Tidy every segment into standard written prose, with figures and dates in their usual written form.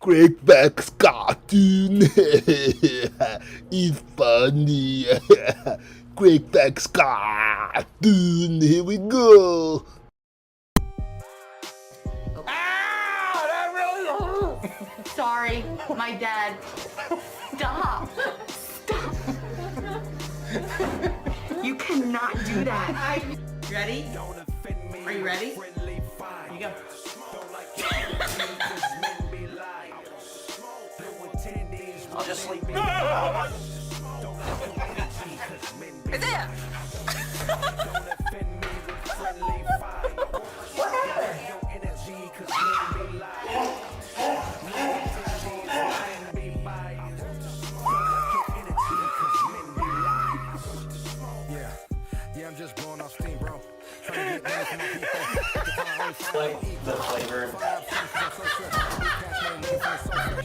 Crackback's cartoon is funny. Crackback's cartoon. Here we go. Ah, that really hurt. Sorry, my dad. Stop. Stop. You cannot do that. Ready? Are you ready? Here you go. I'll just sleep. Isaiah! What happened? Yeah, I'm just blowing off steam, bro. Trying to get money from my people. Like the flavor.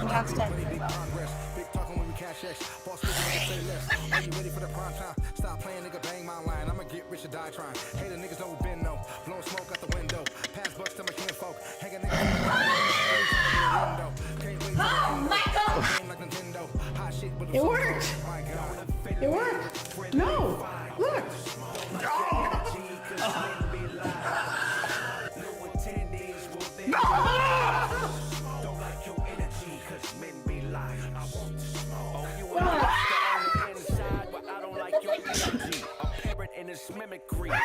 That's dead. Big talking when we cash X. Boss nigga, say less. Are you ready for the prime time? Stop playing, nigga, bang my line. I'ma get rich or die trying. Hey, the niggas know we been no. Blowing smoke out the window. Pass bucks to my kinfolk. Hanging niggas. It worked. It worked. No. Look. Mimicry, cut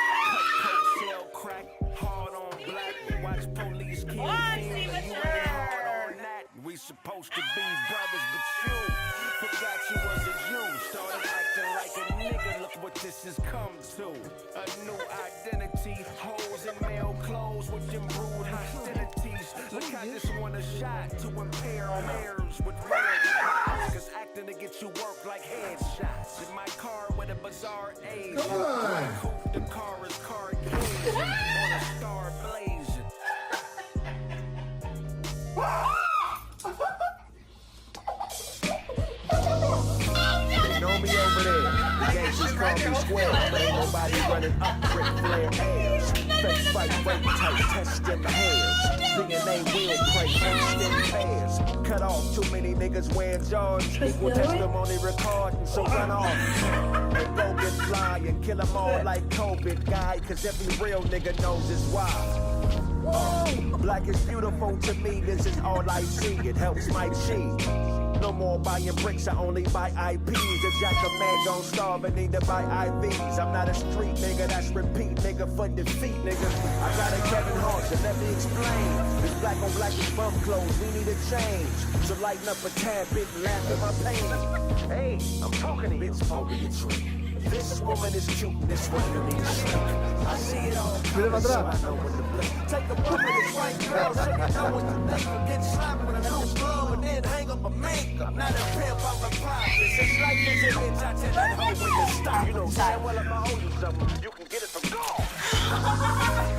coat, shell crack, hard on black. Watch police kill you hard on that. We supposed to be brothers, but you forgot you was a Jew. Started acting like a nigga. Look what this has come to. A new identity, holes in male clothes with them rude hostilities. Look, I just want a shot to impair mares with red eyes. Cause acting to get you work like headshots. In my car with a bizarre age. The car is Caucasian on a star blazing. They know me over there. The gangsters call me square, but ain't nobody running up Ric Flair airs. Fake fight, break tight, test them hairs. DNA will pray, instant pairs. Cut off too many niggas wearing Jordans. Equal testimony recording, so run off. And go get fly and kill them all like COVID guy. Cause every real nigga knows it's why. Black is beautiful to me, this is all I see. It helps my cheese. No more buying bricks, I only buy IPs. If Jack a man gon' starve and need to buy IVs. I'm not a street nigga, that's repeat nigga for defeat nigga. I got a Kevin Hart, so let me explain. This black on black is bum clothes, we need a change. So lighten up a tad bit and laugh at my pain. Hey, I'm talking to you. Bitch, over your tree. This woman is cute, this one you need to sleep. I see it all coming, so I know when to blink. Take a look at this white girl, so you know what to think. Get slapped with a new glove and then hang up a makeup. Not a pimp, I'm a private. It's like this image, I tell that hoe when you stop. You know, say, well, if I owe you something, you can get it from God.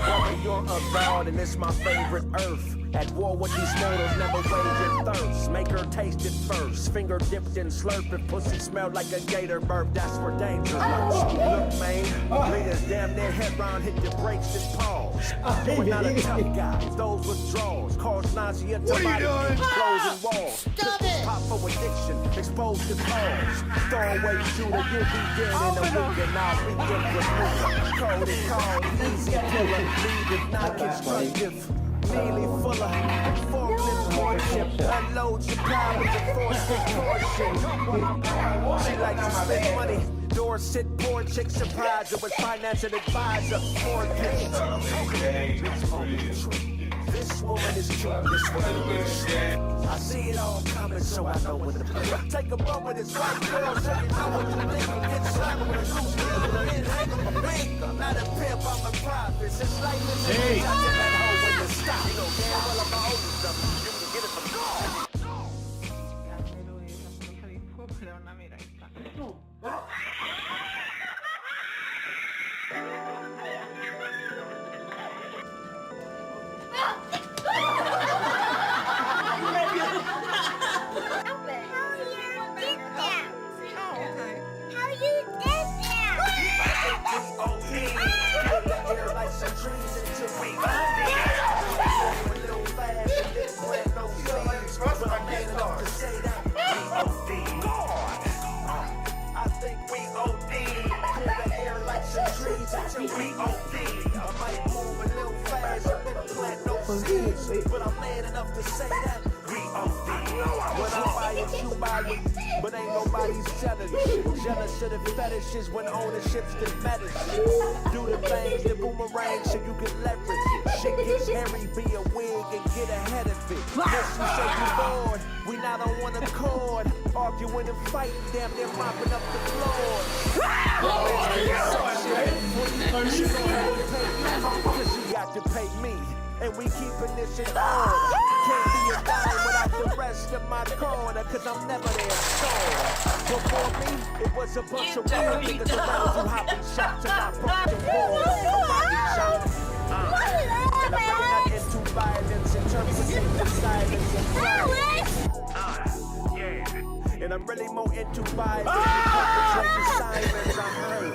Woman, you're a god, and it's my favorite earth. At war with these mortals, never wage your thirst. Make her taste it first. Finger dipped in slurp. If pussy smell like a gator burp, that's where danger lurks. Look, man, leaders damn near head round, hit the brakes and pause. You are not a tough guy. Those withdrawals cause nausea to body, closing walls. Pistols pop for addiction, exposed to cause. Throwaway shooter, you'll be dead in a week, and I'll be in with moving. Cold and cold, easy killer, leave it not constructive. Nearly full of forklift worship. Unload your problems and force contortion. She likes to spend money. Dorset, poor chick, surprise her with financial advisor. Mortgage. This woman is cute, this one is. I see it all coming, so I know when to play. Take a bump with this white girl, so you know what to think. Get slapped with a new deal, and then hang up a ring. I'm not a pimp, I'm a private. It's like this. Hey. Stop. You know, damn well if I owe you something, you can get it from God. Trees into me. to say that we OD. When I buy it, you buy it, but ain't nobody selling shit. Jealous of the fetishes when ownership's the medicine. Do the things that boomerang so you can leverage it. Shit gets hairy, be a wig and get ahead of it. Yes, you say you bored, we not on one accord. Arguing and fighting, damn near mopping up the floor. Cause you got to pay me, and we keeping this in order. Can't be a dime without the rest of my corner, cause I'm never there sore. Before me, it was a bunch of real niggas around who hopping shots and I broke the walls. And I'm really not into violence, interpreting the silence and violence. And I'm really more into vibes than interpreting the silence I heard.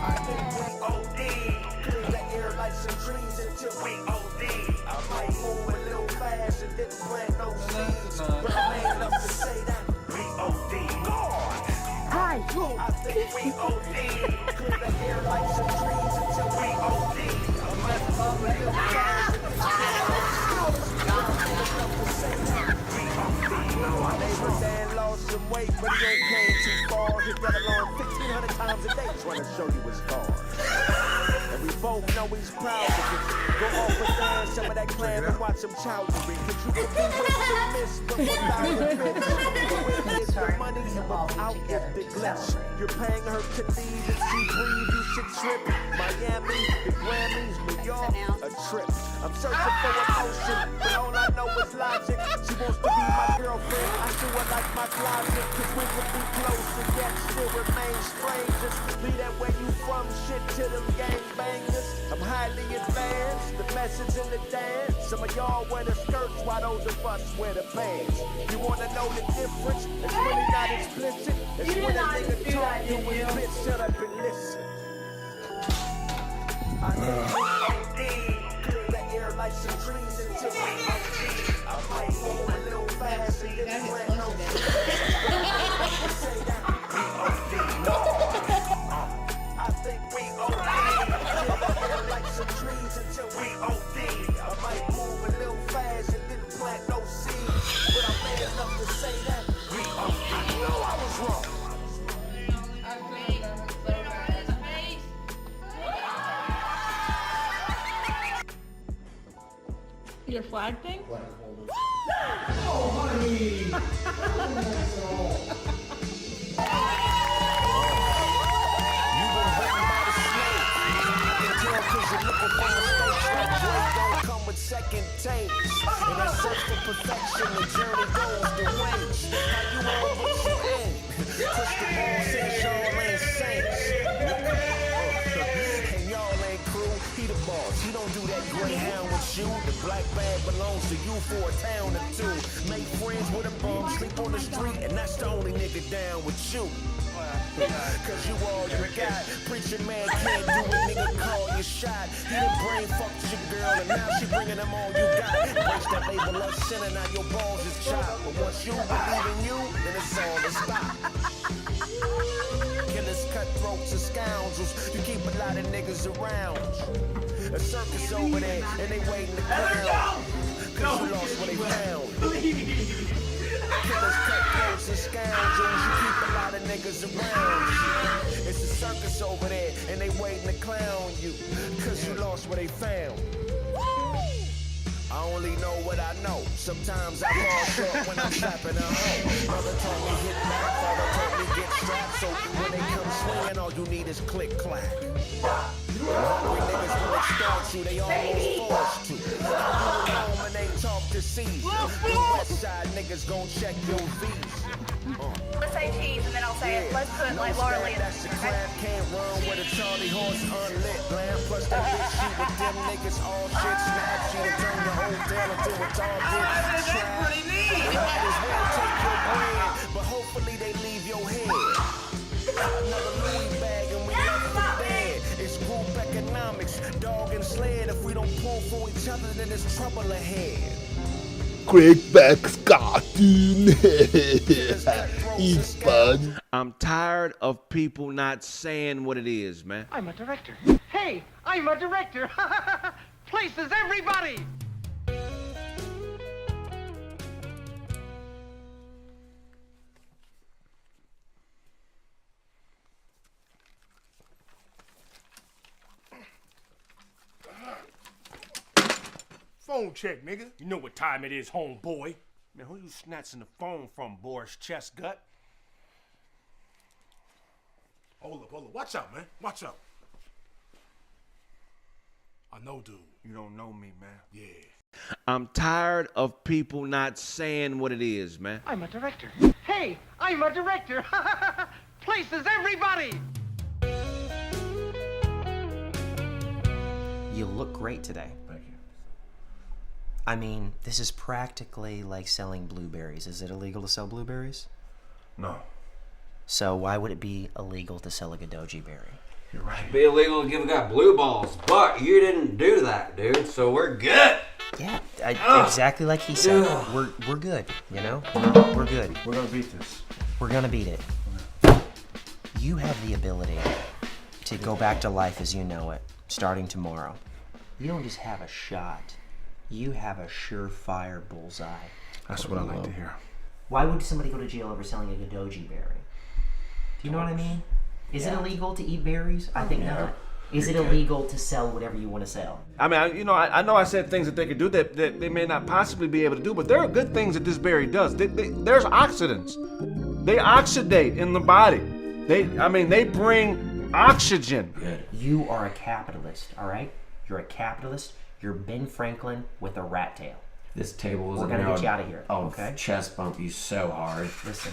I think we OD. Clear the air like some trees until we OD. I might move a little fast and didn't plant no seeds, but I ain't enough to say that we OD. Hi. I think we OD. Clear the air like some trees until we OD. I might move a little fast and didn't plant no seeds, but I ain't enough to say that we OD. My neighbor Dan lost some weight, but he ain't came too far. He got along 1,500 times a day trying to show you his car. And we both know he's proud of it. Go off with Dan, some of that clam and watch some chowdery. Cause you can be with the miss, but without the bitch. With the money and without it, the glitch. You're paying her to leave. If she breathe, you should trip. Miami, the Grammys, New York, a trip. I'm searching for emotion, but all I know is logic. She wants to be my girlfriend. I do her like my closet. Cause we could be close and yet still remain strangers. Be that where you from, shit to them gangbangers. I'm highly advanced, the message in the dance. Some of y'all wear the skirts while those of us wear the pants. You wanna know the difference? It's really not explicit. It's when a nigga talk to his bitch, shut up and listen. I think we OD. Clear the air like some trees until we OD. I might move a little fast and get plant no seeds. Say that we OD. I think we OD. Clear the air like some trees until we OD. I might move a little fast and didn't plant no seeds, but I'm man enough to say that we OD. I know I was wrong. Your flag thing? Second takes, and that search for perfection, the journey goes the range. How you on what you in? Crystal ball says y'all ain't saints. And y'all ain't crew, he the boss. He don't do that greyhound with you. The black bag belongs to you for a town or two. Make friends with a bum, sleep on the street, and that's the only nigga down with you. Cause you all you got. Preacher man can't do a nigga call you shot. He done brain fucked your girl and now she bringing them all you got. Breaks that label of sin and now your balls is chopped. But once you believe in you, then it's all to stop. Killers, cutthroats, and scoundrels. You keep a lot of niggas around. A circus over there and they waiting to clown. Cause you lost what they found. Killers, cutthroats, and scoundrels. You keep a lot of niggas around. It's a circus over there, and they waiting to clown you. Cause you lost what they found. I only know what I know. Sometimes I fall short when I'm slapping a hoe. Mother told me hit back, father told me get strapped. So when they come swinging, all you need is click clack. Hungry niggas will extort you, they almost forced to. I'm home and they talk to Caesar. The west side niggas gon' check your visa. Let's say cheese and then I'll say it. Let's put like Laura Lee. That's the crab can't run with a Charlie horse unlit glam. Plus that bitch shoot with them niggas all shit snap. She done turn your hotel into a target. That's pretty neat. Might as well take your bread, but hopefully they leave your head. Another Louis bag and we left for dead. It's group economics, dog and sled. If we don't pull for each other, then there's trouble ahead. Craigback's cartoon. It's fun. I'm tired of people not saying what it is, man. I'm a director. Hey, I'm a director. Places everybody. phone check, nigga. You know what time it is, homeboy. Man, who you snatching the phone from, Boris Chestgut? Hold up. Watch out, man. Watch out. I know, dude. You don't know me, man. Yeah. I'm tired of people not saying what it is, man. I'm a director. Hey, I'm a director. Places everybody. You look great today. Thank you. I mean, this is practically like selling blueberries. Is it illegal to sell blueberries? No. So why would it be illegal to sell a Godoji berry? You're right. Be illegal to give a guy blue balls, but you didn't do that, dude. So we're good. Yeah, exactly like he said. We're good, you know? We're good. We're gonna beat this. We're gonna beat it. You have the ability to go back to life as you know it, starting tomorrow. You don't just have a shot. You have a surefire bullseye. That's what I like to hear. Why would somebody go to jail over selling a Godoji berry? Do you know what I mean? Is it illegal to eat berries? I think not. Is it illegal to sell whatever you want to sell? I mean, I know I said things that they could do that they may not possibly be able to do, but there are good things that this berry does. There's oxidants. They oxidate in the body. They bring oxygen. You are a capitalist, all right? You're a capitalist. You're Ben Franklin with a rat tail. This table is We're gonna get you out of here, okay? Chest bump you so hard. Listen,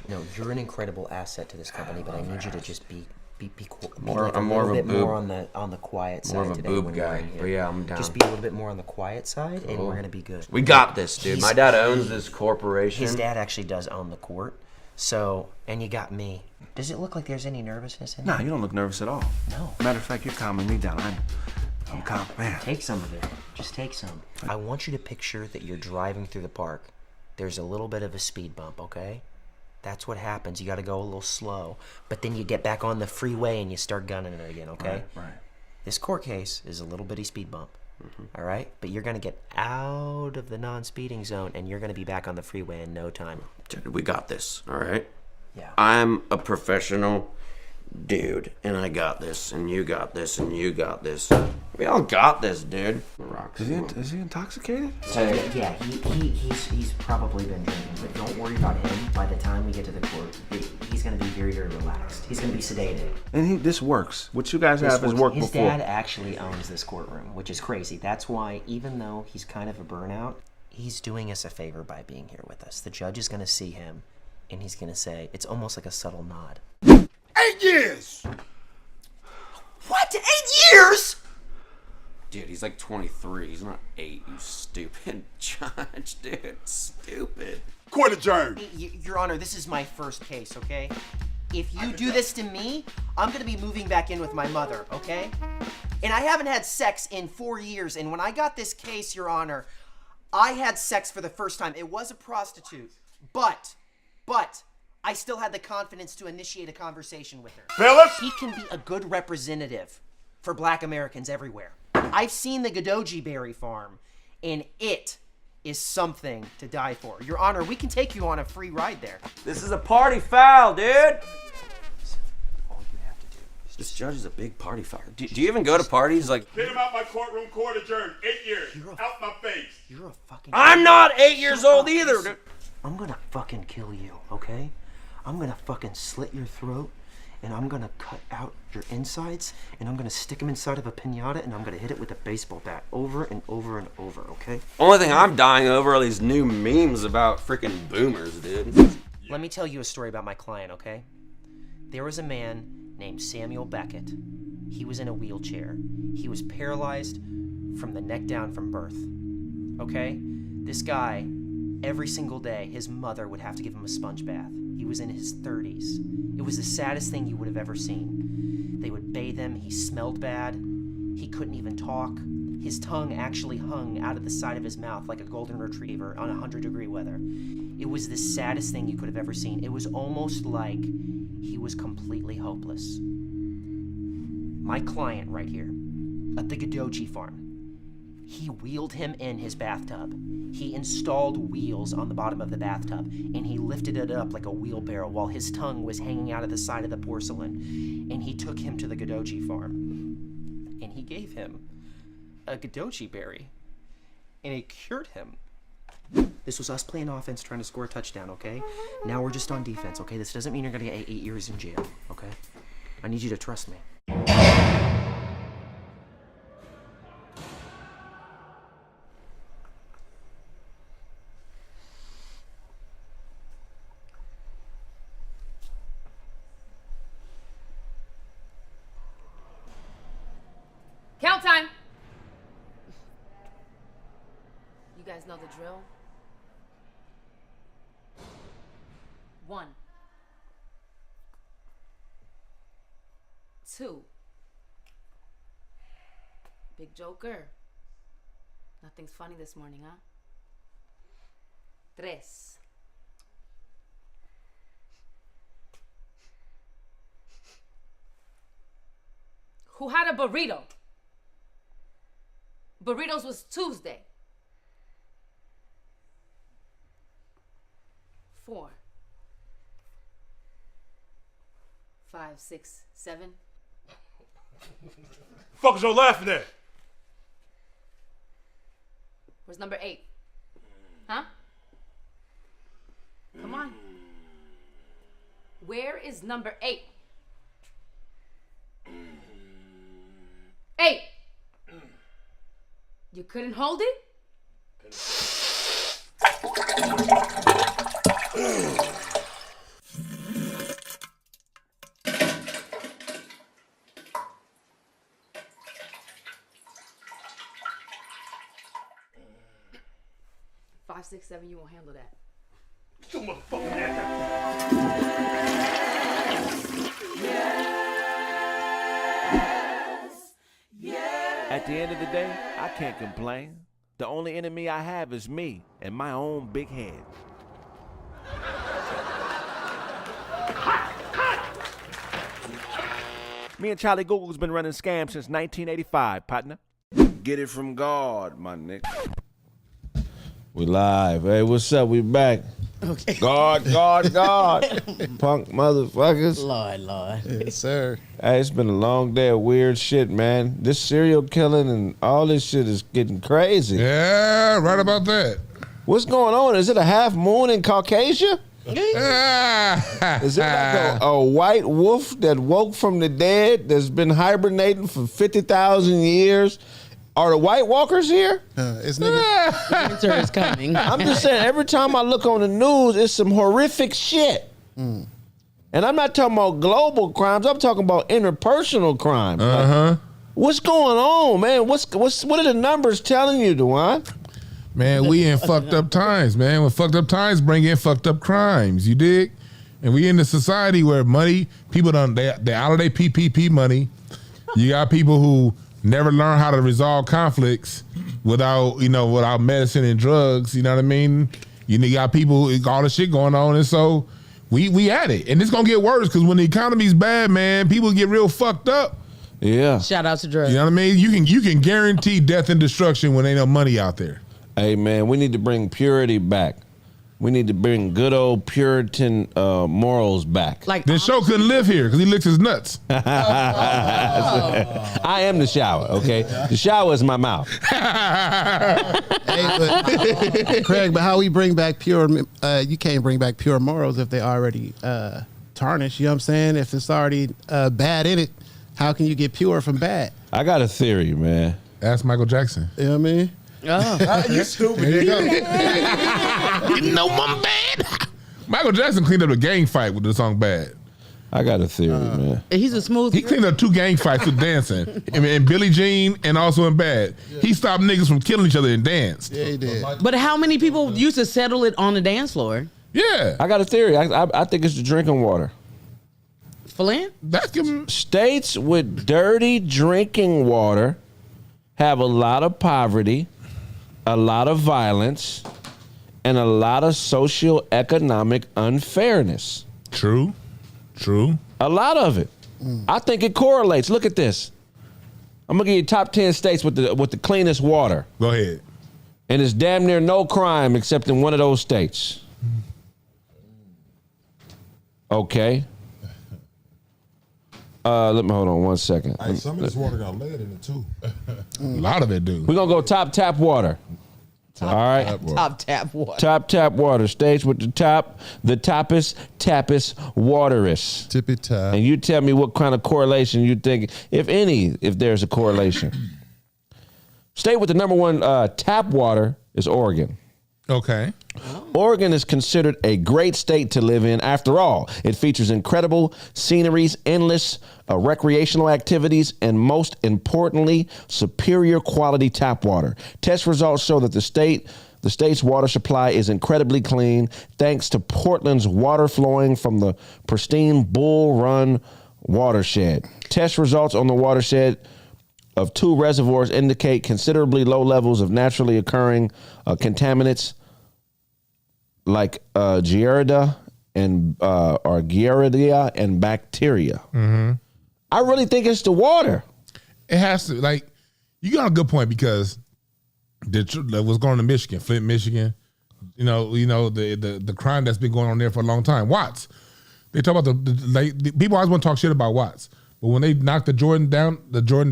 no, you're an incredible asset to this company, but I need you to just be I'm more of a boob. more on the quiet side More of a today boob when you're guy, in here. but yeah, I'm down. Just be a little bit more on the quiet side, and we're gonna be good. We got this, dude. My dad owns this corporation. His dad actually does own the court, so and you got me. Does it look like there's any nervousness in Nah, it? you don't look nervous at all. No. Matter of fact, you're calming me down. I'm calm, man. Take some of it. Just take some. I want you to picture that you're driving through the park. There's a little bit of a speed bump, okay? That's what happens. You got to go a little slow. But then you get back on the freeway and you start gunning it again, okay? Right. This court case is a little bitty speed bump, all right? But you're going to get out of the non-speeding zone and you're going to be back on the freeway in no time. Dude, we got this, all right? Yeah. I'm a professional dude, and I got this, and you got this, and you got this. We all got this, dude. Is he intoxicated? Yeah, he's probably been drinking, but don't worry about him. By the time we get to the court, he's going to be very, very relaxed. He's going to be sedated. And this works. What you guys have has worked His before. dad actually owns this courtroom, which is crazy. That's why, even though he's kind of a burnout, he's doing us a favor by being here with us. The judge is going to see him, and he's going to say, it's almost like a subtle nod. 8 years! What? 8 years? Dude, he's like 23. He's not 8, you stupid judge, dude. Stupid. Court adjourned. Your Honor, this is my first case, okay? If you do this to me, I'm gonna be moving back in with my mother, okay? And I haven't had sex in 4 years, and when I got this case, Your Honor, I had sex for the first time. It was a prostitute, but I still had the confidence to initiate a conversation with her. Phyllis? He can be a good representative for Black Americans everywhere. I've seen the Godoji Berry Farm, and it is something to die for. Your Honor, we can take you on a free ride there. This is a party foul, dude. All you have to do is This judge is a big party foul. Do you even go to parties? Like, Get him out my courtroom, court adjourned. 8 years. Out my face. You're a fucking... I'm not 8 years old either, dude. I'm gonna fucking kill you, okay? I'm gonna fucking slit your throat, and I'm gonna cut out your insides, and I'm gonna stick them inside of a piñata, and I'm gonna hit it with a baseball bat over and over and over, okay? Only thing I'm dying over are these new memes about freaking boomers, dude. Let me tell you a story about my client, okay? There was a man named Samuel Beckett. He was in a wheelchair. He was paralyzed from the neck down from birth, okay? This guy, every single day, his mother would have to give him a sponge bath. He was in his 30s. It was the saddest thing you would have ever seen. They would bathe him. He smelled bad. He couldn't even talk. His tongue actually hung out of the side of his mouth like a golden retriever on 100-degree weather. It was the saddest thing you could have ever seen. It was almost like he was completely hopeless. My client right here, at the Godoji farm, he wheeled him in his bathtub. He installed wheels on the bottom of the bathtub, and he lifted it up like a wheelbarrow while his tongue was hanging out of the side of the porcelain. And he took him to the Godoji farm, and he gave him a Godoji berry. and it cured him. This was us playing offense, trying to score a touchdown, okay? Now we're just on defense, okay? This doesn't mean you're gonna get 8 years in jail, okay? I need you to trust me. Count time. You guys know the drill? 1, 2. Big Joker. Nothing's funny this morning, huh? 3. Who had a burrito? Burritos was Tuesday. 4, 5, 6, 7. Fuck is you laughing at? Where's number 8? Huh? Come on. Where is number 8? 8. You couldn't hold it? Five, 6, 7, you won't handle that. You motherfucking ass. At the end of the day, I can't complain. The only enemy I have is me and my own big head. Me and Charlie Google's been running scams since 1985, partner. Get it from God, my nigga. We live. Hey, what's up? We back. Okay. God. Punk motherfuckers. Lord. Yes, sir. Hey, it's been a long day of weird shit, man. This serial killing and all this shit is getting crazy. Yeah, right about that. What's going on? Is it a half moon in Caucasia? Is it like a white wolf that woke from the dead that's been hibernating for 50,000 years? Are the White Walkers here? It's winter is coming. I'm just saying, every time I look on the news, it's some horrific shit. And I'm not talking about global crimes. I'm talking about interpersonal crimes. Like, what's going on, man? What are the numbers telling you, Dewan? Man, we in fucked up times, man. When fucked up times bring in fucked up crimes, you dig? And we in a society where money, people they out of their PPP money. You got people who never learn how to resolve conflicts without medicine and drugs. You know what I mean? You got people, all the shit going on, and so we at it, and it's gonna get worse because when the economy's bad, man, people get real fucked up. Yeah. Shout out to drugs. You know what I mean? You can guarantee death and destruction when ain't no money out there. Hey, man, we need to bring purity back. We need to bring good old Puritan morals back. Like Then Show couldn't live here because he licks his nuts. I am the shower, okay? The shower is my mouth. Craig, but how we bring back pure? You can't bring back pure morals if they already tarnished. You know what I'm saying? If it's already bad in it, how can you get pure from bad? I got a theory, man. Ask Michael Jackson. You know what I mean? Oh. You stupid. You know I'm bad. Michael Jackson cleaned up a gang fight with the song Bad. I got a theory, man. He's a smooth. He cleaned up 2 gang fights with dancing. in Billie Jean and also in Bad. Yeah. He stopped niggas from killing each other and danced. Yeah, he did. But how many people used to settle it on the dance floor? Yeah. I got a theory. I think it's the drinking water. Flint? States with dirty drinking water have a lot of poverty, a lot of violence, and a lot of socioeconomic unfairness. True. A lot of it. I think it correlates. Look at this. I'm gonna give you top 10 states with the cleanest water. Go ahead. And it's damn near no crime except in one of those states. Okay. Let me hold on 1 second. Hey, some of this water got lead in it too. A lot of it do. We're gonna go top tap water. All right. Top tap water. Top tap water. States with the toppest, tappest, waterest. Tippy tap. And you tell me what kind of correlation you think, if any, if there's a correlation. State with the number one tap water is Oregon. Okay. Oregon is considered a great state to live in. After all, it features incredible sceneries, endless recreational activities, and most importantly, superior quality tap water. Test results show that the state's water supply is incredibly clean thanks to Portland's water flowing from the pristine Bull Run watershed. Test results on the watershed of 2 reservoirs indicate considerably low levels of naturally occurring contaminants like Giardia and Giardia and bacteria. Mm-hmm. I really think it's the water. It has to, like, you got a good point because what's going on in Michigan, Flint, Michigan, you know the crime that's been going on there for a long time. Watts. They talk about the people always want to talk shit about Watts. But when they knocked the Jordan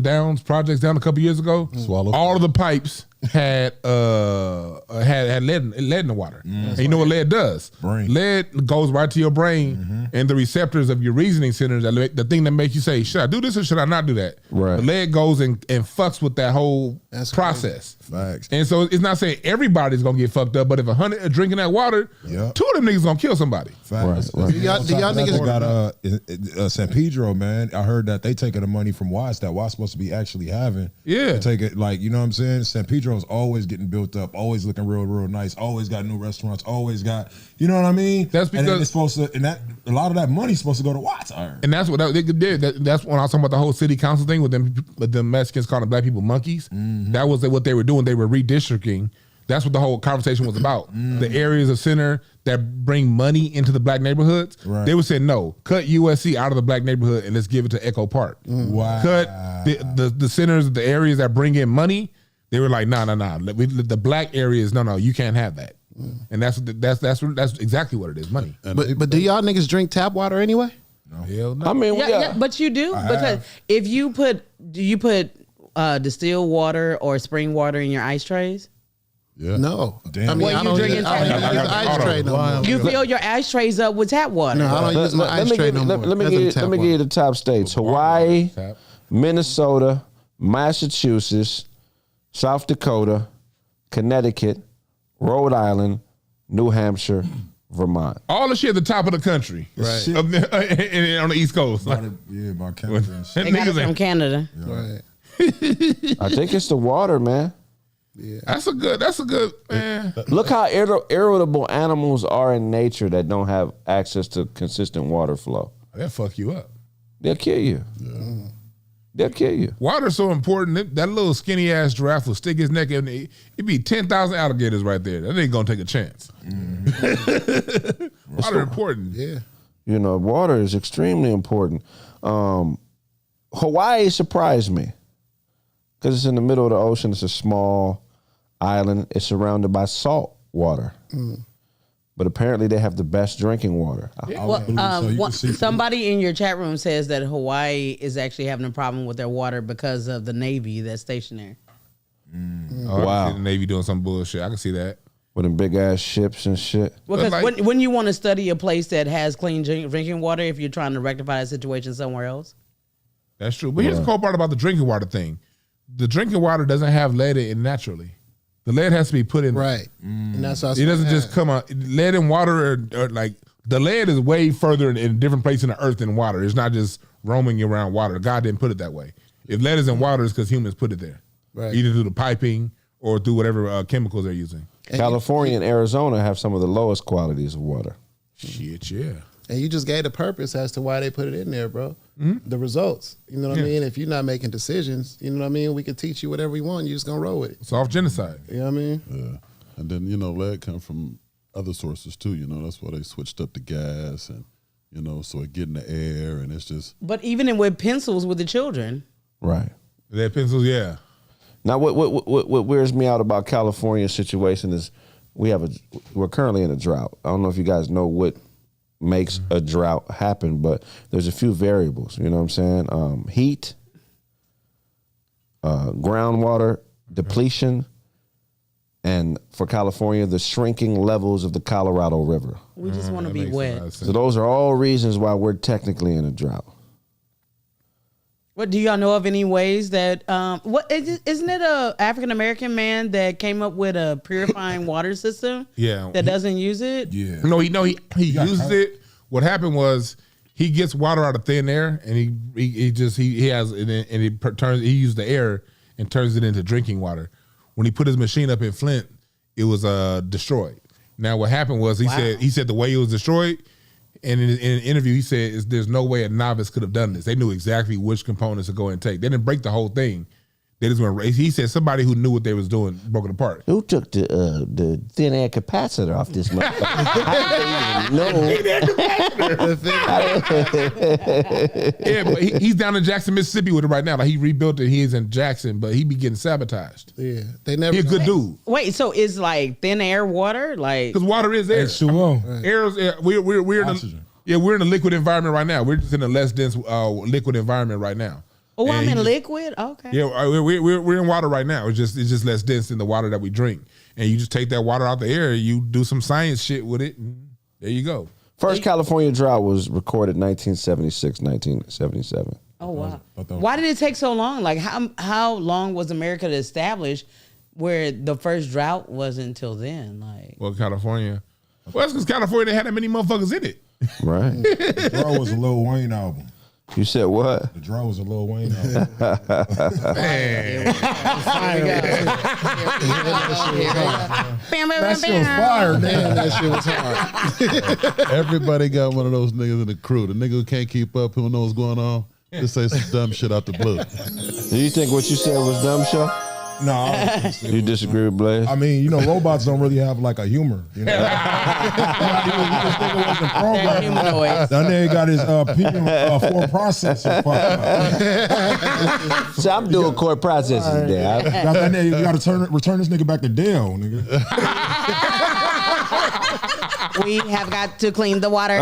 Downs projects down a couple years ago, all of the pipes had lead in the water. And you know what lead does? Lead goes right to your brain and the receptors of your reasoning centers, the thing that makes you say, should I do this or should I not do that? Right. The lead goes and fucks with that whole process. Facts. And so it's not saying everybody's gonna get fucked up, but if 100 are drinking that water, 2 of them niggas gonna kill somebody. Facts. Right. Do y'all niggas got San Pedro, man? I heard that they taking the money from Watts that Watts supposed to be actually having. Yeah. To take it, like, you know what I'm saying? San Pedro's always getting built up, always looking real nice, always got new restaurants, always got, you know what I mean? That's because and it's supposed to, and that a lot of that money's supposed to go to Watts. I heard. And that's what they did. That's when I was talking about the whole city council thing with the Mexicans calling black people monkeys. That was what they were doing. They were redistricting. That's what the whole conversation was about. The areas of center that bring money into the black neighborhoods, they would say, no, cut USC out of the black neighborhood and let's give it to Echo Park. Wow. Cut the centers, the areas that bring in money. They were like, nah. The black areas, no, you can't have that. And that's exactly what it is, money. But do y'all niggas drink tap water anyway? No. Hell no. I mean, but you do because if you put distilled water or spring water in your ice trays? Yeah. No. Damn. I mean, I don't use ice tray no more. You fill your ice trays up with tap water. No, I don't use my ice tray no more. Let me give you the top states: Hawaii, Minnesota, Massachusetts, South Dakota, Connecticut, Rhode Island, New Hampshire, Vermont. All the shit at the top of the country, right? On the East Coast. By Canada. They got it from Canada. Right. I think it's the water, man. Yeah. That's a good man. Look how irritable animals are in nature that don't have access to consistent water flow. They'll fuck you up. They'll kill you. Yeah. They'll kill you. Water's so important. That little skinny ass giraffe will stick his neck in. It'd be 10,000 alligators right there. That ain't gonna take a chance. Water important. Yeah. You know, water is extremely important. Hawaii surprised me because it's in the middle of the ocean. It's a small island. It's surrounded by salt water. But apparently they have the best drinking water. Somebody in your chat room says that Hawaii is actually having a problem with their water because of the Navy that's stationed there. Wow. The Navy doing some bullshit. I can see that. With them big ass ships and shit. Because when you want to study a place that has clean drinking water, if you're trying to rectify a situation somewhere else. That's true. But here's the cool part about the drinking water thing. The drinking water doesn't have lead in it naturally. The lead has to be put in. Right. And that's how it doesn't just come out. Lead and water are like, the lead is way further in a different place in the earth than water. It's not just roaming around water. God didn't put it that way. If lead is in water, it's because humans put it there. Right. Either through the piping or through whatever chemicals they're using. California and Arizona have some of the lowest qualities of water. Shit, yeah. And you just gave the purpose as to why they put it in there, bro. The results. You know what I mean? If you're not making decisions, you know what I mean? We can teach you whatever we want. You're just going to roll with it. Soft genocide. You know what I mean? Yeah. And then, lead comes from other sources too. That's why they switched up the gas and, so it get in the air and it's just. But even with pencils with the children. Right. Lead pencils, yeah. Now, what wears me out about California's situation is we're currently in a drought. I don't know if you guys know what makes a drought happen, but there's a few variables. You know what I'm saying? Heat, groundwater depletion, And for California, the shrinking levels of the Colorado River. We just want to be wet. So those are all reasons why we're technically in a drought. What do y'all know of any ways that isn't it a African American man that came up with a purifying water system? Yeah. That doesn't use it? Yeah. No, he uses it. What happened was he gets water out of thin air and he used the air and turns it into drinking water. When he put his machine up in Flint, it was destroyed. Now what happened was he said the way it was destroyed. And in an interview, he said, there's no way a novice could have done this. They knew exactly which components to go and take. They didn't break the whole thing. They just went. He said somebody who knew what they was doing broke it apart. Who took the thin air capacitor off this motherfucker? Yeah, but he's down in Jackson, Mississippi with it right now. Like he rebuilt it. He is in Jackson, but he be getting sabotaged. Yeah, they never. He's a good dude. Wait, so is like thin air water? Like because water is air. H2O. Air is air. We're in we're in a liquid environment right now. We're just in a less dense liquid environment right now. Oh, I'm in liquid. Okay. Yeah, we're in water right now. It's just less dense than the water that we drink. And you just take that water out the air, you do some science shit with it, and there you go. First California drought was recorded 1976, 1977. Oh wow! Why did it take so long? Like how long was America to establish where the first drought was until then? Like California. Well, that's because California didn't have that many motherfuckers in it. Right. The Drought was a Lil Wayne album. You said what? The Drought was a Lil Wayne album. That shit was fire. Damn, that shit was hard. Everybody got one of those niggas in the crew. The nigga who can't keep up, who knows what's going on, just say some dumb shit out the blue. Do you think what you said was dumb, Show? No, I don't think so. You disagree with Blaze? I mean, robots don't really have like a humor. You know, that nigga got his PM4 processor fucked up. So I'm doing core processing there. Got that nigga, you got to return this nigga back to Dell, nigga. We have got to clean the water.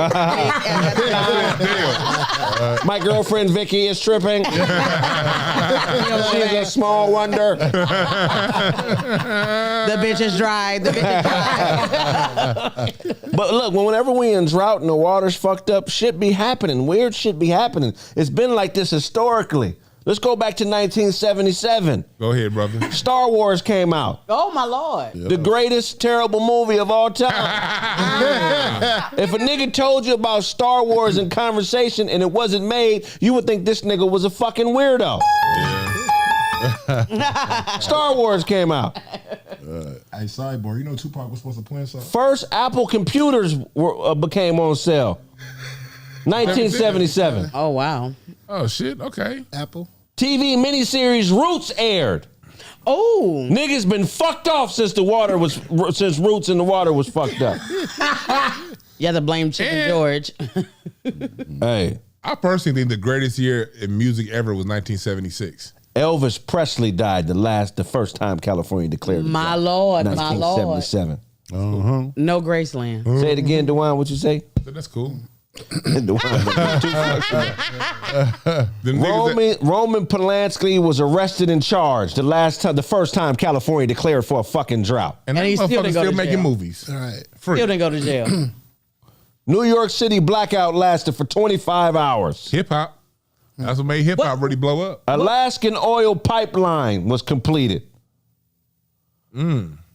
My girlfriend Vicky is tripping. She is a small wonder. The bitch is dry. The bitch is dry. But look, whenever we in drought and the water's fucked up, shit be happening. Weird shit be happening. It's been like this historically. Let's go back to 1977. Go ahead, brother. Star Wars came out. Oh my Lord. The greatest terrible movie of all time. If a nigga told you about Star Wars in conversation and it wasn't made, you would think this nigga was a fucking weirdo. Star Wars came out. Hey, sidebar, you know Tupac was supposed to play inside? First Apple computers became on sale. 1977. Oh wow. Oh shit. Okay. Apple. TV miniseries Roots aired. Oh. Niggas been fucked off since Roots in the water was fucked up. You have to blame Chicken George. Hey. I personally think the greatest year in music ever was 1976. Elvis Presley died the first time California declared. My Lord, 1977. No Graceland. Say it again, DeJuan. What you say? That's cool. Roman Polanski was arrested and charged the first time California declared for a fucking drought. And he's still making movies. All right. Still didn't go to jail. New York City blackout lasted for 25 hours. Hip hop. That's what made hip hop really blow up. Alaskan oil pipeline was completed.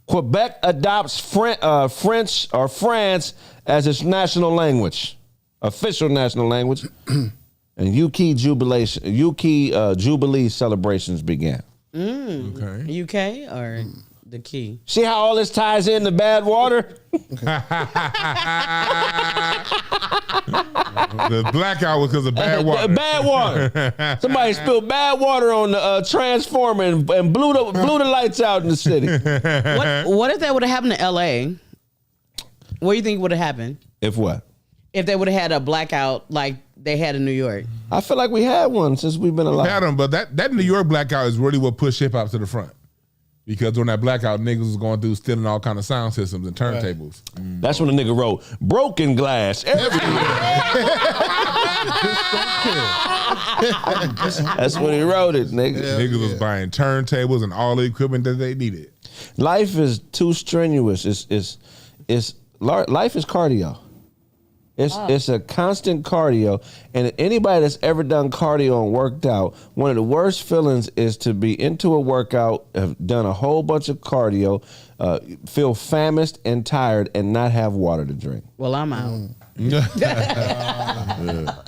Quebec adopts French or France as its national language, official national language, and Yuki Jubilee celebrations began. Okay. UK or the key? See how all this ties into bad water? The blackout was because of bad water. Bad water. Somebody spilled bad water on the transformer and blew the lights out in the city. What if that would have happened to LA? What do you think would have happened? If what? If they would have had a blackout like they had in New York. I feel like we had one since we've been alive. We had them, but that New York blackout is really what pushed hip hop to the front. Because during that blackout, niggas was going through stealing all kind of sound systems and turntables. Right. That's when the nigga wrote broken glass everywhere. That's when he wrote it, nigga. Niggas was buying turntables and all the equipment that they needed. Life is too strenuous. Life is cardio. It's a constant cardio, and anybody that's ever done cardio and worked out, one of the worst feelings is to be into a workout, have done a whole bunch of cardio, feel famished and tired, and not have water to drink. Well, I'm out.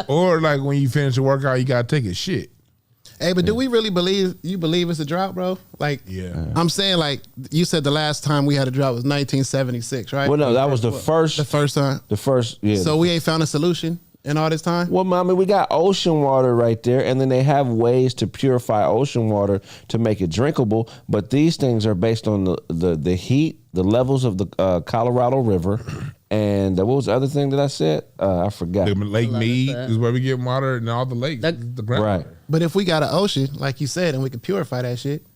Or like when you finish a workout, you gotta take a shit. Hey, but do we really believe it's a drought, bro? Like, I'm saying, like, you said the last time we had a drought was 1976, right? Well, no, that was the first time. The first, yeah. So we ain't found a solution in all this time? Well, I mean, we got ocean water right there, and then they have ways to purify ocean water to make it drinkable. But these things are based on the heat, the levels of the Colorado River, and what was the other thing that I said? I forgot. The Lake Mead is where we get water and all the lakes. The groundwater. Right. But if we got an ocean, like you said, and we can purify that shit,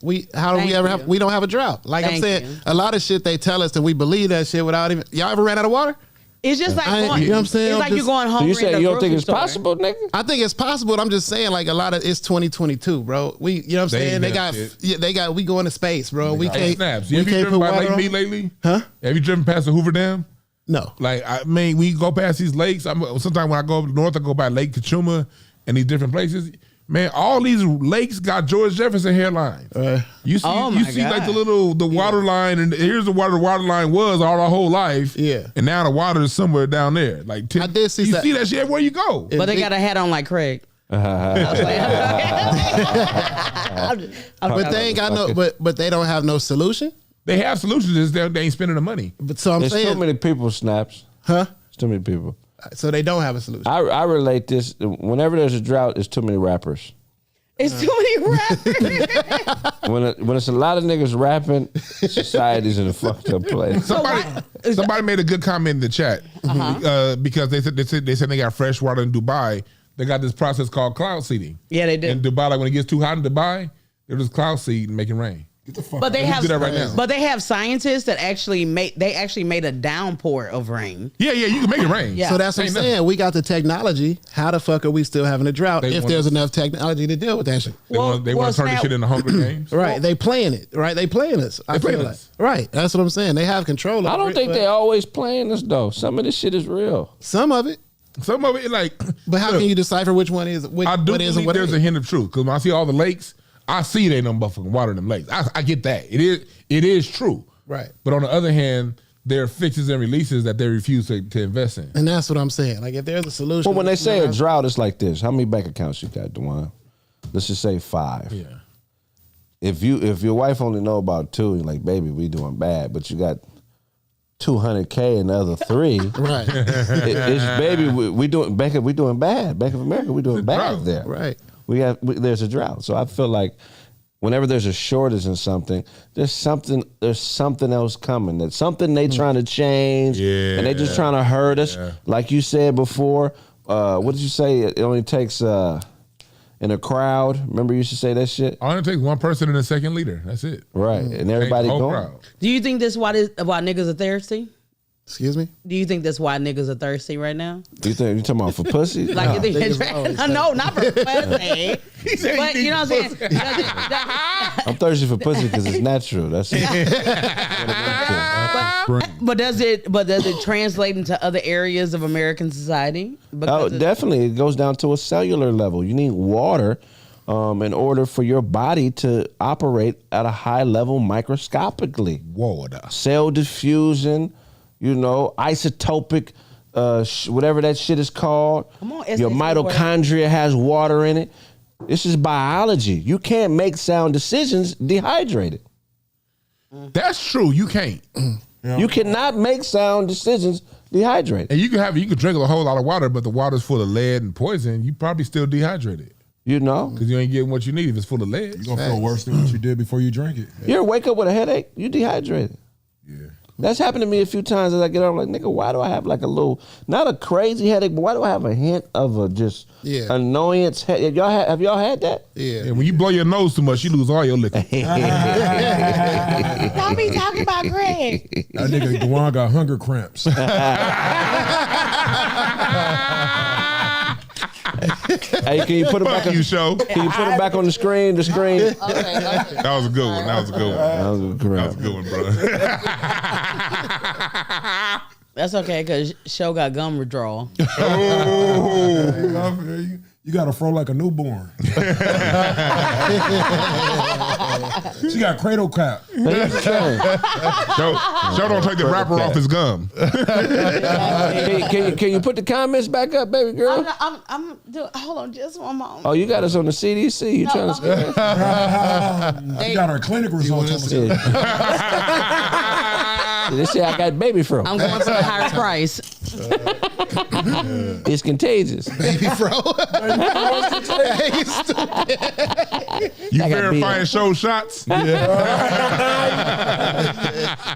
we don't have a drought. Like I'm saying, a lot of shit they tell us and we believe that shit without even. Y'all ever ran out of water? It's just like going, you know what I'm saying? It's like you're going home. So you saying you don't think it's possible, nigga? I think it's possible. I'm just saying, like, a lot of it's 2022, bro. You know what I'm saying? We going to space, bro. We can't. Snaps. We Have you can't driven put by water Lake on. Mead lately? Huh? Have you driven past the Hoover Dam? No. Like, I mean, we go past these lakes. Sometimes when I go up north, I go by Lake Kachuma and these different places. Man, all these lakes got George Jefferson hairlines. You see like the water line, and here's the water line was all our whole life. Yeah. And now the water is somewhere down there. Like I did see you that. see that shit everywhere you go. But they got a hat on like Craig. But they ain't got no. But they don't have no solution. They have solutions. Just they ain't spending the money. But so I'm There's saying, too many people, Snaps. huh? There's too many people. So they don't have a solution. I relate this. Whenever there's a drought, it's too many rappers. It's too many rappers. When it's a lot of niggas rapping, society's in a fucked up place. Somebody made a good comment in the chat because they said they got fresh water in Dubai. They got this process called cloud seeding. Yeah, they do. In Dubai, like when it gets too hot in Dubai, they're just cloud seed and making rain. But they have do that right now. But they have scientists that actually made a downpour of rain. Yeah, you can make it rain. Yeah. So that's what I'm saying. We got the technology. How the fuck are we still having a drought if there's enough technology to deal with that shit? They want to turn this shit into Hunger Games. Right. They playing it. Right. They playing us. I feel like. Right. That's what I'm saying. They have control of it. I don't think they always playing us though. Some of this shit is real. Some of it. Some of it, like. But how can you decipher which one is? I do believe there's a hint of truth because when I see all the lakes, I see they no motherfucking water in them lakes. I get that. It is true. Right. But on the other hand, there are fixes and releases that they refuse to invest in. And that's what I'm saying. Like if there's a solution. But when they say a drought, it's like this. How many bank accounts you got, Dewan? Let's just say 5. Yeah. If your wife only know about 2, you're like, baby, we doing bad. But you got $200K in the other 3. Right. It's baby, we doing bad. Bank of America, we doing bad there. Right. There's a drought. So I feel like whenever there's a shortage in something, there's something else coming. There's something they trying to change, and they just trying to hurt us. Yeah. Like you said before, what did you say? It only takes in a crowd. Remember you used to say that shit? Only takes one person and a second leader. That's it. Right, and everybody going. Crowd. Do you think that's why niggas are thirsty? Excuse me? Do you think that's why niggas are thirsty right now? You think you talking about for pussy? Like you think no, not for pussy. But you know what I'm saying? I'm thirsty for pussy because it's natural. That's it. But does it translate into other areas of American society? Definitely. It goes down to a cellular level. You need water in order for your body to operate at a high level microscopically. Water. Cell diffusion, isotopic, whatever that shit is called. Come on, your mitochondria has water in it. This is biology. You can't make sound decisions dehydrated. That's true. You can't. You cannot make sound decisions dehydrated. And you can drink a whole lot of water, but the water's full of lead and poison. You probably still dehydrated. Because you ain't getting what you need if it's full of lead. You're going to feel worse than what you did before you drank it. You ever wake up with a headache? You dehydrated. Yeah. That's happened to me a few times as I get up. I'm like, nigga, why do I have like a little, not a crazy headache, but why do I have a hint of a just annoyance? Have y'all had that? Yeah. And when you blow your nose too much, you lose all your liquor. Don't be talking about Greg. That nigga Dewan got hunger cramps. Hey, can you put it back? Fuck you, show. Can you put it back on the screen? The screen. That was a good one. That was a good one. That was a good one, bro. That's okay, because Show got gum withdrawal. You got to fro like a newborn. She got cradle cap. Show don't take the wrapper off his gum. Can you put the comments back up, baby girl? Hold on just one moment. Oh, you got us on the CDC. You trying to scare us? She got her clinic results on the They say I got baby fro. I'm going for the higher price. It's contagious. Baby fro. You verifying show shots?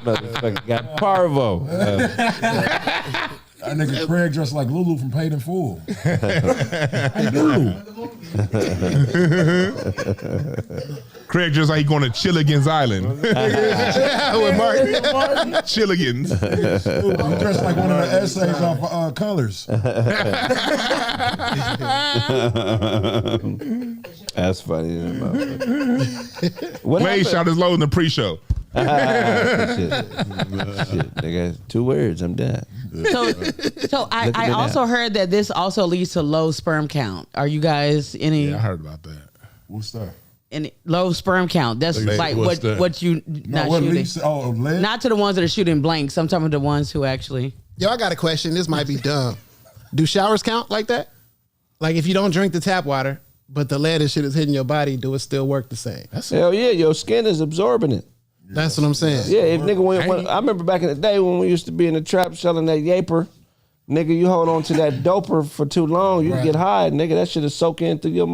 Motherfucker got parvo. That nigga Craig dressed like Lulu from Paid in Full. Hey, Lulu. Craig just like he going to Chilligan's Island. With Martin. Chilligan's. He dressed like one of the essays off Colors. That's funny. Wade shot his load in the pre-show. Shit. Nigga, 2 words. I'm done. So I also heard that this also leads to low sperm count. Are you guys any? Yeah, I heard about that. What's that? Any low sperm count? That's like what you not shooting. Not to the ones that are shooting blanks. I'm talking to the ones who actually. Yo, I got a question. This might be dumb. Do showers count like that? Like if you don't drink the tap water, but the lead and shit is hitting your body, do it still work the same? Hell yeah, your skin is absorbing it. That's what I'm saying. Yeah, if nigga when I remember back in the day when we used to be in the trap selling that yaper, nigga, you hold on to that doper for too long, you get high, nigga. That shit is soak in through your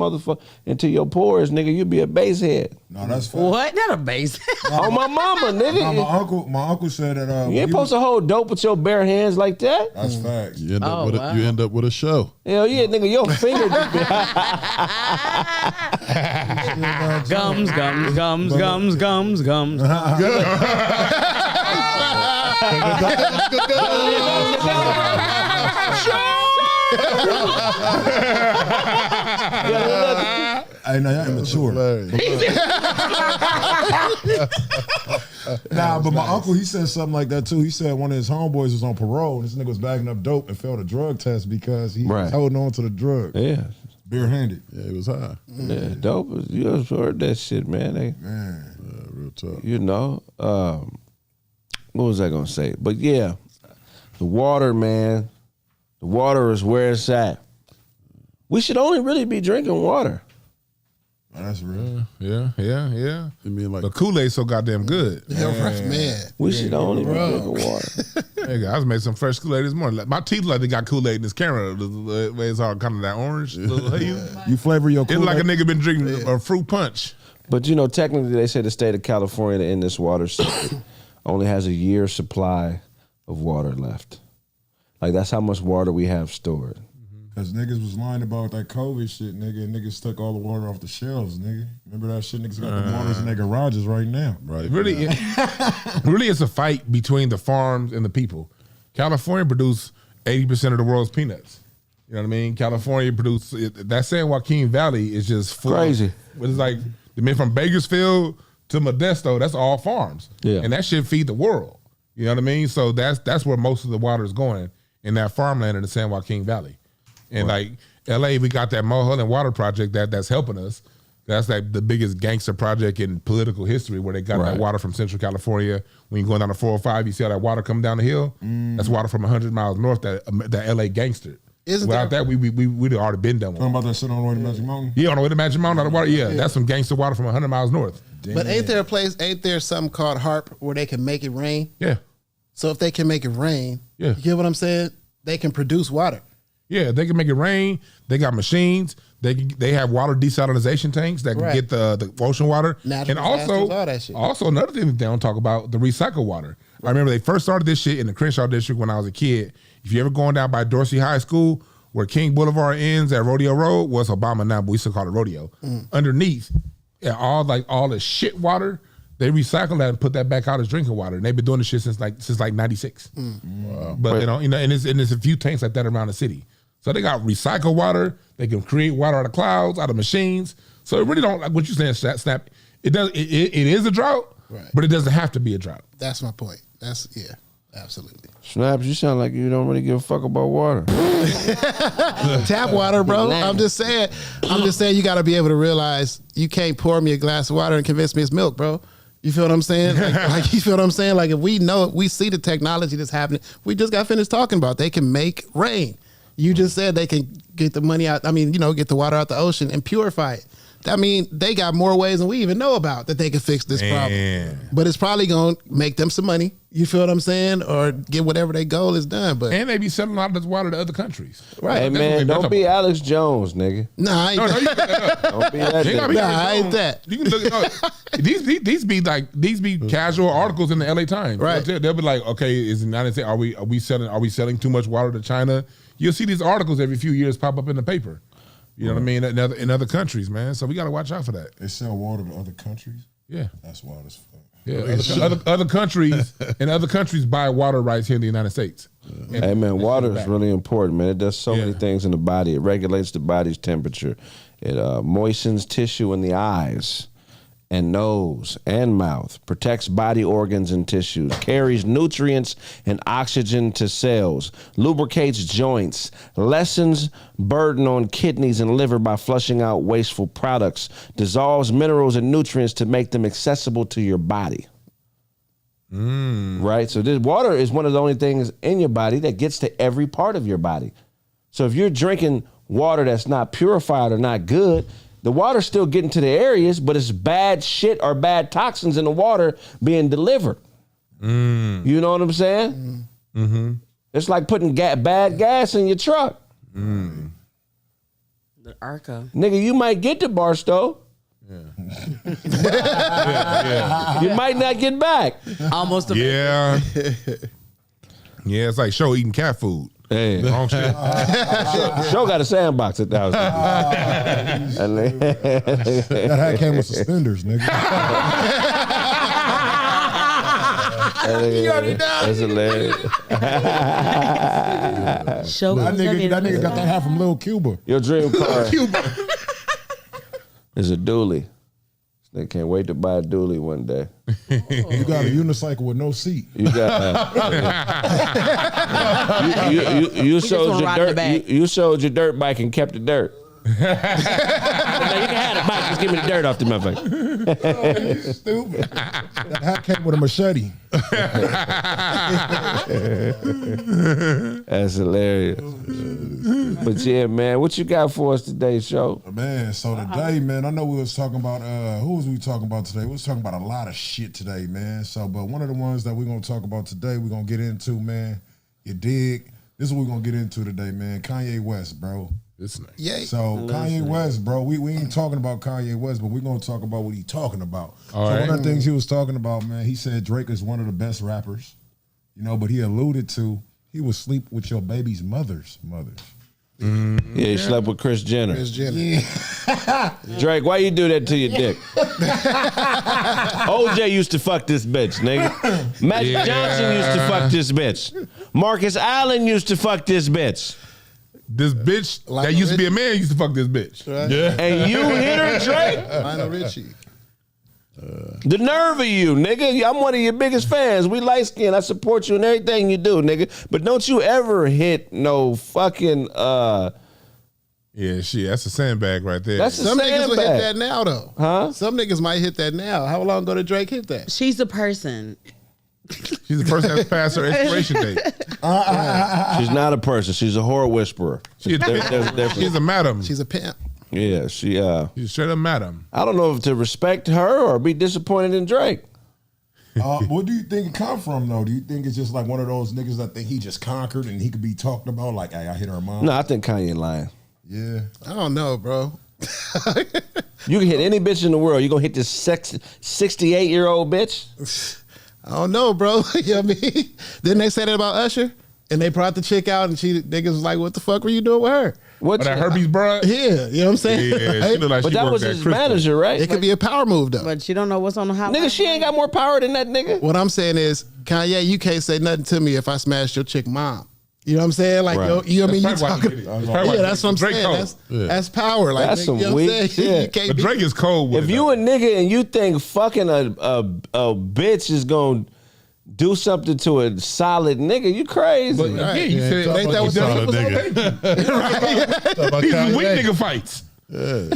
into your pores, nigga. You be a base head. No, that's fact. What? Not a base. Oh my mama, nigga. No, my uncle said that. You ain't supposed to hold dope with your bare hands like that. That's facts. You end up with a show. Hell yeah, nigga, your finger just be Gums. I know y'all immature. Nah, but my uncle, he said something like that too. He said one of his homeboys was on parole and this nigga was bagging up dope and failed a drug test because he was holding on to the drug. Yeah. Barehanded. Yeah, he was high. Yeah, dope. You just heard that shit, man. Real tough. You know, what was I gonna say? But yeah, the water, man. The water is where it's at. We should only really be drinking water. Oh, that's real. Yeah. You mean like the Kool-Aid so goddamn good. Man. We should only be drinking water. Hey guys, I made some fresh Kool-Aid this morning. My teeth like they got Kool-Aid in this camera. The way it's all kind of that orange. You flavor your Kool-Aid? It's like a nigga been drinking a fruit punch. But you know, technically, they say the state of California in this water only has a year's supply of water left. Like that's how much water we have stored. Cause niggas was lying about that COVID shit, nigga, and niggas took all the water off the shelves, nigga. Remember that shit? Niggas got the waters in their garages right now. Right. Really, really, it's a fight between the farms and the people. California produce 80% of the world's peanuts. You know what I mean? California produce that San Joaquin Valley is just full. Crazy. It's like the men from Bakersfield to Modesto. That's all farms. Yeah. And that shit feed the world. You know what I mean? So that's where most of the water is going, in that farmland in the San Joaquin Valley. And like LA, we got that Mulholland Water Project that's helping us. That's like the biggest gangster project in political history, where they got that water from Central California. When you're going down to 405, you see all that water come down the hill. That's water from 100 miles north that LA gangstered. Without that, we'd already been done with. Talking about that shit on the way to Magic Mountain? Yeah, on the way to Magic Mountain, water. Yeah, that's some gangster water from 100 miles north. Damn. But ain't there something called HARP where they can make it rain? Yeah. So if they can make it rain, you get what I'm saying? They can produce water. Yeah, they can make it rain. They got machines. They have water desalination tanks that can get the ocean water. Natural and disasters, all that shit. Also another thing that they don't talk about, the recycled water. I remember they first started this shit in the Crenshaw district when I was a kid. If you ever going down by Dorsey High School, where King Boulevard ends at Rodeo Road, was Obama now, but we still call it Rodeo. Underneath, all the shit water, they recycle that and put that back out as drinking water. And they've been doing this shit since like 96. Wow. But you know, and there's a few tanks like that around the city. So they got recycled water. They can create water out of clouds, out of machines. So it really don't, like what you're saying, Snap. It is a drought, but it doesn't have to be a drought. That's my point. Absolutely. Snaps, you sound like you don't really give a fuck about water. Tap water, bro. I'm just saying you got to be able to realize you can't pour me a glass of water and convince me it's milk, bro. You feel what I'm saying? Like you feel what I'm saying? Like if we know it, we see the technology that's happening. We just got finished talking about they can make rain. You just said they can get the money out. I mean, get the water out the ocean and purify it. I mean, they got more ways than we even know about that they can fix this problem. But it's probably going to make them some money. You feel what I'm saying? Or get whatever their goal is done. But and they be selling a lot of this water to other countries. Right. Hey, man, don't be Alex Jones, nigga. Nah, I ain't that. Don't be that nigga. Nah, I ain't that. You can look these be casual articles in the LA Times. Right. They'll be like, okay, is the United States, are we selling too much water to China? You'll see these articles every few years pop up in the paper. You know what I mean? In other countries, man. So we got to watch out for that. They sell water to other countries? Yeah. That's wild as fuck. Yeah, other countries and other countries buy water rights here in the United States. Hey man, water is really important, man. It does so many things in the body. It regulates the body's temperature. It moistens tissue in the eyes and nose and mouth, protects body organs and tissues, carries nutrients and oxygen to cells, lubricates joints, lessens burden on kidneys and liver by flushing out wasteful products, dissolves minerals and nutrients to make them accessible to your body. Right? So this water is one of the only things in your body that gets to every part of your body. So if you're drinking water that's not purified or not good, the water's still getting to the areas, but it's bad shit or bad toxins in the water being delivered. You know what I'm saying? Mm-hmm. It's like putting bad gas in your truck. The Arca. Nigga, you might get to Barstow. You might not get back. Almost a Yeah, it's like show eating cat food. Hey, wrong shit. Show got a sandbox at the house. That hat came with suspenders, nigga. You already know. That's hilarious. That nigga got that hat from Lil Cuba. Your dream car is a dually. They can't wait to buy a dually one day. You got a unicycle with no seat. You got you sold your dirt. You sold your dirt bike and kept the dirt. No, you can have the bike. Just give me the dirt off the motherfucker. Stupid. That hat came with a machete. That's hilarious. But yeah, man, what you got for us today, show? Man, so today, man, I know we was talking about who was we talking about today? We was talking about a lot of shit today, man. So, but one of the ones that we're gonna talk about today, we're gonna get into, man. You dig? This is what we're gonna get into today, man. Kanye West, bro. Yay. So Kanye West, bro, we ain't talking about Kanye West, but we're gonna talk about what he's talking about. All so right. one of the things he was talking about, man, he said Drake is one of the best rappers, but he alluded to he would sleep with your baby's mother's mothers. Yeah, he slept with Kris Jenner. Yeah. Drake, why you do that to your dick? OJ used to fuck this bitch, nigga. Magic Johnson used to fuck this bitch. Marcus Allen used to fuck this bitch. This bitch that used to be a man used to fuck this bitch. Right. Yeah. And you hit her, Drake? Lionel Richie. The nerve of you, nigga. I'm one of your biggest fans. We light skinned. I support you in everything you do, nigga. But don't you ever hit no fucking Yeah, shit, that's a sandbag right there. That's a Some niggas will hit sandbag. that now, though. Huh? Some niggas might hit that now. How long ago did Drake hit that? She's a person. She's the person that's passed her expiration date. She's not a person. She's a whore whisperer. She's a madam. She's a pimp. Yeah, She's straight up madam. I don't know if to respect her or be disappointed in Drake. What do you think it come from, though? Do you think it's just like one of those niggas that think he just conquered and he could be talked about like, hey, I hit her mom? No, I think Kanye lying. Yeah. I don't know, bro. You can hit any bitch in the world. You gonna hit this 68-year-old bitch? I don't know, bro. You know what I mean? Didn't they say that about Usher? And they brought the chick out and niggas was like, what the fuck were you doing with her? What? that herpes broad? Yeah, you know what I'm saying? Yeah, she look like But she that worked was at his Crystal. manager, right? It could be a power move, though. But you don't know what's on the hot. Nigga, she ain't got more power than that nigga. What I'm saying is, Kanye, you can't say nothing to me if I smashed your chick mom. You know what I'm saying? Like, Right. you know what I mean? You That's probably talking? why he did it. That's probably why he That's what I'm did it. saying. Drake That's power. Like, That's nigga, some you know what I'm weak saying? You shit. can't But be. Drake is cold with If it, you though. a nigga and you think fucking a bitch is gonna do something to a solid nigga, you crazy. But again, you said Ain't that what solid was nigga. These are weak nigga fights. That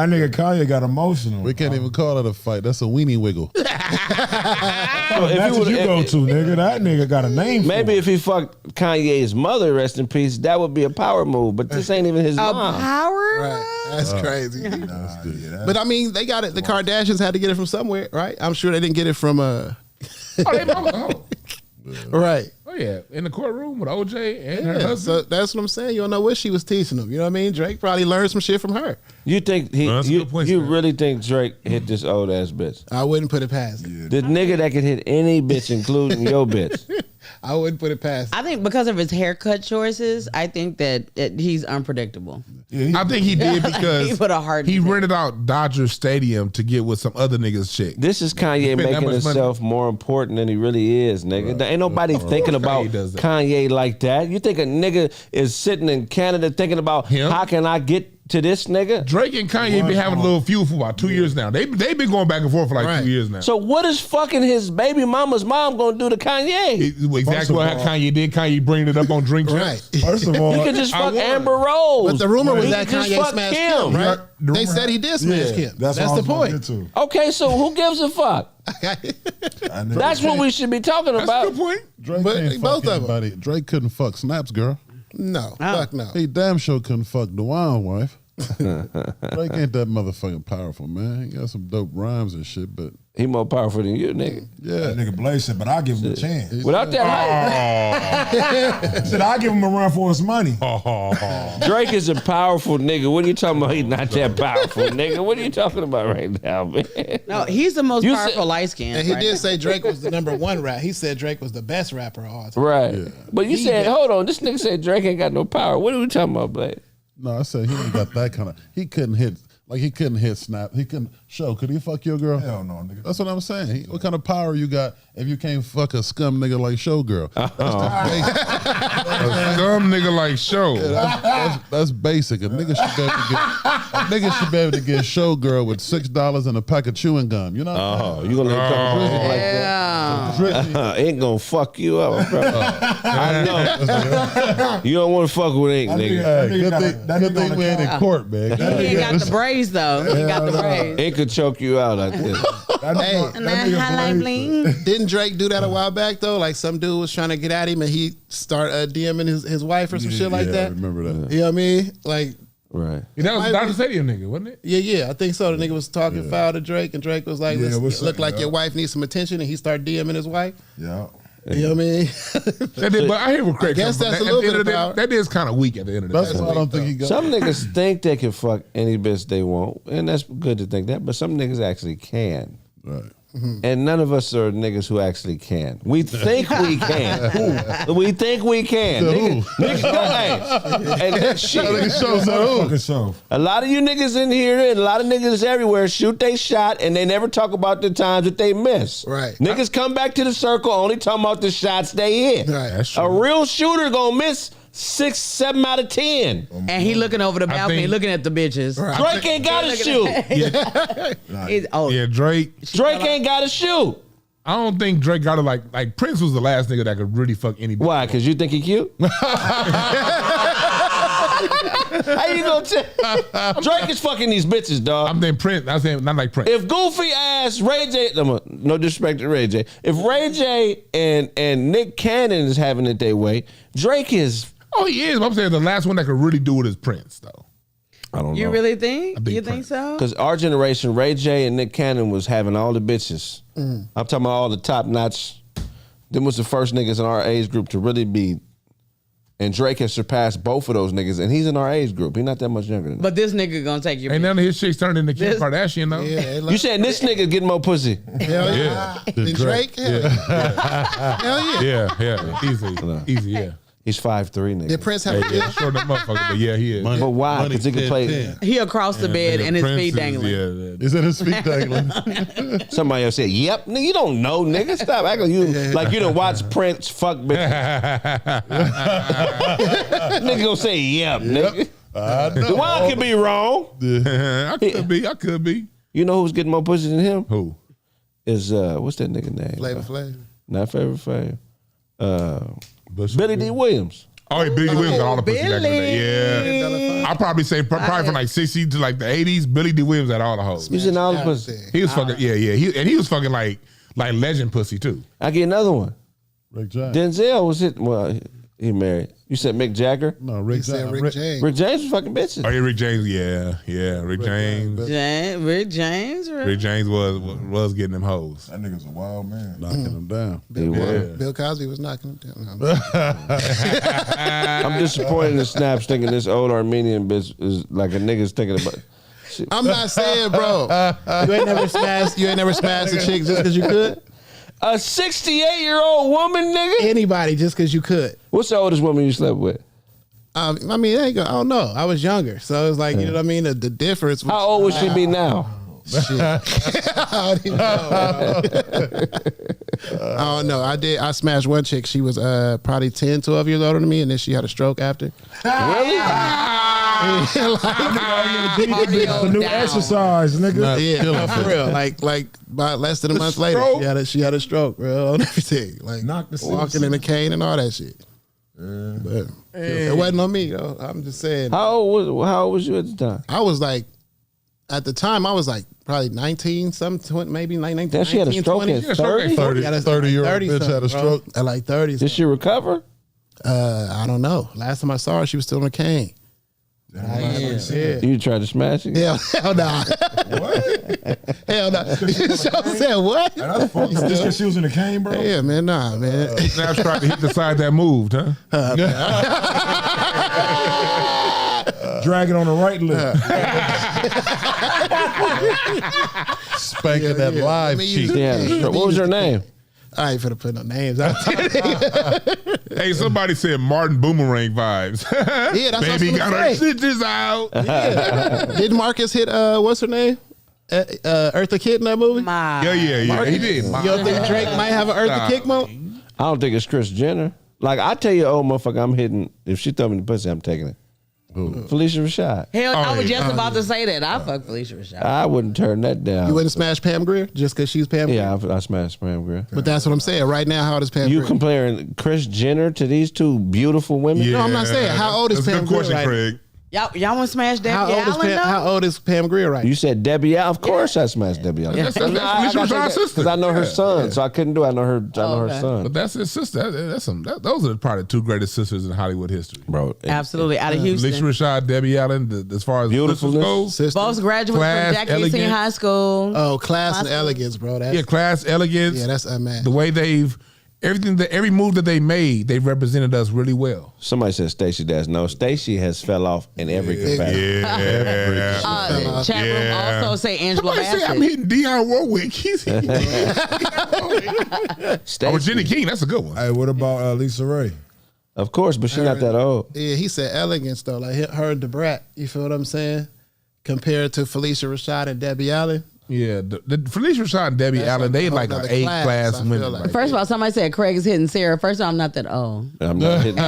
nigga Kanye got emotional. We can't even call it a fight. That's a weenie wiggle. So if That's you what you would- go to, nigga. That nigga got a name. Maybe for if he fucked Kanye's mother, rest in peace, that would be a power move. But this ain't even his A mom. power? Right. That's crazy. That's good. But I mean, they got it. The Kardashians had to get it from somewhere, right? I'm sure they didn't get it from Oh, they mama. right. Oh yeah, in the courtroom with OJ and her Yeah, husband. so that's what I'm saying. You don't know what she was teaching them. You know what I mean? Drake probably learned some shit from her. You think he? No, that's a you good point, you Stan. really think Drake hit this old ass bitch? I wouldn't put it past him. The nigga that could hit any bitch, including your bitch. I wouldn't put it past him. I think because of his haircut choices, I think that he's unpredictable. I think he did because He put a heart he in it. rented out Dodger Stadium to get with some other niggas chick. This is Kanye Spend that making much himself more important than he really is, nigga. There ain't nobody thinking about Kanye does that. Kanye like that. You think a nigga is sitting in Canada thinking about how can I get to this nigga? Drake and Kanye been having a little feud for about 2 years now. They been going back and forth for like 2 years now. So what is fucking his baby mama's mom gonna do to Kanye? Exactly what Kanye did. Kanye bringing it up on Drink Champs. First of all, He could just fuck Amber Rose. But the rumor was He that could just Kanye fuck smashed Kim. Kim, right? The They rumor- said he did smash Yeah, Kim. that's That's what I the was gonna point. get to. Okay, so who gives a fuck? That's what we should be talking about. Good point. Drake But can't both fuck of 'em. anybody. Drake couldn't fuck Snap's girl. No, fuck no. He damn sure couldn't fuck Dwayne's wife. Drake ain't that motherfucking powerful, man. He got some dope rhymes and shit, but He more powerful than you, nigga. yeah. That nigga Blaze said, but I'll give him a chance. Without that He said, I'll give him a run for his money. hype, Drake is a powerful nigga. What are you talking about? He's not that powerful, nigga. What are you talking about right now, man? No, he's the most You powerful said- light skin. And he did say Drake was the #1 rap. He said Drake was the best rapper of all time. Right. But you He said, did. hold on, this nigga said Drake ain't got no power. What are we talking about, Blade? No, I said he ain't got that kind of. He couldn't hit. Like he couldn't hit Snap. He couldn't show. Could he fuck your girl? Hell no, nigga. That's what I'm saying. What kind of power you got if you can't fuck a scum nigga like Showgirl? A dumb nigga like Show. That's basic. A nigga should be able to get Showgirl with $6 and a pack of chewing gum. You know? Oh, you gonna let a couple bitches like that? Ain't gonna fuck you up, bro. I know. You don't want to fuck with Ink, nigga. Hey, good thing we ain't in court, man. He ain't got the braids though. He got the braids. Ink could choke you out like this. Hey, And that highlight bling. didn't Drake do that a while back though? Like some dude was trying to get at him and he start DMing his wife or some shit like I that. remember that. You know what I mean? Like, Right. That was Dodger Stadium nigga, wasn't it? yeah, I think so. The nigga was talking foul to Drake, and Drake was like, Yeah, "Listen, what's look up, like yeah. your wife needs some attention," and he started DMing his wife. Yeah. You know what I mean? That did, but I hear what Craig. I guess comes from. that's a At little the end bit of the day, about- that is kind of weak at the end of the That's day. why I don't think he got. Some niggas think they can fuck any bitch they want, and that's good to think that. But some niggas actually can, Right. and none of us are niggas who actually can. We think we can. We think we can. To Niggas, who? niggas go, hey, and that shit. Nigga shows up who? Fucking so. A lot of you niggas in here and a lot of niggas everywhere shoot they shot and they never talk about the times that they miss. Right. Niggas come back to the circle only talking about the shots they hit. Right. That's A true. real shooter gonna miss 6, 7 out of 10. And he looking over the balcony, think- looking at the bitches. Drake ain't gotta shoot. He's- oh, Yeah, Drake. Drake ain't gotta shoot. I don't think Drake got it like Prince was the last nigga that could really fuck anybody. Why? Cause you think he cute? How you gonna tell? Drake is fucking these bitches, dog. I'm saying Prince. I'm saying not like Prince. If Goofy ass Ray J, no disrespect to Ray J. If Ray J and Nick Cannon is having it their way, Drake is. Oh, he is. But I'm saying the last one that could really do it is Prince, though. I don't you know. really think? think You think Prince. so? Because our generation, Ray J and Nick Cannon was having all the bitches. I'm talking about all the top notch. Them was the first niggas in our age group to really be. And Drake has surpassed both of those niggas, and he's in our age group. He's not that much younger than But this nigga gonna take your. Ain't none of his chicks turned into Kim This- Kardashian, though. Yeah, You saying this nigga getting more pussy? hell yeah. And Drake, hell yeah. Hell yeah. Yeah, easy, yeah. He's 5'3", nigga. Did Prince have a Yeah, short that motherfucker, but yeah, he is. But why? Because he can play. He across the bed and his Prince feet is- dangling. Yeah, Is it his feet dangling? Somebody else said, "Yep." Nigga, you don't know, nigga. Stop acting like you done watch Prince fuck bitches. Nigga gonna say, "Yep," nigga. I know. One could be wrong. I could be. You know who's getting more pussy than him? Who? Is what's that nigga name? Flavor Flav. Not Flavor Flav. Billy D. Williams. Oh, yeah, Billy Williams got all the pussy back in the day. Yeah. I'll probably say probably from like 60s to like the 80s, Billy D. Williams had all the hoes. He's in all the pussy. He was fucking, yeah. He was fucking like legend pussy too. I get another one. Rick James. Denzel was it? Well, he married. You said Mick Jagger? No, Rick James. Rick James was fucking bitches. Oh yeah, Rick James. Yeah. Rick James. Rick James. Really? Rick James was getting them hoes. That nigga's a wild man. Knocking them down. Bill Cosby was knocking him down. I'm disappointed in the snaps thinking this old Armenian bitch is like a nigga's thinking about. I'm not saying, bro. You ain't never smashed a chick just because you could. A 68-year-old woman, nigga. Anybody just because you could. What's the oldest woman you slept with? I mean, I don't know. I was younger, so it was like, you know what I mean. The difference. How old would she be now? Shit. I don't even know. I don't know. I smashed one chick. She was probably 10, 12 years older than me, and then she had a stroke after. Really? The new exercise, nigga. Yeah, for real. Like about less than a month later, she had a stroke, bro, on everything. Like walking in a cane and all that shit. But it wasn't on me, though. I'm just saying. How old was you at the time? I was like, at the time, I was like probably 19, maybe 19. Then she had a stroke at 30? 30-year-old bitch had a stroke. At like 30. Did she recover? I don't know. Last time I saw her, she was still on a cane. You tried to smash it? Hell nah. What? Hell nah. She said what? That's funny. Just because she was in a cane, bro? Yeah, man, nah, man. Snaps tried to hit the side that moved, huh? Drag it on the right lip. Spanking that live cheek. Yeah. What was her name? I ain't finna put no names out there. Hey, somebody said Martin Boomerang vibes. Yeah, that's Baby what I got was her gonna say. stitches out. Yeah. Did Marcus hit what's her name? Eartha Kitt in that movie? Yeah, he did. You don't think Drake might have an Eartha Kick moment? I don't think it's Kris Jenner. Like, I tell you, old motherfucker, I'm hitting. If she throw me the pussy, I'm taking it. Felicia Rashad. Hell, I was just about to say that. I fuck Felicia Rashad. I wouldn't turn that down. You wouldn't smash Pam Grier just because she's Pam Grier? Yeah, I smashed Pam Grier. But that's what I'm saying. Right now, how old is Pam You Grier? comparing Kris Jenner to these two beautiful women? No, I'm not saying. How old is That's a Pam good Grier question, right Craig. Y'all want to smash Debbie Allen, How old is Pam Grier right now? You said Debbie Allen. Of course I smashed Debbie Allen. That's Felicia Rashad's sister. Because I know her son, so I couldn't do it. I know her son. But that's his sister. Those are probably two greatest sisters in Hollywood history. Bro. Absolutely. Out of Houston. Felicia Rashad, Debbie Allen, as far as sisters go. Both graduates Class, from Jackson Senior elegant. High School. Oh, class and elegance, bro. That's, Yeah, class, elegance. Yeah, that's unmatched. The way every move that they made, they represented us really well. Somebody said Stacey does. No, Stacey has fell off in every capacity. Chat room also say Angela Somebody say Bassett. I'm hitting Dionne Warwick. Stacey. Oh, Jenny King, that's a good one. Hey, what about Lisa Ray? Of course, but she's not that old. Yeah, he said elegance, though. Like her and DeBrat, you feel what I'm saying? Compared to Felicia Rashad and Debbie Allen. Yeah, the Felicia Rashad and Debbie Allen, they like an A class women. like. First of all, somebody said Craig is hitting Sarah. First of all, I'm not that old. I'm not hitting.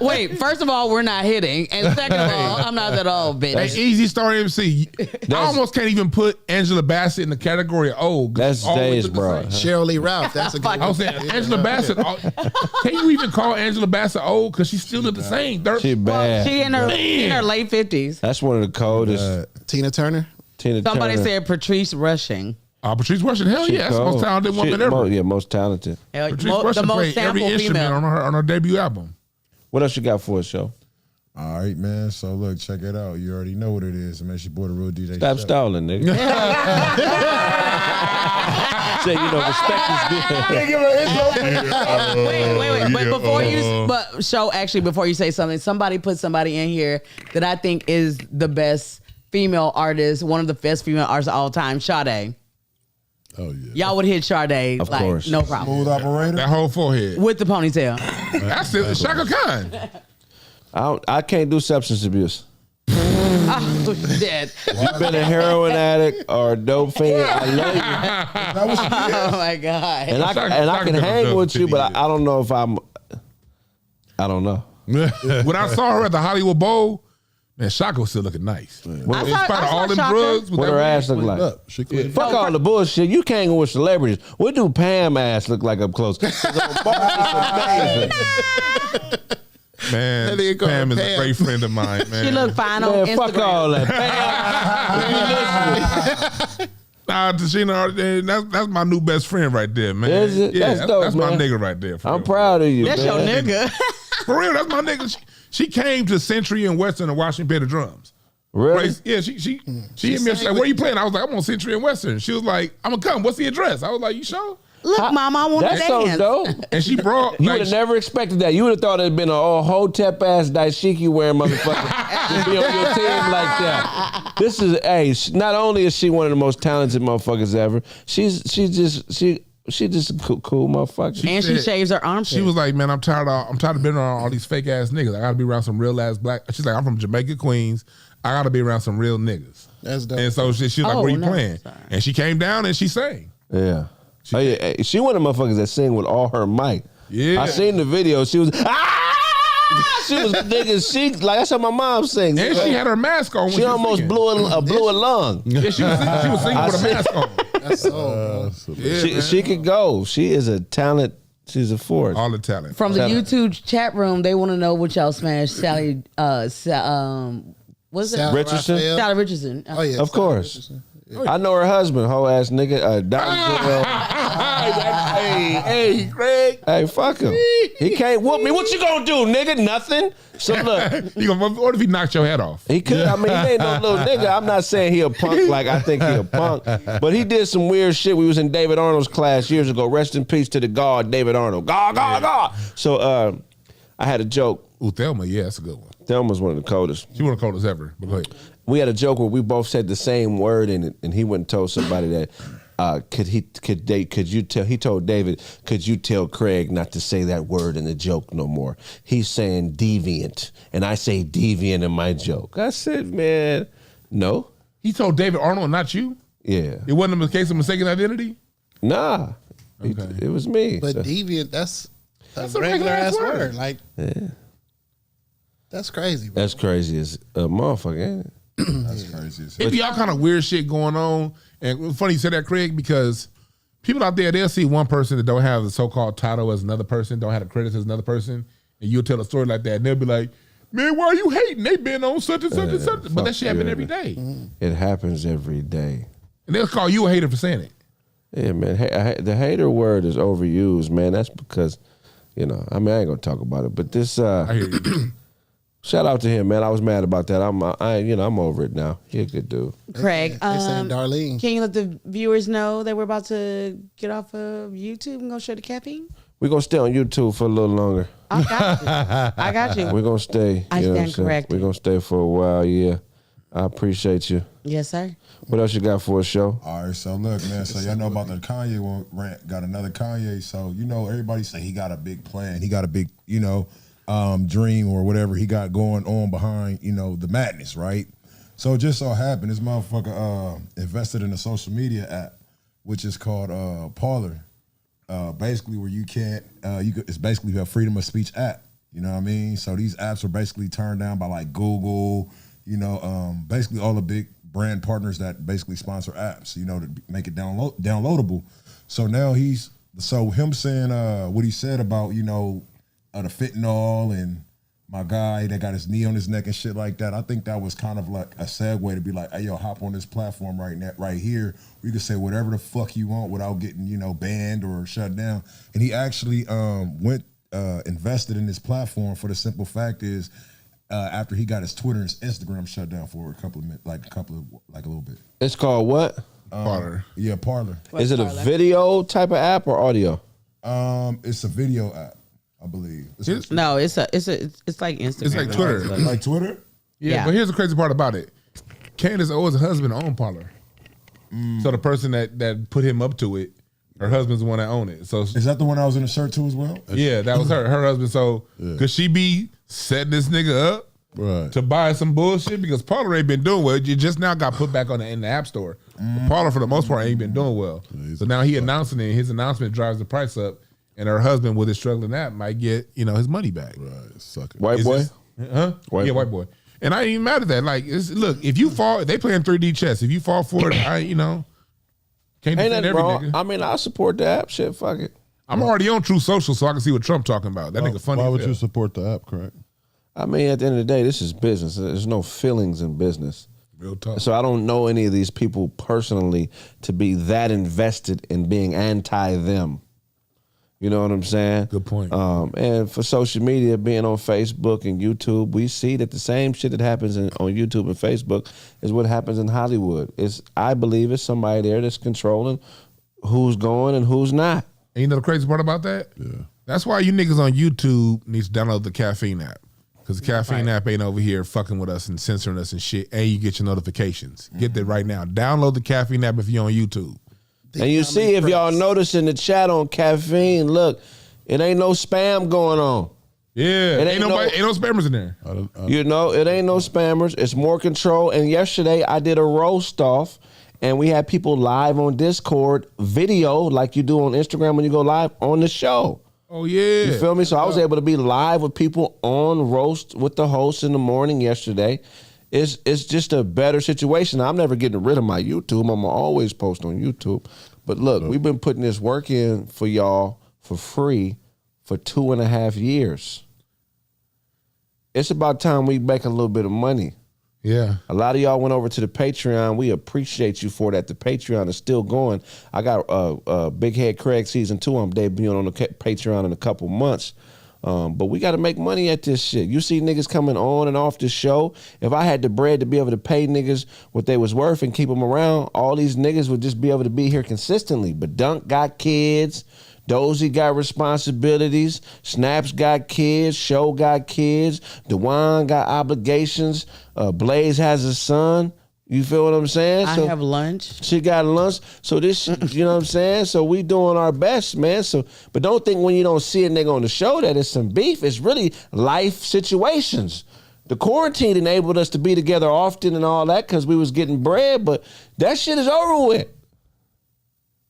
Wait, first of all, we're not hitting. And second of all, I'm not that old, bitch. Hey, Easy Star MC. I almost can't even put Angela Bassett in the category of old. That's Jay's bro. Sheryl Lee Ralph. That's a good I was saying Angela Bassett. Can you even call Angela Bassett old? Because she's still at the same. She bad. She in her late 50s. That's one of the coldest. Tina Turner. Somebody Turner. said Patrice Rushing. Patrice Rushing, hell She yeah, that's the most cold. talented woman ever. Most talented. Patrice The Rushing most played every sampled instrument female. on her debut album. What else you got for us, show? All right, man. So look, check it out. You already know what it is. Man, she bought a real DJ. Stop stalling, nigga. Say, respect is Wait. But before you say something, somebody put somebody in here that I think is the best female artist, one of the best female artists of all time, Sade. Oh yeah. Y'all would hit Sade, Of like, course. no problem. Smooth operator. That whole forehead. With the ponytail. That's it. Shaka Khan. I can't do substance abuse. Oh, dead. If you've been a heroin addict or a dope fiend, I love you. Oh my God. And I can hang with you, but I don't know if I don't know. When I saw her at the Hollywood Bowl, man, Shaka was still looking nice. In spite of all them drugs. What her ass look like? Fuck all the bullshit. You can't go with celebrities. What do Pam ass look like up close? Man, Pam is a great friend of mine, man. She look fine on Instagram. Fuck all that. Nah, Tashina, that's my new best friend right there, man. Is it? Yeah, That's dope, that's my man. nigga right there. I'm proud of you. That's man. your nigga. For real, that's my nigga. She came to Century and Western and watched me play the drums. Really? Yeah, she hit me up. She's like, where you playing? I was like, I'm on Century and Western. She was like, I'm gonna come. What's the address? I was like, you sure? Look, Mama, I want to That's dance. so dope. And she brought. You would have never expected that. You would have thought it'd been an old hotep ass dashiki wearing motherfucker to be on your team like that. This is not only is she one of the most talented motherfuckers ever, she's just a cool motherfucker. She shaves her armpits. She was like, man, I'm tired of being around all these fake ass niggas. I gotta be around some real ass black. She's like, I'm from Jamaica, Queens. I gotta be around some real niggas. That's dope. And so she was like, where you playing? Sorry. And she came down and she sang. Yeah. She one of the motherfuckers that sing with all her might. Yeah. I seen the video. She was she was nigga. She like that's how my mom sings. And she had her mask on. When She almost blew a lung. Yeah, she was singing with a mask on. That's so. She could go. She is a talent. She's a force. All the talent. From the YouTube chat room, they want to know what y'all smashed Sally. What's it? Richardson? Sally Richardson. Oh yeah, Of course. I know her husband, whole ass nigga. Hey, Craig. Hey, fuck him. He can't whoop me. What you gonna do, nigga? Nothing. So look, what if he knocked your head off? he could. I mean, he ain't no little nigga. I'm not saying he a punk like I think he a punk, but he did some weird shit. We was in David Arnold's class years ago. Rest in peace to the God, David Arnold. God. So I had a joke. Ooh, Thelma, yeah, that's a good one. Thelma's one of the coldest. She one of the coldest ever. But go ahead. We had a joke where we both said the same word in it, and he went and told somebody that he told David, could you tell Craig not to say that word in the joke no more? He's saying deviant, and I say deviant in my joke. I said, man, no. He told David Arnold, not you? Yeah. It wasn't a case of mistaken identity? Nah. Okay. It was me. But so. deviant, that's a a regular ass word. word. Like, Yeah. that's crazy, bro. That's crazy as a motherfucker, ain't it? That's crazy. It be all kind of weird shit going on. And it's funny you said that, Craig, because people out there, they'll see one person that don't have the so-called title as another person, don't have the credits as another person, and you'll tell a story like that, and they'll be like, man, why are you hating? They been on such and such and such. But that shit happen every day. It happens every day. And they'll call you a hater for saying it. Yeah, man. The hater word is overused, man. That's because, I mean, I ain't gonna talk about it, but this. I hear you. Shout out to him, man. I was mad about that. I'm over it now. He a good dude. Craig, They saying Darlene. can you let the viewers know that we're about to get off of YouTube and go show the caffeine? We're gonna stay on YouTube for a little longer. I got you. We're gonna stay. I stand corrected. We're gonna stay for a while. Yeah, I appreciate you. Yes, sir. What else you got for a show? All right, so look, man. So y'all know about the Kanye rant. Got another Kanye. So everybody say he got a big plan. He got a big, dream or whatever he got going on behind, the madness, right? So it just so happened this motherfucker invested in a social media app, which is called Parler. Basically, where you can't, it's basically a freedom of speech app. You know what I mean? So these apps are basically turned down by like Google, basically all the big brand partners that basically sponsor apps, to make it downloadable. So now him saying what he said about, the fentanyl and my guy that got his knee on his neck and shit like that. I think that was kind of like a segue to be like, hey, yo, hop on this platform right here. We can say whatever the fuck you want without getting, banned or shut down. And he actually invested in this platform for the simple fact is after he got his Twitter and his Instagram shut down for a little bit. It's called what? Parler. Yeah, Parler. Is it a video type of app or audio? It's a video app, I believe. It's like Instagram. It's like Twitter. Like Twitter? Yeah, but here's the crazy part about it. Candace owes her husband on Parler. So the person that put him up to it, her husband's the one that owned it. So Is that the one I was in the shirt too as well? yeah, that was her husband. So could she be setting this nigga up to buy some bullshit? Because Parler ain't been doing well. You just now got put back in the App Store. But Parler, for the most part, ain't been doing well. So now he announcing it. His announcement drives the price up. And her husband, with his struggling app, might get his money back. Right, suck it. White boy? White boy. And I ain't even mad at that. Like, look, if you fall, they playing 3D chess. If you fall for it, can't Ain't defend nothing every wrong. nigga. I mean, I support the app. Shit, fuck it. I'm already on True Social, so I can see what Trump talking about. That nigga funny. Why as would hell. you support the app, correct? I mean, at the end of the day, this is business. There's no feelings in business. Real talk. So I don't know any of these people personally to be that invested in being anti them. You know what I'm saying? Good point. And for social media, being on Facebook and YouTube, we see that the same shit that happens on YouTube and Facebook is what happens in Hollywood. I believe it's somebody there that's controlling who's going and who's not. And you know the crazy part about that? Yeah. That's why you niggas on YouTube need to download the Caffeine app. Because the Caffeine app ain't over here fucking with us and censoring us and shit. And you get your notifications. Get that right now. Download the Caffeine app if you're on YouTube. And you see, if y'all notice in the chat on Caffeine, look, it ain't no spam going on. Yeah, ain't no spammers in there. You know, it ain't no spammers. It's more control. And yesterday I did a roast off, and we had people live on Discord, video like you do on Instagram when you go live on the show. Oh yeah, you feel me? So I was able to be live with people on roast with the host in the morning yesterday. It's just a better situation. I'm never getting rid of my YouTube. I'm gonna always post on YouTube. But look, we've been putting this work in for y'all for free for 2.5 years. It's about time we make a little bit of money. Yeah. A lot of y'all went over to the Patreon. We appreciate you for that. The Patreon is still going. I got Big Head Craig Season 2. I'm debuting on the Patreon in a couple months. But we got to make money at this shit. You see niggas coming on and off the show. If I had the bread to be able to pay niggas what they was worth and keep them around, all these niggas would just be able to be here consistently. But Dunk got kids. Dozy got responsibilities. Snaps got kids. Show got kids. Dewan got obligations. Blaze has a son. You feel what I'm saying? I have lunch. She got lunch. So this, you know what I'm saying? So we doing our best, man. So, but don't think when you don't see a nigga on the show that it's some beef. It's really life situations. The quarantine enabled us to be together often and all that because we was getting bread, but that shit is over with.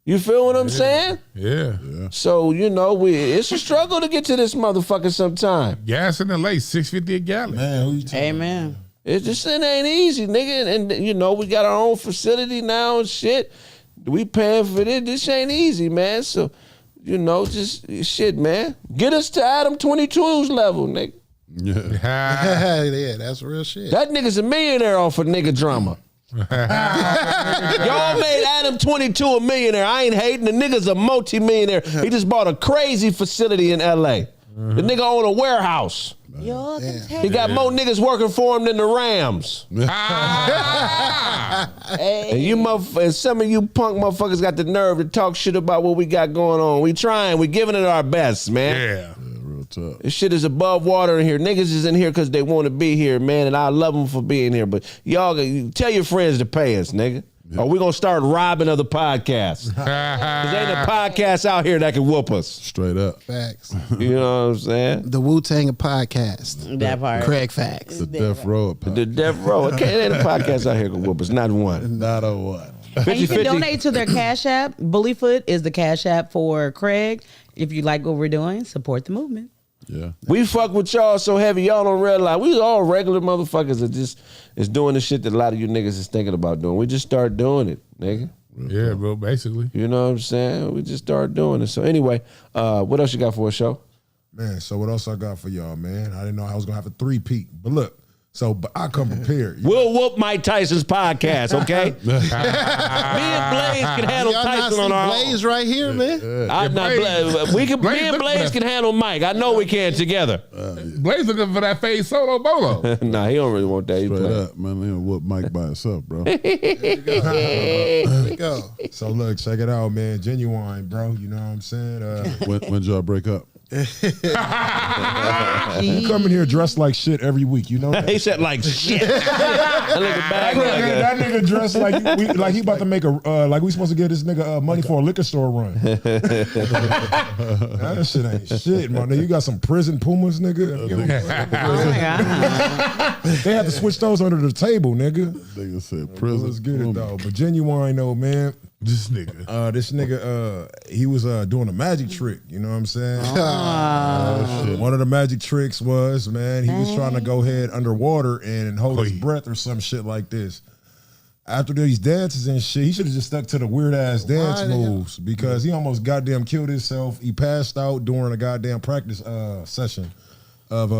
You feel what I'm saying? Yeah. So, you know, it's a struggle to get to this motherfucker sometime. Gas in LA, $6.50 a gallon. Man, who you talking Amen. It ain't easy, nigga. And you know, we got our own facility now and shit. We paying for this. This ain't easy, man. So, you know, just shit, man. Get us to Adam 22's level, nigga. Yeah, that's real shit. That nigga's a millionaire off of nigga drama. Y'all made Adam 22 a millionaire. I ain't hating. The nigga's a multi-millionaire. He just bought a crazy facility in LA. The nigga own a warehouse. He got more niggas working for him than the Rams. And some of you punk motherfuckers got the nerve to talk shit about what we got going on. We trying. We giving it our best, man. Yeah. Real tough. This shit is above water in here. Niggas is in here because they want to be here, man, and I love them for being here. But y'all, tell your friends to pay us, nigga. Or we gonna start robbing other podcasts. Cause ain't a podcast out here that can whoop us. Straight up. Facts. You know what I'm saying? The Wu-Tang podcast. That part. Craig Facts. The Death Row podcast. The Death Row. It ain't a podcast out here can whoop us. Not one. Not a one. And you can donate to their Cash App. Bullyfoot is the Cash App for Craig. If you like what we're doing, support the movement. Yeah. We fuck with y'all so heavy, y'all don't realize we all regular motherfuckers that just is doing the shit that a lot of you niggas is thinking about doing. We just start doing it, nigga. Yeah, bro, basically. You know what I'm saying? We just start doing it. So anyway, what else you got for a show? Man, so what else I got for y'all, man? I didn't know I was gonna have a three-peat, but look. But I come prepared. We'll whoop Mike Tyson's podcast, okay? Me and Blaze can handle Tyson on our own. Blaze right here, man. Me and Blaze can handle Mike. I know we can together. Blaze looking for that fade solo bolo. Nah, he don't really want that. He Straight playing. up, man. He gonna whoop Mike by himself, bro. There you go. So look, check it out, man. Genuine, bro. You know what I'm saying? When y'all break up? You come in here dressed like shit every week. You know that? He said like shit. That nigga dressed like he about to make like we supposed to give this nigga money for a liquor store run. That shit ain't shit, man. You got some prison Pumas, nigga. They had to switch those under the table, nigga. Nigga said prison. Let's get it though. But Genuine though, man. This nigga, he was doing a magic trick. You know what I'm saying? One of the magic tricks was, man, he was trying to go head underwater and hold his breath or some shit like this. After these dances and shit, he should have just stuck to the weird ass dance moves because he almost goddamn killed himself. He passed out during a goddamn practice session of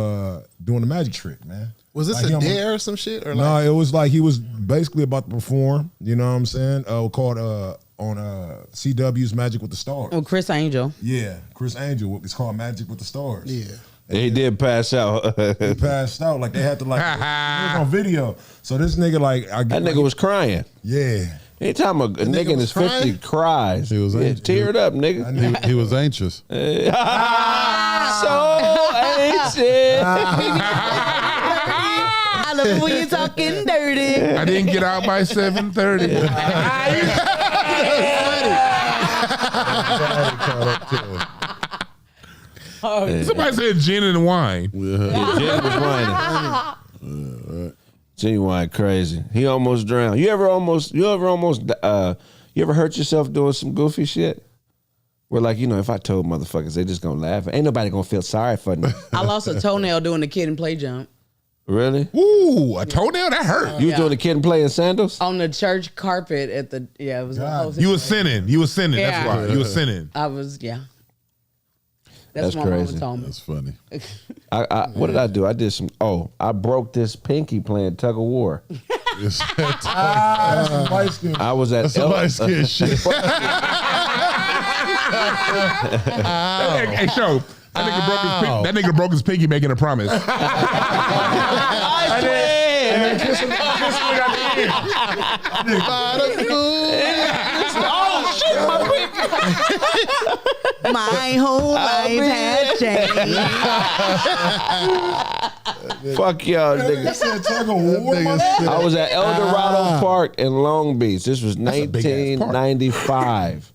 doing the magic trick, man. Was this like a dare or some shit? Or no, it was like he was basically about to perform. You know what I'm saying? Called on CW's Magic with the Stars. Oh, Chris Angel. Yeah, Chris Angel. It's called Magic with the Stars. Yeah. He did pass out. He passed out. Like they had to like it was on video. So this nigga that nigga was crying. Yeah. Anytime a nigga in his 50s cries, he was teared up, nigga. He was anxious. So anxious. I love it when you talking dirty. I didn't get out by 7:30. Somebody said gin and wine. Gin was whining. Genuine crazy. He almost drowned. You ever hurt yourself doing some goofy shit? Where like, if I told motherfuckers, they just gonna laugh. Ain't nobody gonna feel sorry for me. I lost a toenail doing the kid and play jump. Really? Ooh, a toenail? That hurt. You was doing the kid and play in sandals? On the church carpet at the, it was. You was sinning. That's why. You was sinning. I was, That's what my crazy. mama told me. That's funny. What did I do? I did some. I broke this pinky playing tug of war. I was at. That's some light skin shit. Hey, show. That nigga broke his pinky making a promise. Oh shit, my pinky. My whole life has changed. Fuck y'all, niggas. I was at El Dorado Park in Long Beach. This was 1995.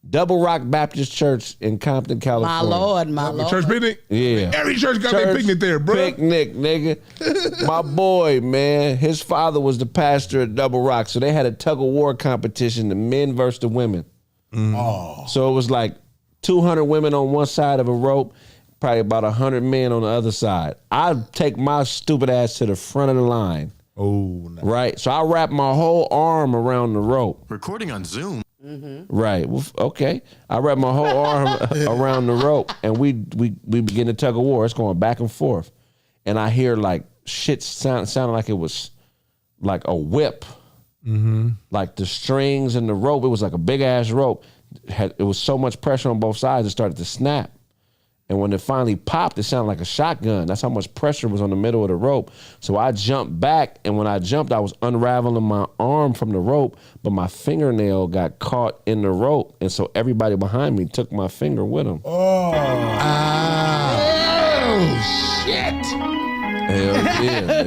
Double Rock Baptist Church in Compton, California. My Lord. Church picnic? Yeah. Every church got their picnic there, bro. Picnic, nigga. My boy, man, his father was the pastor at Double Rock, so they had a tug of war competition, the men versus the women. Oh. So it was like 200 women on one side of a rope, probably about 100 men on the other side. I'd take my stupid ass to the front of the line. Oh, nice. Right? So I wrapped my whole arm around the rope. Recording on Zoom. Right. Well, okay. I wrapped my whole arm around the rope, and we begin to tug of war. It's going back and forth, and I hear like shit sounding like it was like a whip, like the strings and the rope. It was like a big ass rope. It was so much pressure on both sides, it started to snap. And when it finally popped, it sounded like a shotgun. That's how much pressure was on the middle of the rope. So I jumped back, and when I jumped, I was unraveling my arm from the rope, but my fingernail got caught in the rope, and so everybody behind me took my finger with them. Oh, shit. Hell yeah.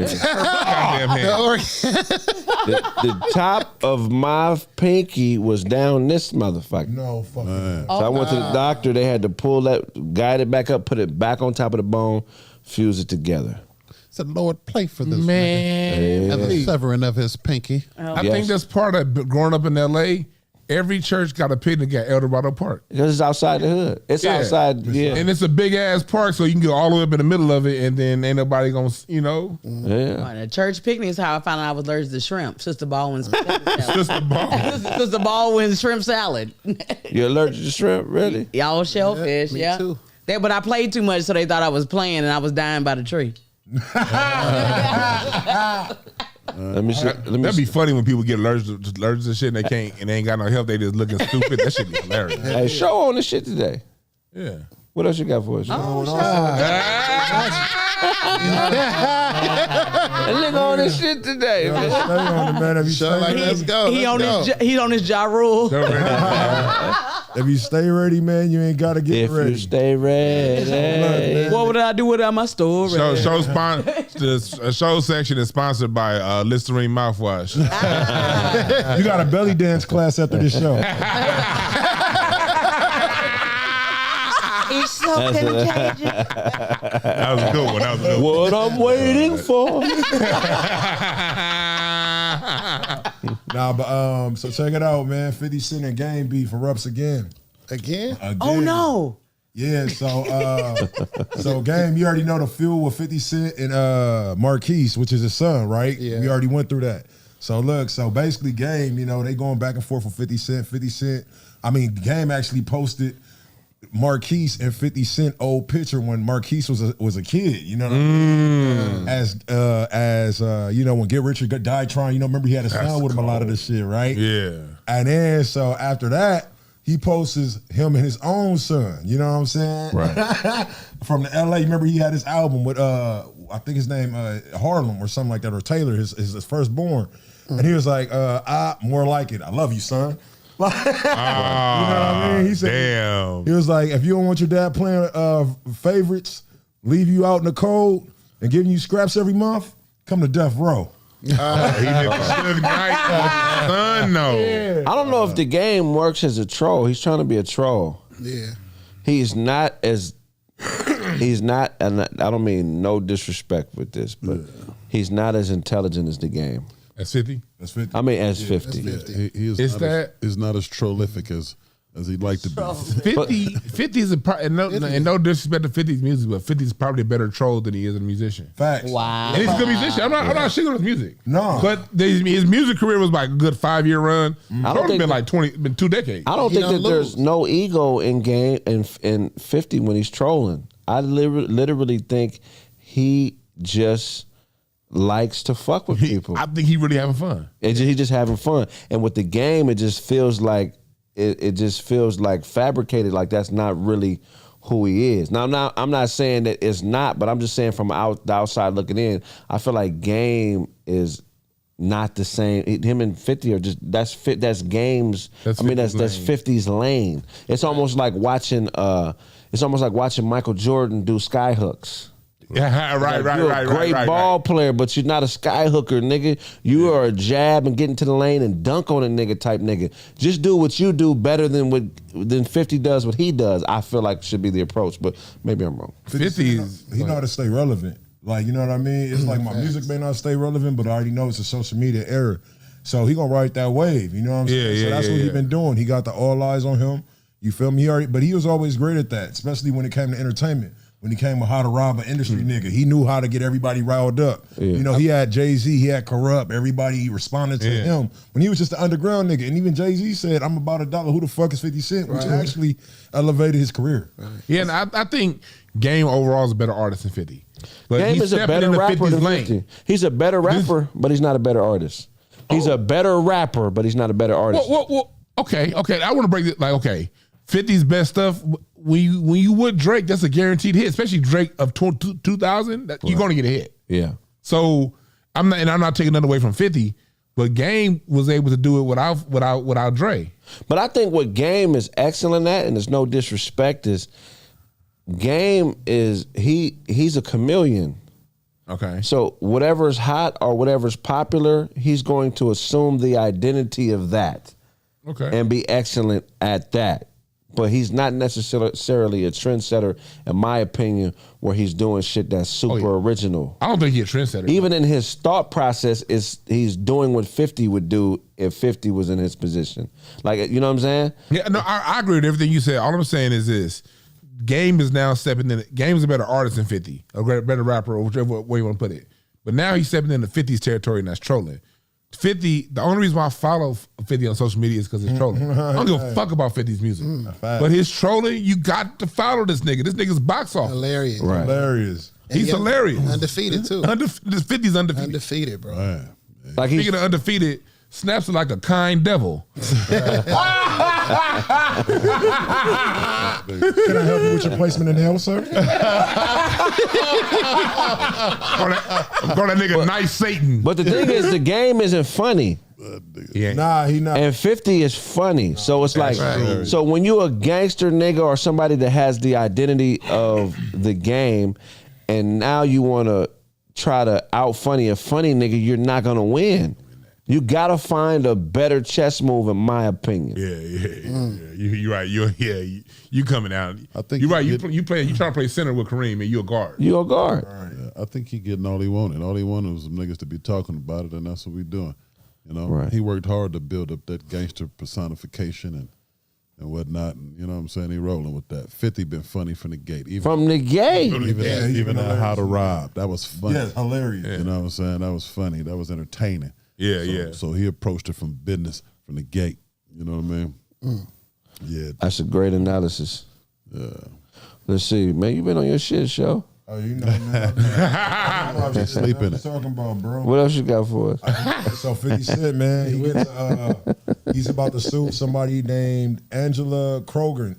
The top of my pinky was down this motherfucker. No fucking. So I went to the doctor. They had to pull that, guide it back up, put it back on top of the bone, fuse it together. Said, Lord, play for this man. And the severing of his pinky. I think that's part of growing up in L.A., every church got a picnic at El Dorado Park. Because it's outside the hood. It's outside, yeah. And it's a big ass park, so you can go all the way up in the middle of it, and then ain't nobody gonna, Yeah. The church picnic is how I found out I was allergic to shrimp. Sister Baldwin's Sister Baldwin's shrimp salad. You're allergic to shrimp, really? Y'all shellfish, me too. But I played too much, so they thought I was playing, and I was dying by the tree. That'd be funny when people get allergic to shit and they can't, and they ain't got no help. They just looking stupid. That should be hilarious. Hey, show on this shit today. Yeah. What else you got for us? nigga on this shit today, man. Stay on it, man. If you stay like, let's go. He on his Ja Rule. If you stay ready, man, you ain't gotta get ready. If you stay ready. What would I do without my story? The show section is sponsored by Listerine mouthwash. You got a belly dance class after this show. It's so contagious. That was a good one. What I'm waiting for. Nah, but so check it out, man. 50 Cent and Game beef erupts again. Again? Oh no. Yeah, so Game, you already know the feud with 50 Cent and Marquise, which is his son, right? Yeah. We already went through that. So look, so basically Game, you know, they going back and forth with 50 Cent. 50 Cent, I mean, Game actually posted Marquise and 50 Cent old picture when Marquise was a kid, you know what I mean? As you know, when Get Rich or Die Trying, you know, remember he had a son with him a lot of this shit, right? Yeah. And then so after that, he posts him and his own son, you know what I'm saying? Right. From the LA, remember he had his album with I think his name Harlem or something like that, or Taylor, his firstborn. And he was like, more like it. I love you, son. You know what I mean? He said, damn. He was like, if you don't want your dad playing favorites, leave you out in the cold, and giving you scraps every month, come to Death Row. He did the Suge Knight son, no. Yeah. I don't know if the Game works as a troll. He's trying to be a troll. Yeah. He's not, and I don't mean no disrespect with this, but he's not as intelligent as the Game. That's 50? That's 50. I mean, as 50. He is not as trollific as he'd like to be. 50 is and no disrespect to 50's music, but 50 is probably a better troll than he is a musician. Facts. Wow. And he's a good musician. I'm not shitting on his music. No. But his music career was like a good 5-year run. I don't think been 2 decades. I don't think that there's no ego in Game in 50 when he's trolling. I literally think he just likes to fuck with people. I think he really having fun. He just having fun. And with the Game, it just feels like it just feels like fabricated, like that's not really who he is. Now I'm not saying that it's not, but I'm just saying from the outside looking in, I feel like Game is not the same. Him and 50 are just that's Game's. That's 50's lane. It's almost like watching Michael Jordan do sky hooks. Yeah, right. You're a great ball player, but you're not a sky hooker, nigga. You are a jab and get into the lane and dunk on a nigga type nigga. Just do what you do better than 50 does what he does. I feel like should be the approach, but maybe I'm wrong. 50 he know how to stay relevant. Like, you know what I mean? It's like my music may not stay relevant, but I already know it's a social media era. So he gonna ride that wave. You know what I'm saying? So that's what he been doing. He got the all eyes on him. You feel me? But he was always great at that, especially when it came to entertainment. When he came with how to rob an industry nigga, he knew how to get everybody riled up. Yeah. You know, he had Jay-Z, he had Corrupt, everybody responded to him when he was just an underground nigga. And even Jay-Z said, I'm about $1, who the fuck is 50 Cent? Which actually elevated his career. Yeah, and I think Game overall is a better artist than 50. But Game is a better rapper than 50. He's a better rapper, but he's not a better artist. He's a better rapper, but he's not a better artist. Well, okay. I want to break it. Like, okay, 50's best stuff. When you with Drake, that's a guaranteed hit, especially Drake of 2000. You're going to get a hit. Yeah. So I'm not taking nothing away from 50, but Game was able to do it without Dre. But I think what Game is excellent at, and there's no disrespect, is Game is he's a chameleon. Okay. So whatever's hot or whatever's popular, he's going to assume the identity of that. Okay. And be excellent at that. But he's not necessarily a trendsetter, in my opinion, where he's doing shit that's super original. I don't think he's a trendsetter. Even in his thought process, he's doing what 50 would do if 50 was in his position. Like, you know what I'm saying? Yeah, no, I agree with everything you said. All I'm saying is this. Game is now stepping in. Game is a better artist than 50, a better rapper, or whichever way you want to put it. But now he's stepping into 50's territory, and that's trolling. 50, the only reason why I follow 50 on social media is because it's trolling. I don't give a fuck about 50's music. But his trolling, you got to follow this nigga. This nigga's box office. Hilarious. Right. Hilarious. He's hilarious. Undefeated, too. 50's undefeated. Undefeated, bro. Right. Like Speaking of undefeated, Snaps are like a kind devil. Can I help you with your placement in hell, sir? Call that nigga nice Satan. But the thing is, the game isn't funny. Nah, he not. And 50 is funny. So it's like, right. so when you a gangster nigga or somebody that has the identity of the game, and now you want to try to out funny a funny nigga, you're not going to win. You got to find a better chess move, in my opinion. Yeah. You're right. You coming out. I think you're right. You trying to play center with Kareem, and you a guard. You a guard. Yeah, I think he getting all he wanted. All he wanted was some niggas to be talking about it, and that's what we doing. You know, Right. he worked hard to build up that gangster personification and whatnot. And you know what I'm saying? He rolling with that. 50 been funny from the gate. From the gate. Even How to Rob. That was funny. Yeah, hilarious. You know what I'm saying? That was funny. That was entertaining. Yeah. So he approached it from business, from the gate. You know what I mean? Yeah. That's a great analysis. Yeah. Let's see, man. You been on your shit show. Oh, you know, man. I was sleeping it. talking about, bro. What else you got for us? So 50 Cent, man, he's about to sue somebody named Angela Krogan,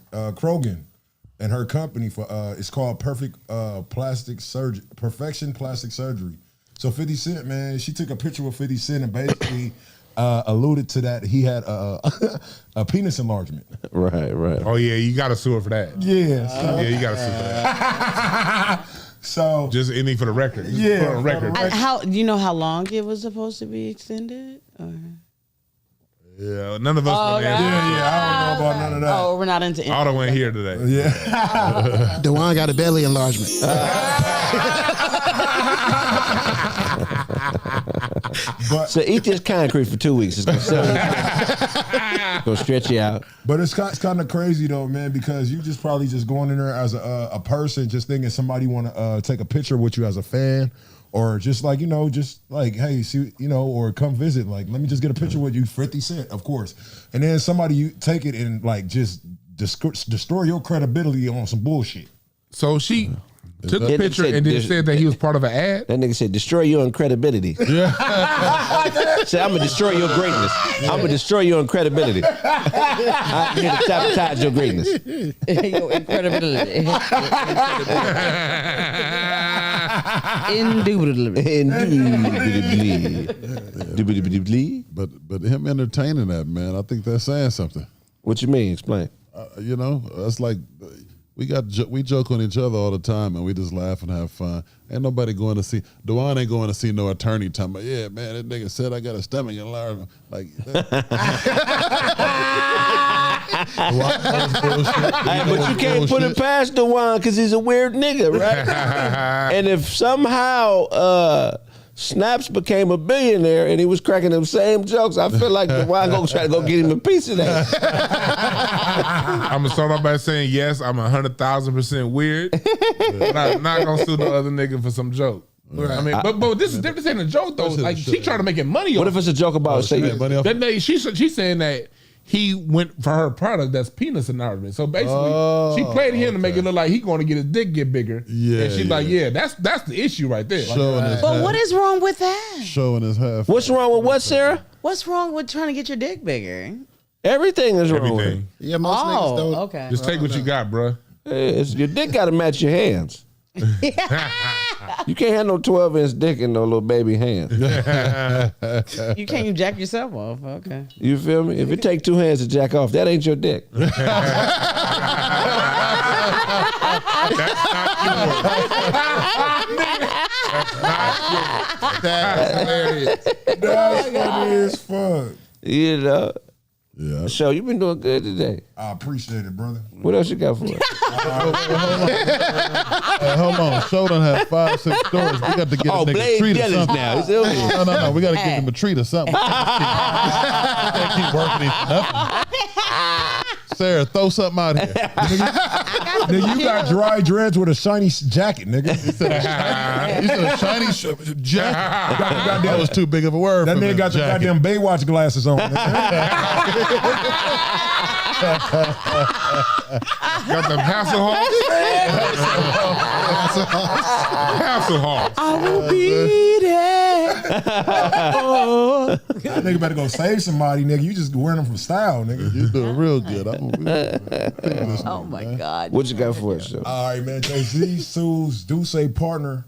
and her company for it's called Perfection Plastic Surgery. So 50 Cent, man, she took a picture with 50 Cent and basically alluded to that he had a penis enlargement. Right. Oh yeah, you got to sue her for that. Yeah, You got to sue for that. So just anything for the record. Just Yeah, put it on record. How do you know how long it was supposed to be extended? Or? Yeah, none of us. Okay. Yeah, I don't know about none of that. Oh, we're not into. Otto went here today. Yeah. Dewan got a belly enlargement. So eat this concrete for 2 weeks. It's gonna stretch you out. But it's kind of crazy though, man, because you just probably just going in there as a person, just thinking somebody want to take a picture with you as a fan, or just like just like, hey, see, or come visit. Like, let me just get a picture with you, 50 Cent, of course. And then somebody you take it and like just destroy your credibility on some bullshit. So she took a picture and then said that he was part of an ad. That nigga said, destroy your credibility. Yeah. Say, I'm gonna destroy your greatness. I'm gonna destroy your credibility. I'm here to sabotage your greatness. Your incredibility. Indubitably. But him entertaining that, man, I think that's saying something. What you mean? Explain. That's like we joke on each other all the time, and we just laugh and have fun. Ain't nobody going to see. Dewan ain't going to see no attorney talking about, yeah, man, that nigga said I got a stomach enlargement. Like that. But you can't put it past Dewan because he's a weird nigga, right? And if somehow Snaps became a billionaire and he was cracking them same jokes, I feel like Dewan gonna try to go get him a piece of that. I'm gonna start off by saying yes, I'm 100,000% weird, but I'm not gonna sue the other nigga for some joke. I mean, but this ain't a joke though. Like she trying to make money. What if it's a joke about she's saying that he went for her product that's penis enlargement. So basically, she played him to make it look like he going to get his dick get bigger. Yeah, and she's like, that's the issue right there. But what is wrong with that? Showing his half. What's wrong with what, Sarah? What's wrong with trying to get your dick bigger? Everything is wrong with it. Yeah, most niggas don't. Okay. Just take what you got, bro. Your dick got to match your hands. You can't have no 12-inch dick in no little baby hand. You can't jack yourself off. Okay. You feel me? If it take 2 hands to jack off, that ain't your dick. That's hilarious. That's funny as fuck. You know. Yeah. So you been doing good today. I appreciate it, brother. What else you got for us? Hold on. Show done have 5-6 stories. We got to get a nigga Blade a treat or jealous something. now. It's over. No. We got to give him a treat or something. Can't keep working him for nothing. Sarah, throw something out here. Nigga, you got dry dreads with a shiny jacket, nigga. He said a shiny jacket. That was too big of a word. That for nigga me. got the Jacket. goddamn Baywatch glasses on. Got them Hasselhoff. Hasselhoff. I will be there. That nigga better go save somebody, nigga. You just wearing them from style, nigga. You doing real good. Oh my God. What you got for us, though? All right, man. Jay-Z sues Duce partner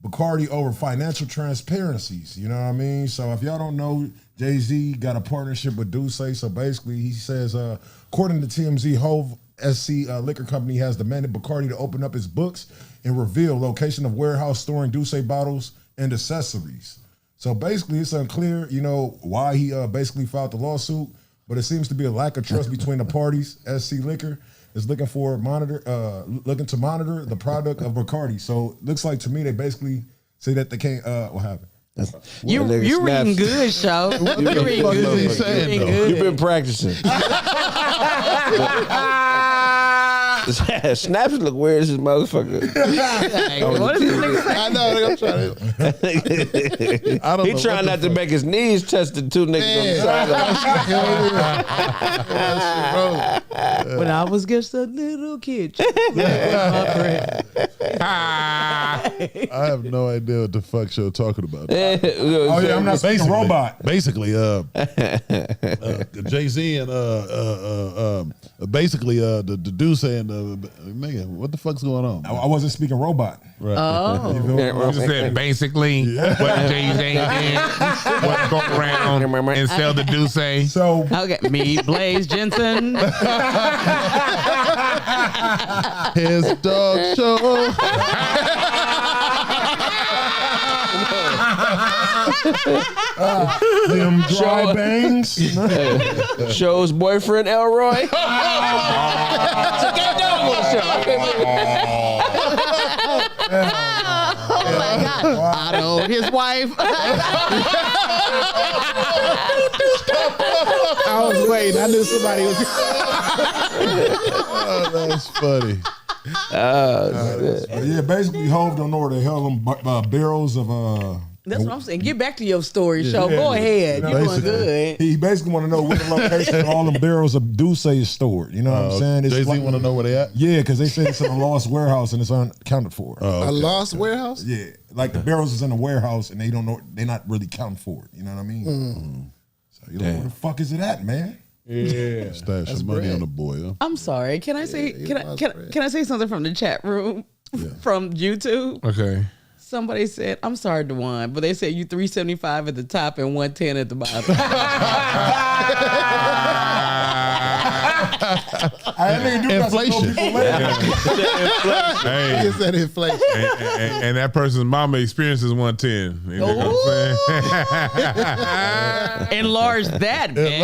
Bacardi over financial transparencies. You know what I mean? So if y'all don't know, Jay-Z got a partnership with Duce. So basically, he says, according to TMZ, Hove SC Liquor Company has demanded Bacardi to open up its books and reveal location of warehouse storing Duce bottles and accessories. So basically, it's unclear, why he basically filed the lawsuit, but it seems to be a lack of trust between the parties. SC Liquor is looking to monitor the product of Bacardi. So it looks like to me they basically say that they can't. What happened? You reading good, Shaw. You reading good. You've been practicing. Snaps look weird as this motherfucker. What is this nigga saying? I know. I'm trying to. He trying not to make his knees touch the two niggas on the side. When I was just a little kid. I have no idea what the fuck you're talking about. Oh yeah, I'm not speaking robot. Basically, Jay-Z and basically the Duce and man, what the fuck's going on? I wasn't speaking robot. Right. Oh. You just said basically what Jay-Z did, what go around and sell the Duce. So okay, me, Blaze Jensen. His dog show. Them dry bangs. Show's boyfriend Elroy. It's a goddamn little show. Oh my God. Otto, his wife. I was waiting. I knew somebody was. Oh, that's funny. Yeah, basically, Hove don't know where the hell them barrels of That's what I'm saying. Get back to your story, Show. Go ahead. You're doing good. He basically want to know where the location of all them barrels of Duce is stored. You know what I'm saying? Jay-Z want to know where they at? Yeah, because they say it's in a lost warehouse and it's unaccounted for. Oh, okay. A lost warehouse? Yeah, like the barrels is in a warehouse and they don't know. They're not really counting for it. You know what I mean? So you're like, where the fuck is it at, man? Yeah, stash some money on the boy. Huh? I'm sorry. Can I say can I say something from the chat room from YouTube? Okay. Somebody said, I'm sorry, Dewan, but they said you $375 at the top and $110 at the bottom. Inflation. Hey, It's that inflation. and that person's mama experiences 110. You know what I'm saying? Enlarge that, man.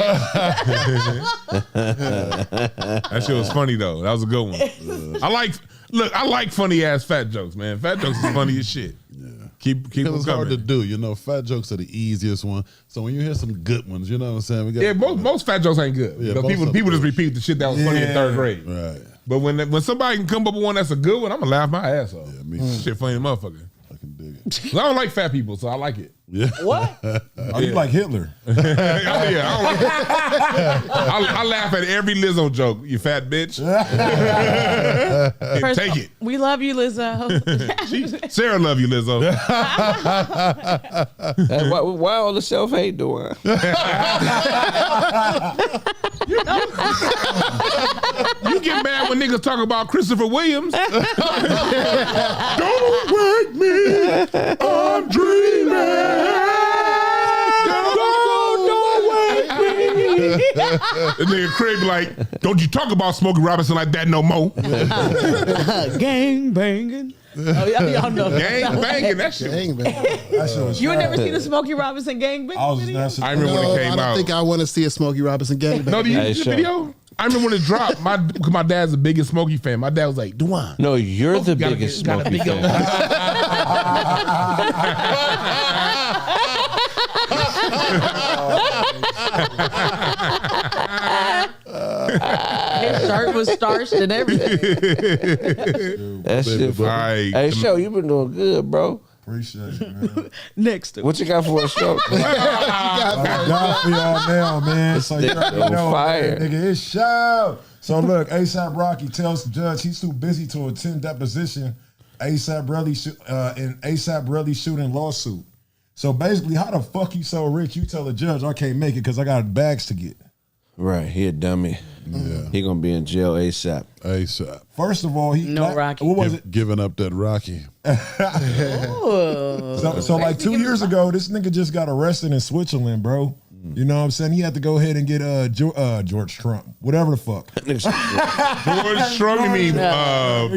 That shit was funny though. That was a good one. I like funny ass fat jokes, man. Fat jokes is funny as shit. Yeah. Keep It them was hard to coming. do. Fat jokes are the easiest one. So when you hear some good ones, you know what I'm saying? We got Most fat jokes ain't good. Yeah, Because most people of just repeat the shit that was funny in third grade. Right. But when somebody can come up with one that's a good one, I'm gonna laugh my ass off. Yeah, me Shit funny as motherfucker. I can dig it. 'Cause I don't like fat people, so I like it. Yeah. What? Oh, you like Hitler? I laugh at every Lizzo joke, you fat bitch. And First take it. We love you, Lizzo. Sarah love you, Lizzo. Why all the self-hate doing? You get mad when niggas talk about Christopher Williams. Don't wake me, I'm dreaming. Don't wake me. The nigga Craig be like, don't you talk about Smokey Robinson like that no more. Gang banging. Oh, y'all know. Gang banging, that shit. Gang bang. You ain't never seen the Smokey Robinson gang banging video? I remember when it came I don't out. think I want to see a Smokey Robinson gang bang. No, do you see the video? I remember when it dropped. My dad's the biggest Smokey fan. My dad was like, Duan. No, you're the biggest Smokey fan. His shirt was starched and everything. That shit funny. Hey, Show, you been doing good, bro. Appreciate it, man. Next. What you got for us, Show? I got for y'all now, man. So you already know, fire. man, nigga, it's show. So look, ASAP Rocky tells the judge he's too busy to attend deposition. ASAP Rocky shooting lawsuit. So basically, how the fuck you so rich? You tell the judge I can't make it because I got bags to get. Right, he a dummy. Yeah. He gonna be in jail ASAP. ASAP. First of all, Rocky. What was it? Giving up that Rocky. So like 2 years ago, this nigga just got arrested in Switzerland, bro. You know what I'm saying? He had to go ahead and get George Trump, whatever the fuck. George Trump, you mean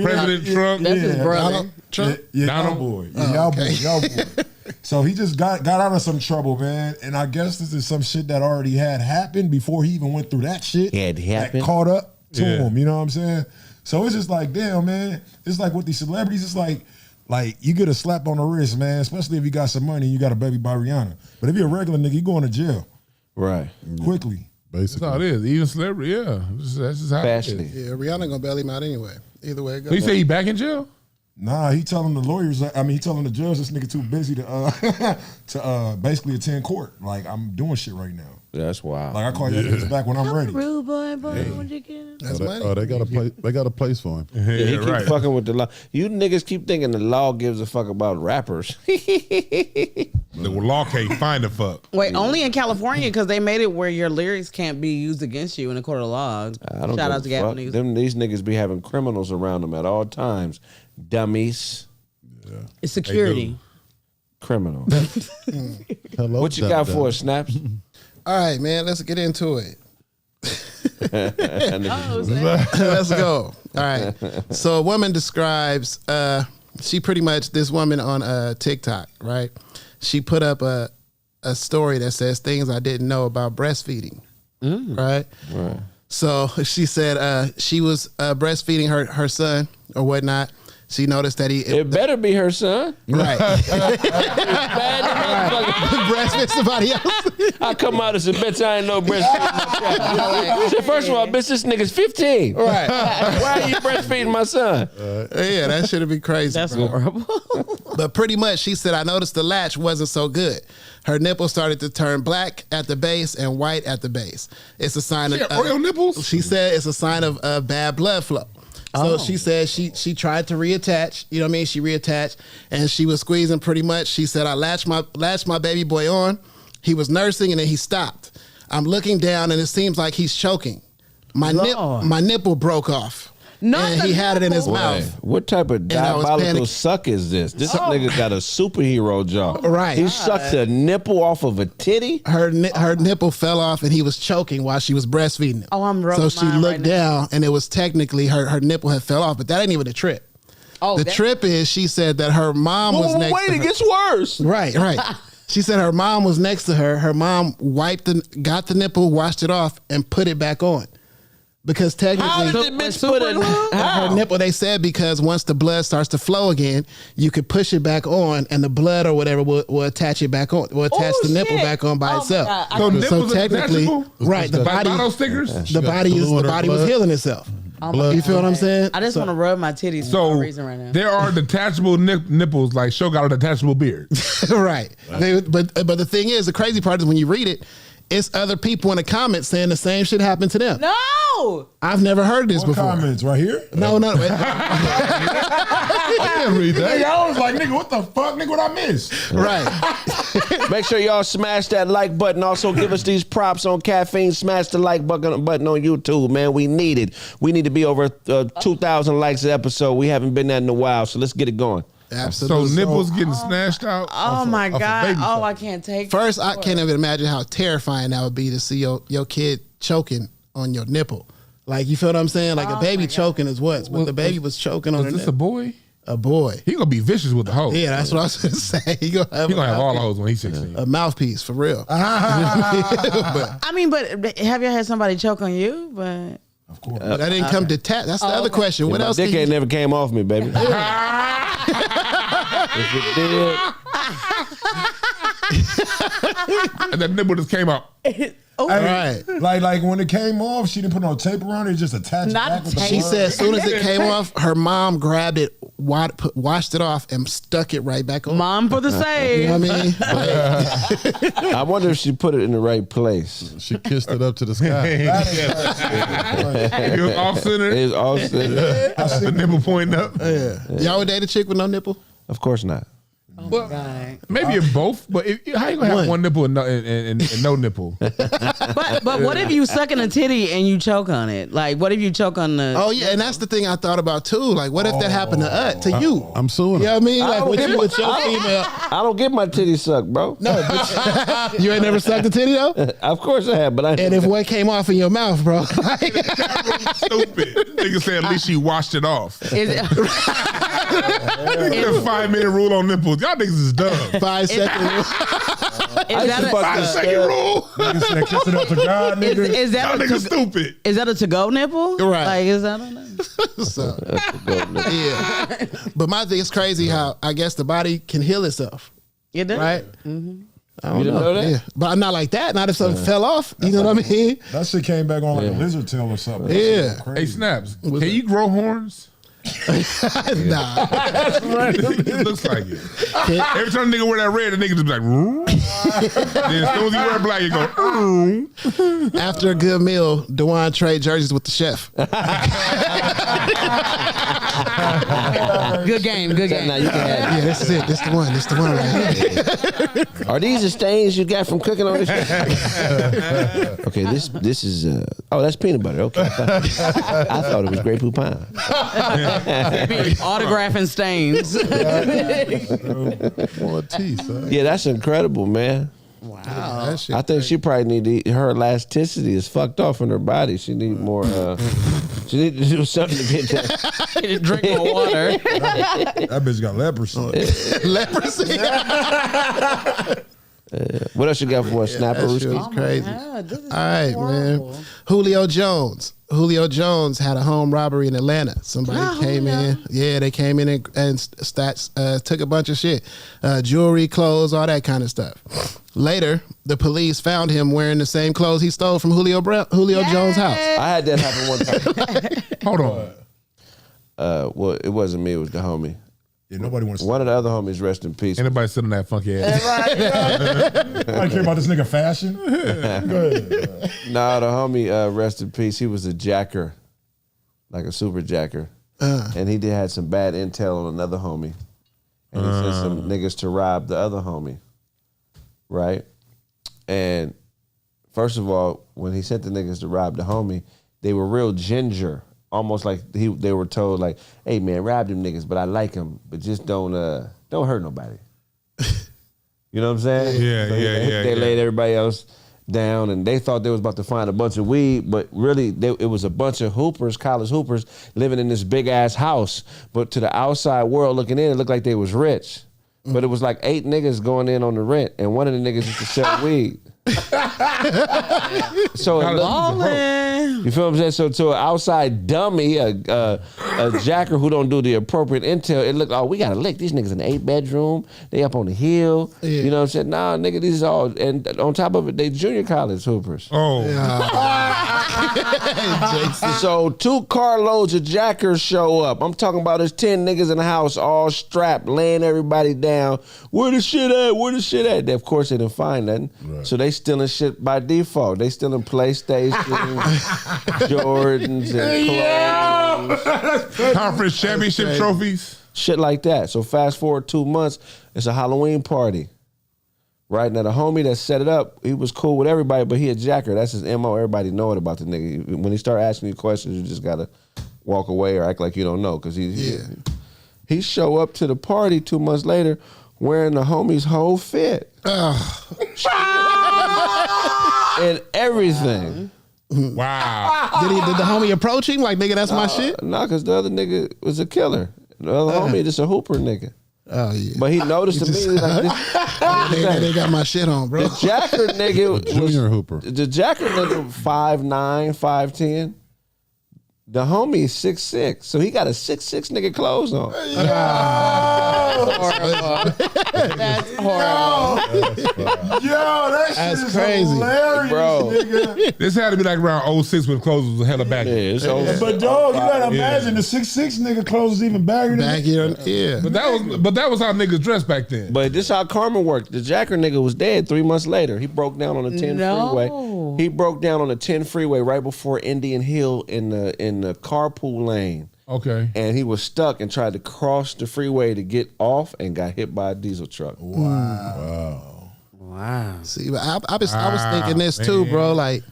President Trump? That's his brother. Trump? Yeah, Donald? y'all boy. Yeah, y'all boy. So he just got out of some trouble, man. And I guess this is some shit that already had happened before he even went through that shit. Had happened. That caught up to him, you know what I'm saying? So it's just like, damn, man. It's like with these celebrities, it's like you get a slap on the wrist, man, especially if you got some money and you got a baby by Rihanna. But if you're a regular nigga, you going to jail. Right. Quickly. Basically. That's how it is. Even celebrity, yeah. That's just how it is. Yeah, Rihanna gonna bail him out anyway. Either way it goes. He say he back in jail? Nah, he telling the lawyers, he telling the judge this nigga too busy to basically attend court. Like, I'm doing shit right now. That's wild. Like, I call you niggas back when I'm ready. Rude boy, what you get? That's money. Oh, they got a place for him. Yeah, he keep fucking with the law. You niggas keep thinking the law gives a fuck about rappers. The law can't find a fuck. Wait, only in California because they made it where your lyrics can't be used against you in a court of law. I don't Shout give out to a fuck. Gap News. These niggas be having criminals around them at all times. Dummies. Yeah. It's security. Criminal. Hello, What you got for us, Snaps? All right, man. Let's get into it. Oh, Let's go. All right. So a woman describes, she pretty much, this woman on TikTok, right? She put up a story that says things I didn't know about breastfeeding, right? Right. So she said she was breastfeeding her son or whatnot. She noticed that it better be her son. Right. Breastfeed somebody else. I come out as a bitch, I ain't no breastfeeding my child. So first of all, bitch, this nigga's 15. Right. Why are you breastfeeding my son? Yeah, that should be crazy. That's bro. horrible. But pretty much, she said, I noticed the latch wasn't so good. Her nipple started to turn black at the base and white at the base. It's a sign of Oreo nipples. She said it's a sign of bad blood flow. So she said she tried to reattach. You know what I mean? She reattached and she was squeezing pretty much. She said, I latched my baby boy on. He was nursing and then he stopped. I'm looking down and it seems like he's choking. My nipple broke off. And he had it in his mouth. What type of diabolical suck is this? This nigga got a superhero jaw. Right. He sucked a nipple off of a titty? Her nipple fell off and he was choking while she was breastfeeding him. Oh, I'm rubbing So she mine looked right down and it was technically her nipple had fell off, but that ain't even the trip. The trip is she said that her mom was next to her. Wait, it gets worse. Right. She said her mom was next to her. Her mom got the nipple, washed it off, and put it back on. Because technically, How did the bitch put it? her nipple, they said, because once the blood starts to flow again, you could push it back on and the blood or whatever will attach it back on, will attach the nipple back on by itself. So technically, right, the body was healing itself. You feel what I'm saying? I just want to rub my titties for no reason right now. There are detachable nipples, like Show got a detachable beard. Right. But the thing is, the crazy part is when you read it, it's other people in the comments saying the same shit happened to them. No! I've never heard this before. Comments right here? No. I can't read that. I was like, nigga, what the fuck? Nigga, what I missed? Right. Make sure y'all smash that like button. Also, give us these props on Caffeine. Smash the like button on YouTube, man. We need it. We need to be over 2,000 likes an episode. We haven't been that in a while, so let's get it going. Absolutely. So nipples getting snatched out? Oh my God. Oh, I can't take First, I can't even imagine how terrifying that would be to see your kid choking on your nipple. Like, you feel what I'm saying? Like a baby choking is what? But the baby was choking on her this a boy? A boy. He gonna be vicious with the hoe. Yeah, that's what I was gonna say. He gonna have all the hoes when he's 16. A mouthpiece, for real. but have you had somebody choke on you? But of course. That didn't come detached. That's the other question. What else? My dick ain't never came off me, baby. If it did. And that nipple just came out. Right. Like when it came off, she didn't put no tape around it, just attached back with the She blood. said as soon as it came off, her mom grabbed it, washed it off, and stuck it right back on. Mom for the save. You know what I mean? I wonder if she put it in the right place. She kissed it up to the sky. It was off center. It was off center. The nipple pointing up. Yeah. Y'all would date a chick with no nipple? Of course not. Oh Well, maybe in both, but how you gonna have one nipple and no nipple? But what if you sucking a titty and you choke on it? Like, what if you choke on the? Oh yeah, and that's the thing I thought about too. Like, what if that happened to you? I'm suing. You know what I mean? Like, with your female. I don't get my titty sucked, bro. No, but you ain't never sucked a titty though. Of course I have, but I. And if one came off in your mouth, bro. Stupid. Nigga said at least she washed it off. Is it? The 5-minute rule on nipples. Y'all niggas is dumb. 5 second rule. Is that a 5-second rule? Niggas said kiss it up to God, nigga. Is that Y'all a niggas stupid. Is that a to-go nipple? Right. Like, is that on there? So, yeah. But my thing is crazy how I guess the body can heal itself. It does. Right? Mm-hmm. I don't You didn't know that? Yeah. But I'm not like that. Not if something fell off. You know what I mean? That shit came back on like a lizard tail or something. That Yeah. shit was crazy. Hey, Snaps, can you grow horns? Nah. It looks like it. Every time a nigga wear that red, the nigga just be like, "Room." Then as soon as he wear black, you go, "Room." After a good meal, Dewan trade jerseys with the chef. Good game. Good game. Now you can have it. Yeah, this is it. This the one. This the one right here. Are these the stains you got from cooking on this? Okay, this is that's peanut butter. Okay, I thought it was Grey Poupon. Autographing stains. More teeth, son. Yeah, that's incredible, man. Wow. That shit I think she probably need to eat, her elasticity is fucked off in her body. She need more. She need to do something to get that. Drink more water. That bitch got leprosy. leprosy. What else you got for us, Snapper? That shit was Oh crazy. God, this is All right, horrible. man. Julio Jones had a home robbery in Atlanta. Somebody came in. Yeah, they came in and took a bunch of shit. Jewelry, clothes, all that kind of stuff. Later, the police found him wearing the same clothes he stole from Julio Jones' house. I had that happen one time. Hold on. Well, it wasn't me. It was the homie. Yeah, nobody wants. One of the other homies, rest in peace. Anybody sit on that funky ass? I care about this nigga fashion. Go ahead. Nah, the homie, rest in peace. He was a jacker, like a super jacker, and he had some bad intel on another homie, and he sent some niggas to rob the other homie, right? And first of all, when he sent the niggas to rob the homie, they were real ginger. Almost like they were told, like, "Hey man, rob them niggas, but I like them, but just don't hurt nobody." You know what I'm saying? Yeah, So yeah. They laid everybody else down, and they thought they was about to find a bunch of weed, but really it was a bunch of hoopers, college hoopers, living in this big ass house. But to the outside world looking in, it looked like they was rich. But it was like 8 niggas going in on the rent, and one of the niggas used to sell weed. So it you feel what I'm saying? So to an outside dummy, a jacker who don't do the appropriate intel, it looked, we got a lick. These niggas in an 8-bedroom. They up on the hill. Yeah. You know what I'm saying? Nah, nigga, these is all, and on top of it, they junior college hoopers. Oh. So 2 carloads of jackers show up. I'm talking about there's 10 niggas in the house all strapped, laying everybody down. Where the shit at? Where the shit at? Of course, they didn't find nothing. Right. So they stealing shit by default. They stealing PlayStation, Jordans, and clothes. Conference championship trophies. Shit like that. So fast forward 2 months, it's a Halloween party. Right? Now the homie that set it up, he was cool with everybody, but he a jacker. That's his MO. Everybody know it about the nigga. When he start asking you questions, you just gotta walk away or act like you don't know. Cause he show up to the party 2 months later wearing the homie's whole fit. And everything. Wow. Did the homie approach him like, nigga, that's my shit? Nah, cause the other nigga was a killer. The other homie just a hooper nigga. Oh yeah. But he noticed immediately like this. They got my shit on, bro. The jacker nigga Junior hooper. The jacker nigga 5'9", 5'10". The homie is 6'6", so he got a 6'6" nigga clothes on. That's horrible. That's crazy, bro. Nigga. This had to be like around 06 when clothes was hella baggy. But dog, you gotta imagine the 6'6" nigga clothes is even baggier than yeah. But that was how niggas dressed back then. But this how karma worked. The jacker nigga was dead 3 months later. He broke down on the 10 freeway. He broke down on the 10 freeway right before Indian Hill in the carpool lane. Okay. And he was stuck and tried to cross the freeway to get off and got hit by a diesel truck. Wow. See, I was thinking this too, bro. Like,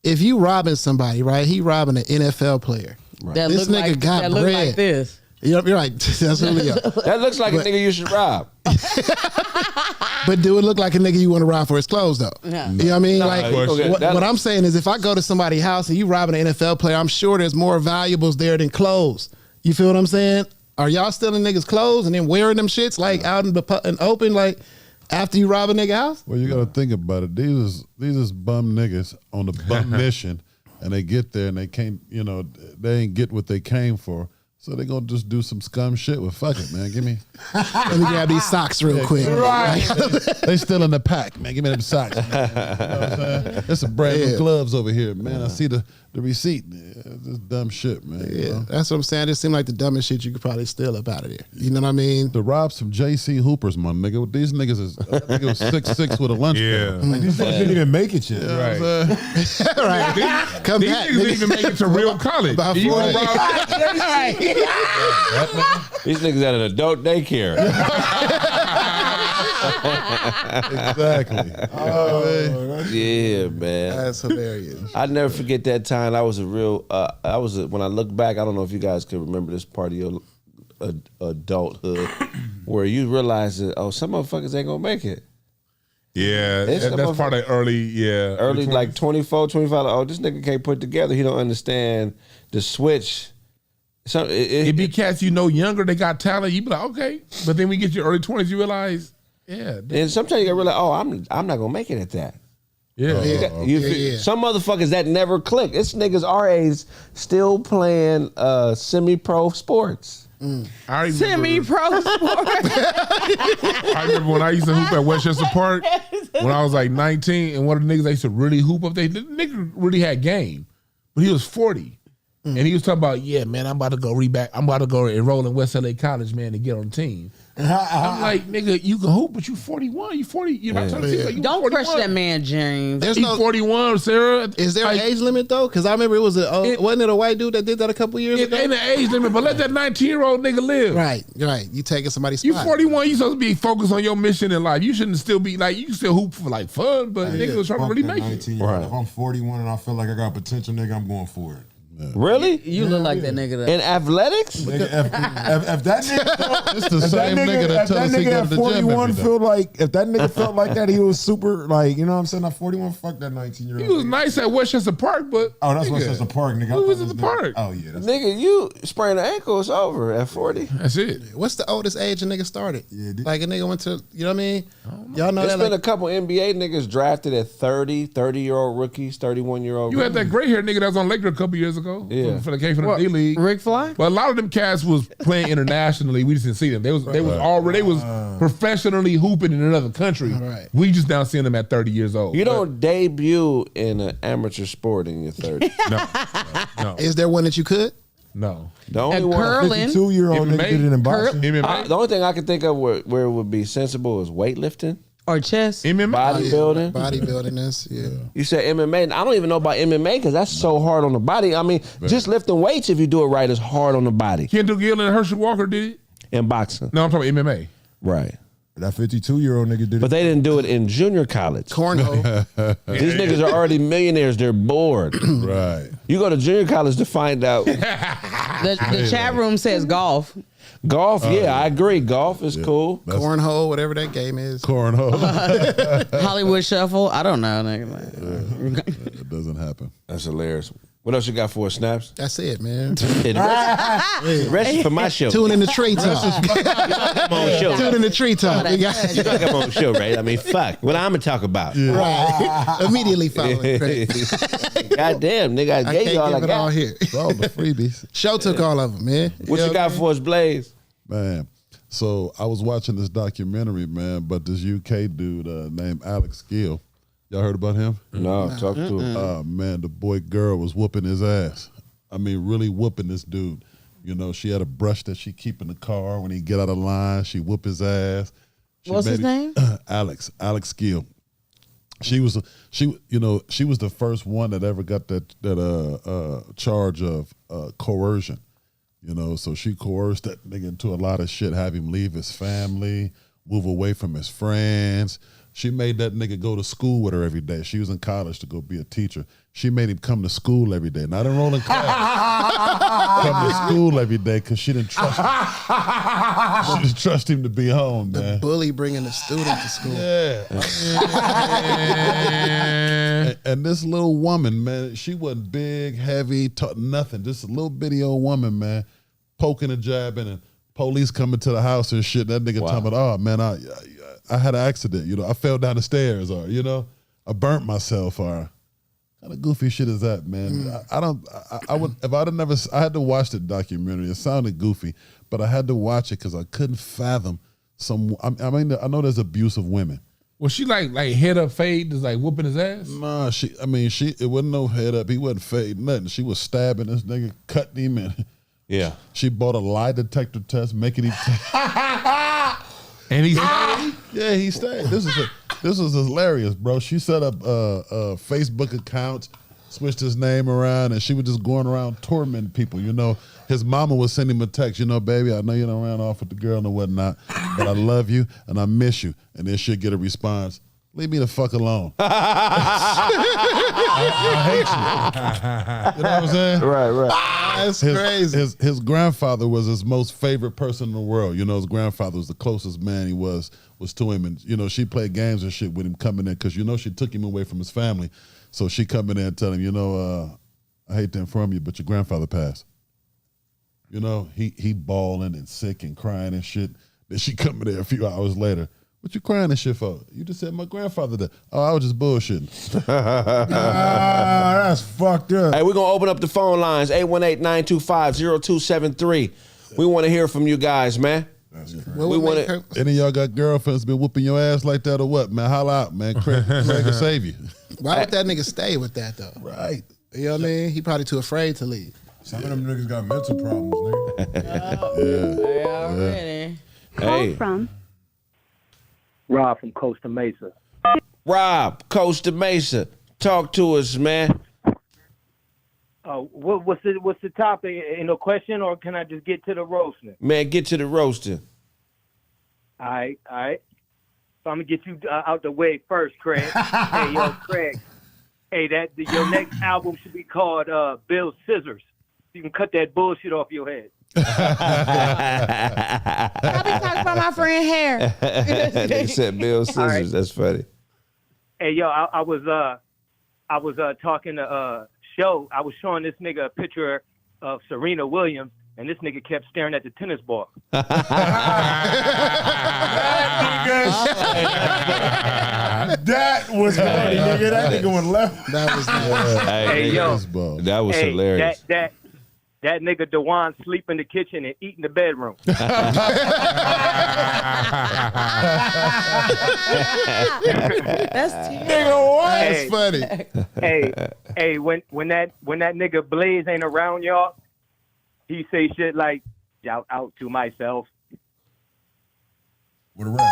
if you robbing somebody, right? He robbing an NFL player. Right. That This look nigga like, got that bread. look like this. Yep, you're right. That's really That looks like a nigga you should rob. But do it look like a nigga you want to rob for his clothes though? Yeah. You know what I mean? No, Like okay, what I'm saying is if I go to somebody's house and you robbing an NFL player, I'm sure there's more valuables there than clothes. You feel what I'm saying? Are y'all stealing niggas' clothes and then wearing them shits like out in the open like after you rob a nigga house? Well, you got to think about it. These is bum niggas on the bum mission, and they get there and they can't, they ain't get what they came for. So they gonna just do some scum shit. Well, fuck it, man. Give me. Let me grab these socks real quick. Right. They still in the pack, man. Give me them socks. Man. You know what I'm saying? There's some brand new gloves over here, man. I see the receipt. This dumb shit, man. Yeah, that's what I'm saying. It seemed like the dumbest shit you could probably steal up out of there. You know what I mean? To rob some JC Hoopers, my nigga. These niggas is nigga was 6'6" with a lunch pail. Like, these niggas didn't even make it yet. Right. Right. Come These back. niggas didn't even make it to real college. About You 40. gonna rob- These niggas at an adult daycare. Exactly. Yeah, man. That's hilarious. I never forget that time. I was a real. When I look back, I don't know if you guys can remember this part of your adulthood, where you realize that some motherfuckers ain't gonna make it. Yeah, It's that's part of early like 24, 25. Oh, this nigga can't put together. He don't understand the switch. So it be cats younger, they got talent. You be like, okay, but then we get your early 20s, you realize, and sometimes you gotta realize, I'm not gonna make it at that. Yeah. Some motherfuckers that never click. It's niggas our age still playing semi-pro sports. Semi-pro sport. I remember when I used to hoop at Westchester Park when I was like 19, and one of the niggas I used to really hoop up there, the nigga really had game, but he was 40. And he was talking about, yeah, man, I'm about to go enroll in West LA College, man, to get on the team. I'm like, nigga, you can hoop, but you 41. You 40. You're not trying to see like you Don't 41. crush that man, James. There's He's 41, Sarah. Is there an age limit though? Because I remember wasn't it a white dude that did that a couple years ago? It ain't an age limit, but let that 19-year-old nigga live. Right. You taking somebody's spot. You 41, you supposed to be focused on your mission in life. You shouldn't still be like, you can still hoop for like fun, but niggas trying to really make it. If I'm 41 and I feel like I got potential, nigga, I'm going for it. Really? You look like that nigga. In athletics? Nigga, if that nigga, It's the same nigga that tells us he go to the gym every 41 day. feel like if that nigga felt like that, he was super like, you know what I'm saying? At 41, fuck that 19-year-old. He was nice at Westchester Park, but that's nigga, Westchester Park, nigga. Who was at the park? Oh yeah, that's Nigga, you sprain an ankle, it's over at 40. That's it. What's the oldest age a nigga started? Like a nigga went to, you know what I mean? Y'all know There's that. been a couple NBA niggas drafted at 30-year-old rookies, 31-year-old You rookies. had that gray hair nigga that was on Laker a couple years ago. Yeah. Came from the D League. Rick Fly? But a lot of them cats was playing internationally. We just didn't see them. They was professionally hooping in another country. Right. We just now seeing them at 30 years old. You don't debut in an amateur sport in your 30s. No. Is there one that you could? No. The only one. Curling. 52-year-old nigga did it in boxing. MMA. The only thing I can think of where it would be sensible is weightlifting, Or chess. MMA. bodybuilding. Bodybuilding, that's, yeah. You said MMA. I don't even know about MMA because that's so hard on the body. I mean, just lifting weights, if you do it right, is hard on the body. Kendall Gill and Herschel Walker did it? In boxing. No, I'm talking about MMA. Right. That 52-year-old nigga did it. But they didn't do it in junior college. Cornhole. These niggas are already millionaires. They're bored. Right. You go to junior college to find out. The chat room says golf. Golf, yeah, I agree. Golf is cool. Cornhole, whatever that game is. Cornhole. Hollywood Shuffle. I don't know. Nigga. It doesn't happen. That's hilarious. What else you got for us, Snaps? That's it, man. The rest is for my show. Tune in the treetop. Come on, show. Tune in the treetop. You gotta come on the show, right? I mean, fuck. What I'm gonna talk about? Right. Immediately following. Goddamn, nigga, I I gave can't you all I give it all got. here. It's all the freebies. Show took all of them, man. What you got for us, Blaze? Man. So I was watching this documentary, man, but this UK dude named Alex Gill. Y'all heard about him? No, talk to him. Man, the boy girl was whooping his ass. I mean, really whooping this dude. You know, she had a brush that she keep in the car when he get out of line. She whoop his ass. What's his name? Alex Gill. She was the first one that ever got that charge of coercion. You know, so she coerced that nigga into a lot of shit, have him leave his family, move away from his friends. She made that nigga go to school with her every day. She was in college to go be a teacher. She made him come to school every day, not enroll in class. Come to school every day because she didn't trust him. She didn't trust him to be home, man. Bully bringing the student to school. Yeah. and this little woman, man, she wasn't big, heavy, nothing. Just a little bitty old woman, man, poking and jabbing, and police coming to the house and shit. That nigga talking about, oh, man, I had an accident. You know, I fell down the stairs, or, you know, I burnt myself, or kind of goofy shit is that, man? I would, if I'd have never, I had to watch the documentary. It sounded goofy, but I had to watch it because I couldn't fathom I mean, I know there's abuse of women. Was she like head up fade, just like whooping his ass? Nah, it wasn't no head up. He wasn't fading nothing. She was stabbing this nigga, cutting him, and yeah, she bought a lie detector test, making him. And he stayed? Yeah, he stayed. This was hilarious, bro. She set up Facebook accounts, switched his name around, and she was just going around tormenting people. You know, his mama would send him a text, you know, baby, I know you done ran off with the girl and whatnot, but I love you and I miss you. And then she'd get a response, leave me the fuck alone. I hate you. You know what I'm saying? Right. That's crazy. His grandfather was his most favorite person in the world. You know, his grandfather was the closest man he was to him. And, you know, she played games and shit with him coming in because, you know, she took him away from his family. So she come in there and tell him, you know, I hate to inform you, but your grandfather passed. You know, he bawling and sick and crying and shit. Then she come in there a few hours later. What you crying and shit for? You just said my grandfather died. Oh, I was just bullshitting. That's fucked up. Hey, we're going to open up the phone lines, 818-925-0273. We want to hear from you guys, man. We want to. Any of y'all got girlfriends been whooping your ass like that or what, man? Holla out, man. Craig can save you. Why would that nigga stay with that, though? Right. You know what I mean? He probably too afraid to leave. Some of them niggas got mental problems, nigga. They already. Hey. From Rob from Costa Mesa. Rob, Costa Mesa. Talk to us, man. What's the topic? Ain't no question, or can I just get to the roasting? Man, get to the roasting. All right. So I'm gonna get you out the way first, Craig. Hey, yo, Craig. Hey, your next album should be called Bill Scissors. You can cut that bullshit off your head. I be talking about my friend hair. They said Bill Scissors. Right. That's funny. Hey, yo, I was talking to Show. I was showing this nigga a picture of Serena Williams, and this nigga kept staring at the tennis ball. That was funny, nigga. That nigga went left. That was hey, yo, that was hilarious. That nigga Dewan sleep in the kitchen and eat in the bedroom. That's terrible. That's funny. Hey, when that nigga Blaze ain't around, y'all, he say shit like, shout out to myself. With the rest.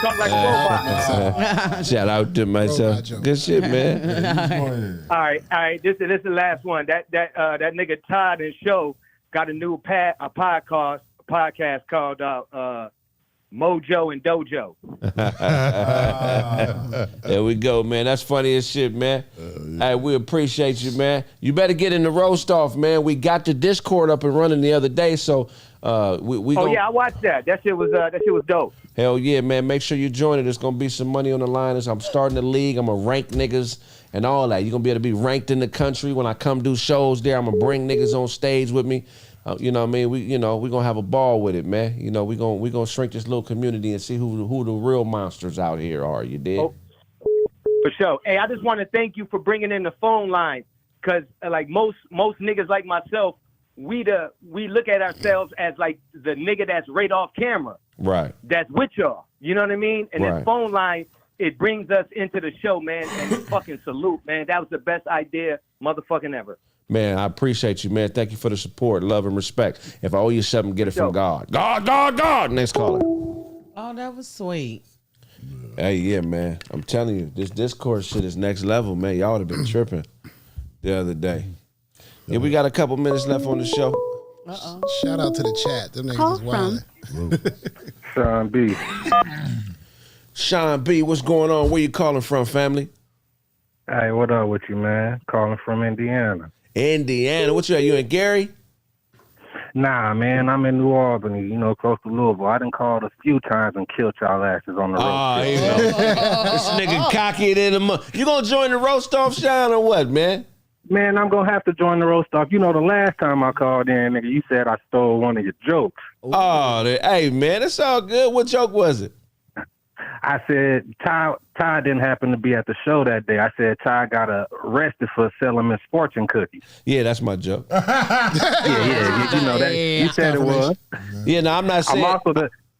Talk like a robot. Shout out to myself. Good shit, man. All right. This is the last one. That nigga Todd and Show got a new podcast called Mojo and Dojo. There we go, man. That's funny as shit, man. Hey, we appreciate you, man. You better get in the roast off, man. We got the Discord up and running the other day, so we yeah, I watched that. That shit was dope. Hell yeah, man. Make sure you join it. There's going to be some money on the line. I'm starting the league. I'm going to rank niggas and all that. You're going to be able to be ranked in the country. When I come do shows there, I'm going to bring niggas on stage with me. You know what I mean? We're going to have a ball with it, man. You know, we're going to shrink this little community and see who the real monsters out here are. You dig? Oh, for sure. Hey, I just want to thank you for bringing in the phone line because, like, most niggas like myself, we look at ourselves as, like, the nigga that's right off camera. Right. That's with y'all. You know what I mean? And right. This phone line, it brings us into the show, man. And fucking salute, man. That was the best idea motherfucking ever. Man, I appreciate you, man. Thank you for the support, love, and respect. If I owe you something, get it from God. God. Next caller. Oh, that was sweet. Hey, yeah, man. I'm telling you, this Discord shit is next level, man. Y'all would have been tripping the other day. Yeah, we got a couple minutes left on the show. Shout out to the chat. Them niggas is wild. Sean B. Sean B, what's going on? Where you calling from, family? Hey, what up with you, man? Calling from Indiana. Indiana. What you at? You in Gary? Nah, man, I'm in New Albany, you know, close to Louisville. I done called a few times and killed y'all asses on the road. Oh, this nigga cocky than a month. You gonna join the roast off, Sean, or what, man? Man, I'm gonna have to join the roast off. You know, the last time I called in, nigga, you said I stole one of your jokes. Oh, hey, man, it's all good. What joke was it? I said Ty didn't happen to be at the show that day. I said Ty got arrested for selling misfortune cookies. Yeah, that's my joke. yeah, you know that. You said it was. Yeah, no, I'm not saying.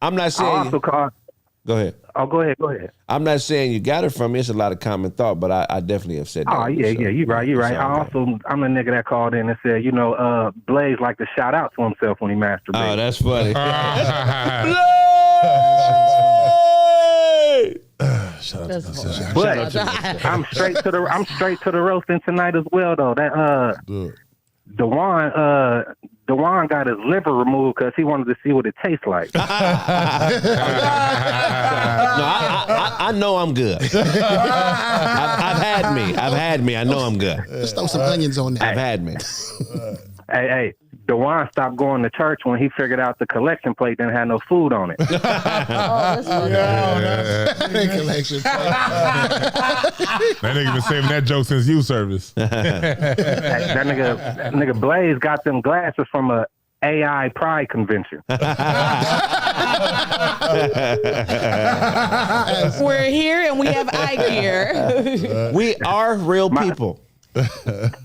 I'm not saying. I also called. Go ahead. Oh, go ahead. I'm not saying you got it from me. It's a lot of common thought, but I definitely have said that. Oh, yeah, you're right. I'm the nigga that called in and said, you know, Blaze like to shout out to himself when he masturbates. Oh, that's funny. Shout out to myself. But I'm straight to the roasting tonight as well, though. That Dewan got his liver removed because he wanted to see what it tastes like. No, I know I'm good. I've had me. I know I'm good. Just throw some onions on there. I've had me. Hey, Dewan stopped going to church when he figured out the collection plate didn't have no food on it. Collection plate. That nigga been saving that joke since youth service. that nigga Blaze got them glasses from a AI Pride convention. We're here and we have eye gear. We are real people.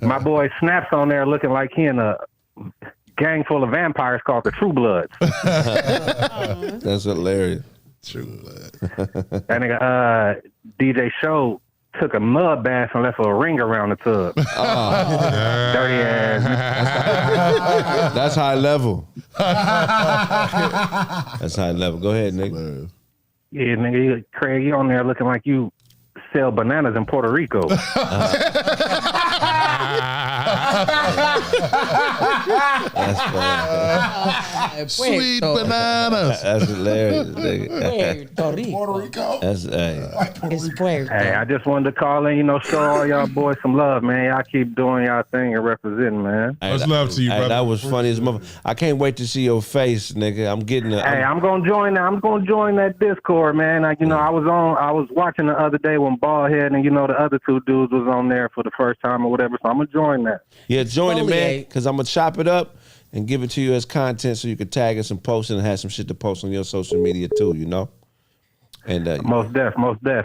My boy Snaps on there looking like he in a gang full of vampires called the True Bloods. That's hilarious. True Blood. That nigga DJ Show took a mud bath and left a ring around the tub. Dirty ass. That's high level. That's high level. Go ahead, nigga. Yeah, nigga, Craig, you on there looking like you sell bananas in Puerto Rico. That's funny. Sweet bananas. That's hilarious, nigga. Puerto Rico. That's Hey, I just wanted to call in, you know, show all y'all boys some love, man. Y'all keep doing y'all thing and representing, man. Much love to you, brother. That was funny as mother. I can't wait to see your face, nigga. I'm getting it. I'm gonna join that Discord, man. I was watching the other day when Ballhead and, you know, the other two dudes was on there for the first time or whatever, so I'm gonna join that. Yeah, join it, man, because I'm gonna chop it up and give it to you as content so you can tag us and post it and have some shit to post on your social media too, you know? And most def,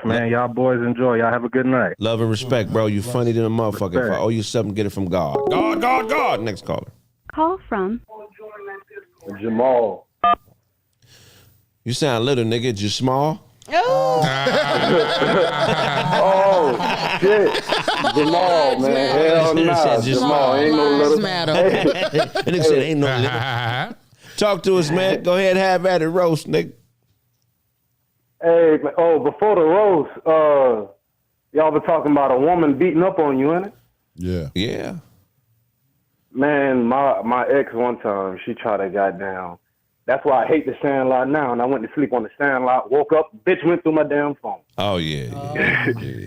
man. Y'all boys enjoy. Y'all have a good night. Love and respect, bro. You funny than a motherfucker. If I owe you something, get it from God. God. Next caller. Call from Jamal. You sound little, nigga. You small? Oh shit, Jamal, man. Hell nah, Jamal ain't no little. That nigga said ain't no little. Talk to us, man. Go ahead, have at it, roast, nigga. Hey, before the roast, y'all been talking about a woman beating up on you, innit? Yeah. Man, my ex one time, she tried to goddamn. That's why I hate the Sandlot now. And I went to sleep on the Sandlot, woke up, bitch went through my damn phone. Oh, yeah.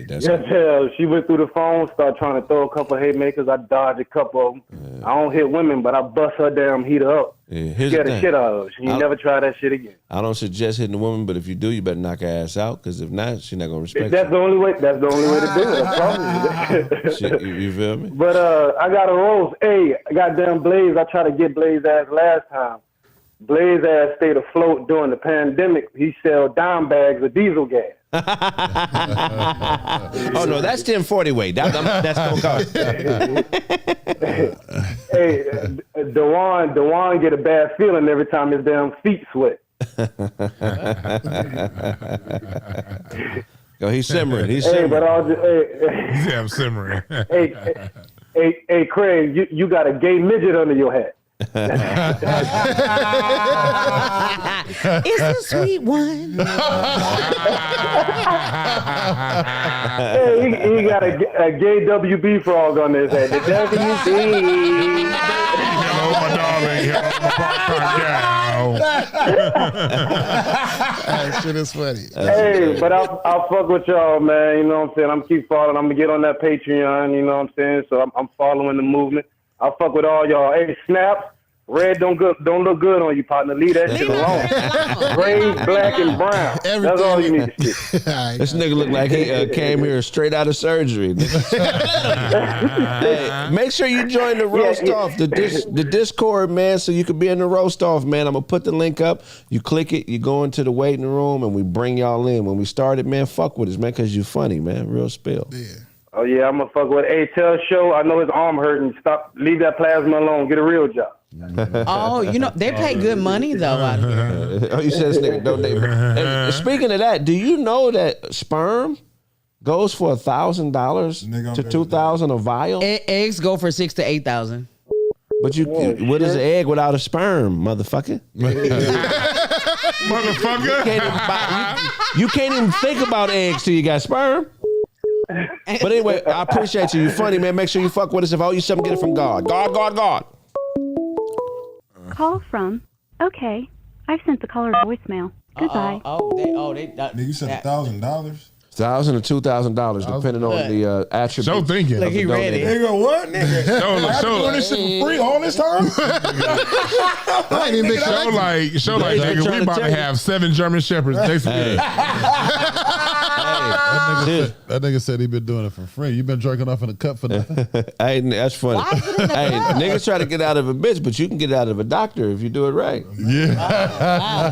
That's hell. She went through the phone, started trying to throw a couple of haymakers. I dodged a couple of them. Yeah. I don't hit women, but I bust her damn heater up. Yeah, Scared the shit out of her. She ain't never try that shit again. I don't suggest hitting a woman, but if you do, you better knock her ass out, because if not, she's not going to respect that's you. The only way to do it. I promise you. Shit, you feel me? But I got a roast. Hey, goddamn Blaze, I tried to get Blaze ass last time. Blaze ass stayed afloat during the pandemic. He sell dime bags of diesel gas. Oh no, that's 1040 weight. That's no cost. Hey, Dewan get a bad feeling every time his damn feet sweat. Yo, he's simmering. Hey, but I'll just yeah, I'm simmering. hey, Craig, you got a gay midget under your hat. It's a sweet one. Hey, he got a gay WB frog on his head. The WB. Hello, my darling. Hello. That shit is funny. Hey, but I'll fuck with y'all, man. You know what I'm saying? I'm keep following. I'm gonna get on that Patreon. You know what I'm saying? So I'm following the movement. I'll fuck with all y'all. Hey, Snaps. Red don't look good on you, partner. Leave that shit alone. Gray, black, and brown. That's all you need to see. This nigga look like he came here straight out of surgery. Hey, make sure you join the roast off, the Discord, man, so you can be in the roast off, man. I'm gonna put the link up. You click it, you go into the waiting room, and we bring y'all in. When we started, man, fuck with us, man, because you funny, man. Real spill. Yeah. Oh yeah, I'm gonna fuck with. Hey, tell Show. I know his arm hurting. Stop. Leave that plasma alone. Get a real job. Oh, you know, they pay good money, though, out here. Oh, you said this nigga don't name. And speaking of that, do you know that sperm goes for $1,000 to $2,000 a vial? Eggs go for $6,000 to $8,000. But what is an egg without a sperm, motherfucker? Motherfucker. You can't even think about eggs till you got sperm. But anyway, I appreciate you. You funny, man. Make sure you fuck with us. If I owe you something, get it from God. God. Call from. Okay. I've sent the caller voicemail. Goodbye. Nigga, you said $1,000? $1,000 to $2,000, depending on the attribute. So thinking. Like he ready. Nigga, what, nigga? I've been doing this shit for free all this time? Show like nigga, we about to have 7 German Shepherds. That nigga said he been doing it for free. You been jerking off in a cup for nothing? Hey, that's funny. Hey, niggas try to get out of a bitch, but you can get out of a doctor if you do it right. Yeah.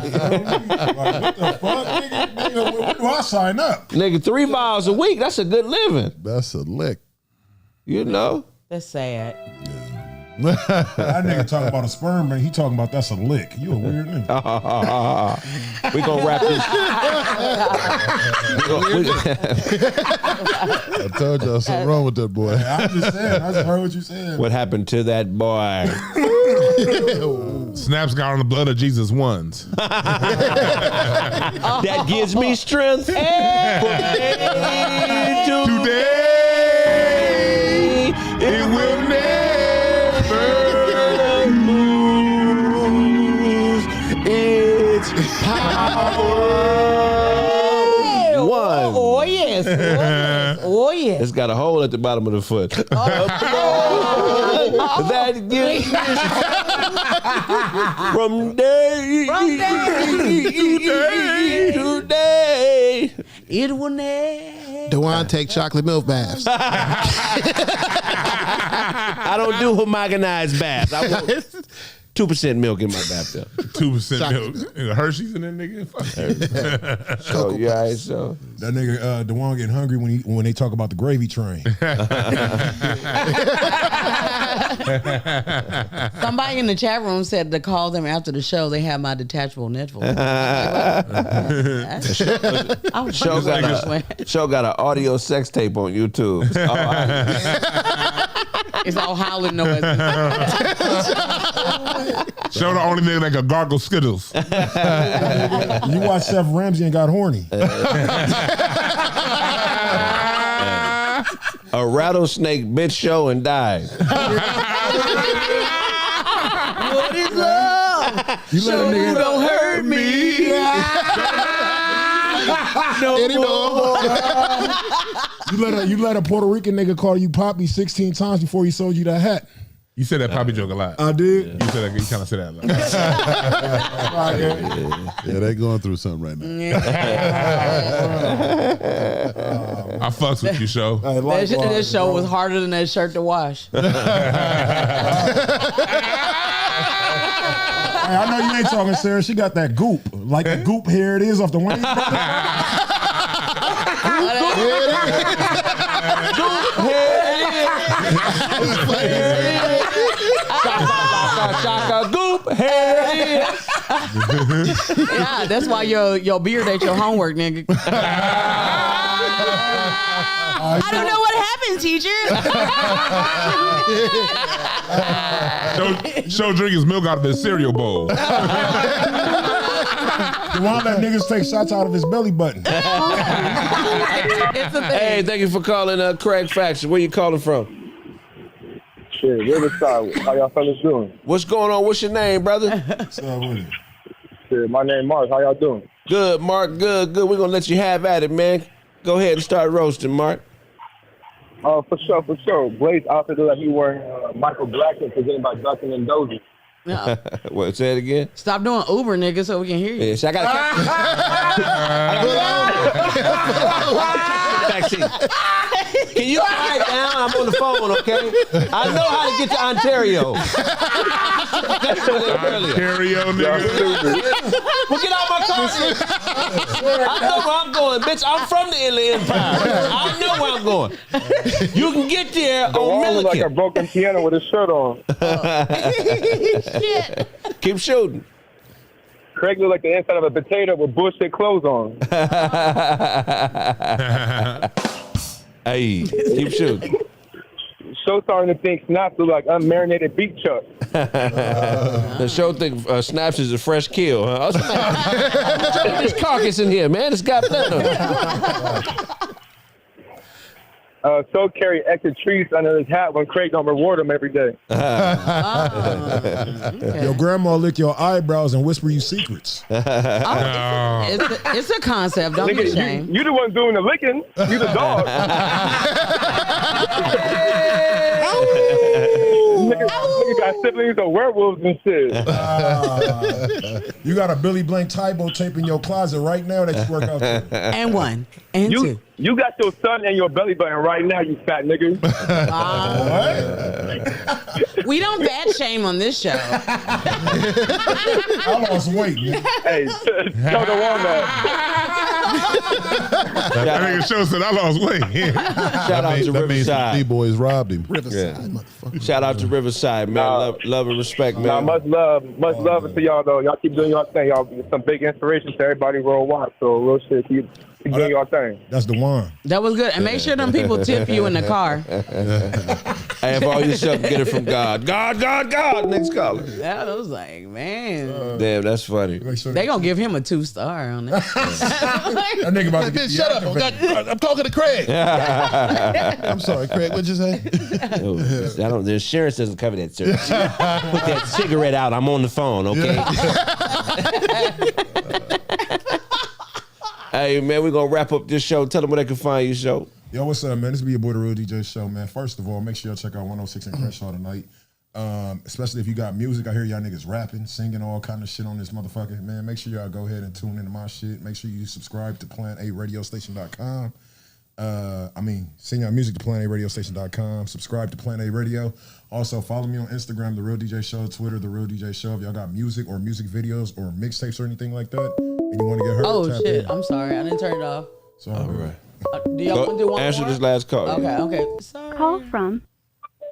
What the fuck, nigga? When do I sign up? Nigga, 3 vials a week, that's a good living. That's a lick. You know? That's sad. That nigga talking about a sperm, man. He talking about that's a lick. You a weird nigga. We gonna wrap this. I told y'all something wrong with that boy. I'm just saying. I just heard what you said. What happened to that boy? Snaps got on the blood of Jesus ones. That gives me strength. Today, it will never lose its power. One. Oh, yes. Oh, yes. It's got a hole at the bottom of the foot. That gives me from day to day. It will never. Dewan take chocolate milk baths. I don't do homogenized baths. I want 2% milk in my bathtub. 2% milk. Hershey's in that nigga. So yeah, so that nigga Dewan getting hungry when they talk about the gravy train. Somebody in the chat room said to call them after the show. They have my detachable netful. Show got an audio sex tape on YouTube. It's all howling noises. Show the only nigga that can gargle Skittles. You watch Chef Ramsay and got horny. A rattlesnake bit Show and died. What is love? You let a nigga don't hurt me. You let a Puerto Rican nigga call you Poppy 16 times before he sold you that hat. You said that Poppy joke a lot. I did. You said that. You kind of said that a lot. Yeah, they going through something right now. I fucks with you, Show. That show was harder than that shirt to wash. Hey, I know you ain't talking, Sarah. She got that goop. Like the goop hair it is off the Wayne brothers. Shaka goop hair. Yeah, that's why your beard ain't your homework, nigga. I don't know what happened, teacher. Show drink his milk out of his cereal bowl. The one that niggas take shots out of his belly button. Hey, thank you for calling Craig Faction. Where you calling from? Shit, Riverside. How y'all fellas doing? What's going on? What's your name, brother? What's up with it? Shit, my name Mark. How y'all doing? Good, Mark. Good. We're gonna let you have at it, man. Go ahead and start roasting, Mark. Oh, for sure. Blaze outfit like he wearing Michael Blackson presented by Duncan and Dozy. No. What? Say it again. Stop doing Uber, nigga, so we can hear you. Yeah, so I got backseat. Can you quiet down? I'm on the phone, okay? I know how to get to Ontario. Ontario, nigga. Well, get out my car. I know where I'm going, bitch. I'm from the Inland Empire. I know where I'm going. You can get there The on wall look like a Milliken. broken piano with his shirt on. Shit. Keep shooting. Craig look like the inside of a potato with bullshit clothes on. Hey, keep shooting. Show starting to think Snaps look like unmarinated beef chuck. The show think Snaps is a fresh kill. Huh? This carcass in here, man. It's got blood on it. So carry extra trees under his hat when Craig don't reward him every day. Your grandma lick your eyebrows and whisper you secrets. It's a concept. Don't be Nigga, ashamed. you the one doing the licking. You the dog. Nigga got siblings of werewolves and shit. You got a Billy Blank Tybo tape in your closet right now that you work out to. And one. And two. You got your son and your belly button right now, you fat nigga. We don't fat shame on this show. I lost weight, man. Hey, tell the one that. That nigga show said I lost weight. Shout out to Riverside. D-boys robbed him. Riverside, Yeah. motherfucker. Shout out to Riverside, man. Love and respect, man. Nah, much love to y'all though. Y'all keep doing your thing. Y'all some big inspiration to everybody worldwide. So real shit, keep doing your thing. That's the one. That was good. And make sure them people tip you in the car. Hey, if all you stuff, get it from God. God. Next caller. That was like, man. Damn, that's funny. They gonna give him a 2-star on that. That nigga about to get Shut up. I'm talking to Craig. I'm sorry, Craig. What'd you say? The insurance doesn't cover that, sir. Put that cigarette out. I'm on the phone, okay? Hey, man, we're going to wrap up this show. Tell them where they can find you, show. Yo, what's up, man? This be your boy, The Real DJ Show, man. First of all, make sure y'all check out 106 and Crenshaw tonight. Especially if you got music. I hear y'all niggas rapping, singing, all kind of shit on this motherfucker. Man, make sure y'all go ahead and tune into my shit. Make sure you subscribe to Plan8radiostation.com. Send y'all music to Plan8radiostation.com. Subscribe to Plan 8 Radio. Also, follow me on Instagram, The Real DJ Show, Twitter, The Real DJ Show. If y'all got music or music videos or mixtapes or anything like that, and you want to get heard, Oh, tap shit. in. I'm sorry. I didn't turn it off. So, all right. Do y'all want to do one Answer more? this last call. Okay. Call from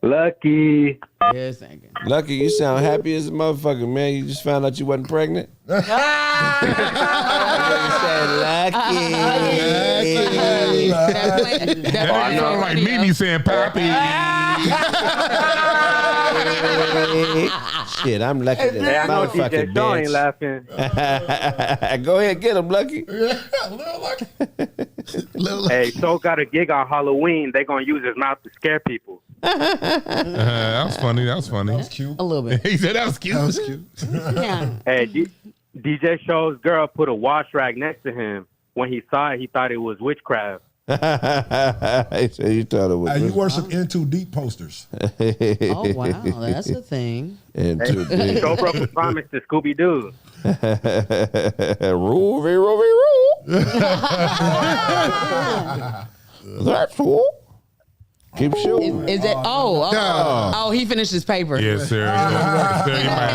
Lucky. Yes, thank you. Lucky, you sound happy as a motherfucker, man. You just found out you wasn't pregnant? You said lucky. That sound like Mimi saying Poppy. Shit, I'm lucky that Hey, I know motherfucking DJ Shaw ain't bitch. laughing. Go ahead, get him, Lucky. Hey, So got a gig on Halloween. They gonna use his mouth to scare people. That was funny. That was cute. A little bit. He said that was cute. Yeah. Hey, DJ Show's girl put a wash rag next to him. When he saw it, he thought it was witchcraft. He said you thought it was. Hey, you worship In Too Deep posters. Oh, wow. That's a thing. And Hey, Show broke his promise to Scooby Doo. Rule. That's cool. Keep shooting. Is it? Oh, he finished his paper. Yes, sir. You might have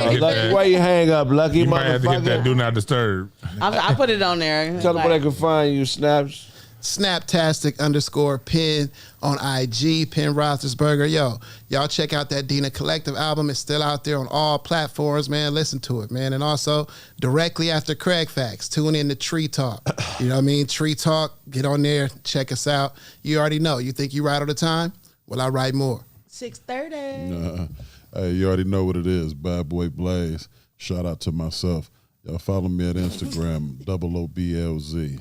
to hit Lucky, that. why you hang up, Lucky You might have to hit that motherfucker? do not disturb. I put it on there. Tell them where they can find you, Snaps. Snaptastic_Penn on IG, Penn Roethlisberger. Yo, y'all check out that Dina Collective album. It's still out there on all platforms, man. Listen to it, man. And also, directly after Craig Facts, tune in to Tree Talk. You know what I mean? Tree Talk, get on there, check us out. You already know. You think you write all the time? Well, I write more. 6:30. Hey, you already know what it is. Bad Boy Blaze. Shout out to myself. Y'all follow me at Instagram, OOBLZ,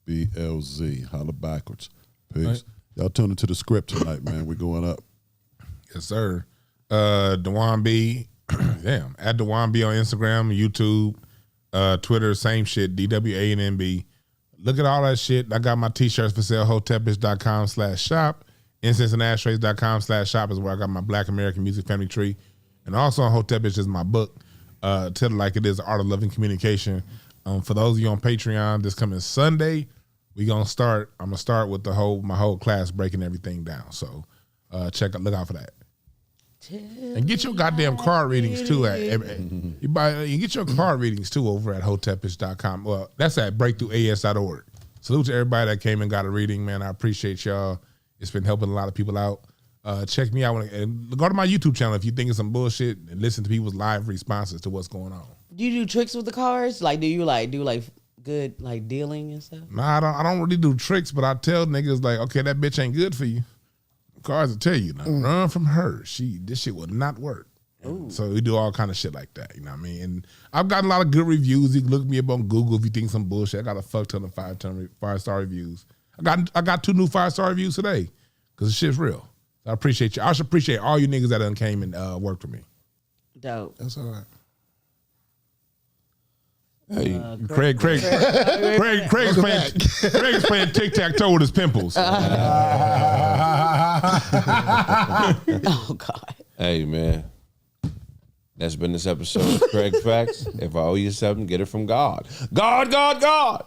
00BLZ. Holla backwards. Peace. Right. Y'all tune into the script tonight, man. We're going up. Yes, sir. Dewan B. Damn. At Dewan B on Instagram, YouTube, Twitter, same shit. DWANNB. Look at all that shit. I got my t-shirts for sale. Hotepich.com/shop. Incenseandashtrays.com/shop is where I got my Black American Music Family Tree. And also on Hotepich is my book, Tell It Like It Is, The Art of Loving Communication. For those of you on Patreon, this coming Sunday, I'm gonna start with my whole class breaking everything down. So look out for that. And get your goddamn card readings too. You get your card readings too over at hotepich.com. Well, that's at breakthroughas.org. Salute to everybody that came and got a reading, man. I appreciate y'all. It's been helping a lot of people out. Check me out and go to my YouTube channel if you think it's some bullshit and listen to people's live responses to what's going on. Do you do tricks with the cards? Like, do you do good dealing and stuff? Nah, I don't really do tricks, but I tell niggas like, okay, that bitch ain't good for you. Cards will tell you, now, run from her. This shit will not work. So we do all kind of shit like that, you know what I mean? And I've gotten a lot of good reviews. You can look me up on Google if you think some bullshit. I got a fuck ton of 5-star reviews. I got 2 new 5-star reviews today because the shit's real. So I appreciate you. I should appreciate all you niggas that done came and worked with me. Dope. That's all right. Hey, Craig's playing tic-tac-toe with his pimples. Oh God. Hey man, that's been this episode of Craig Facts. If I owe you something, get it from God. God, God, God.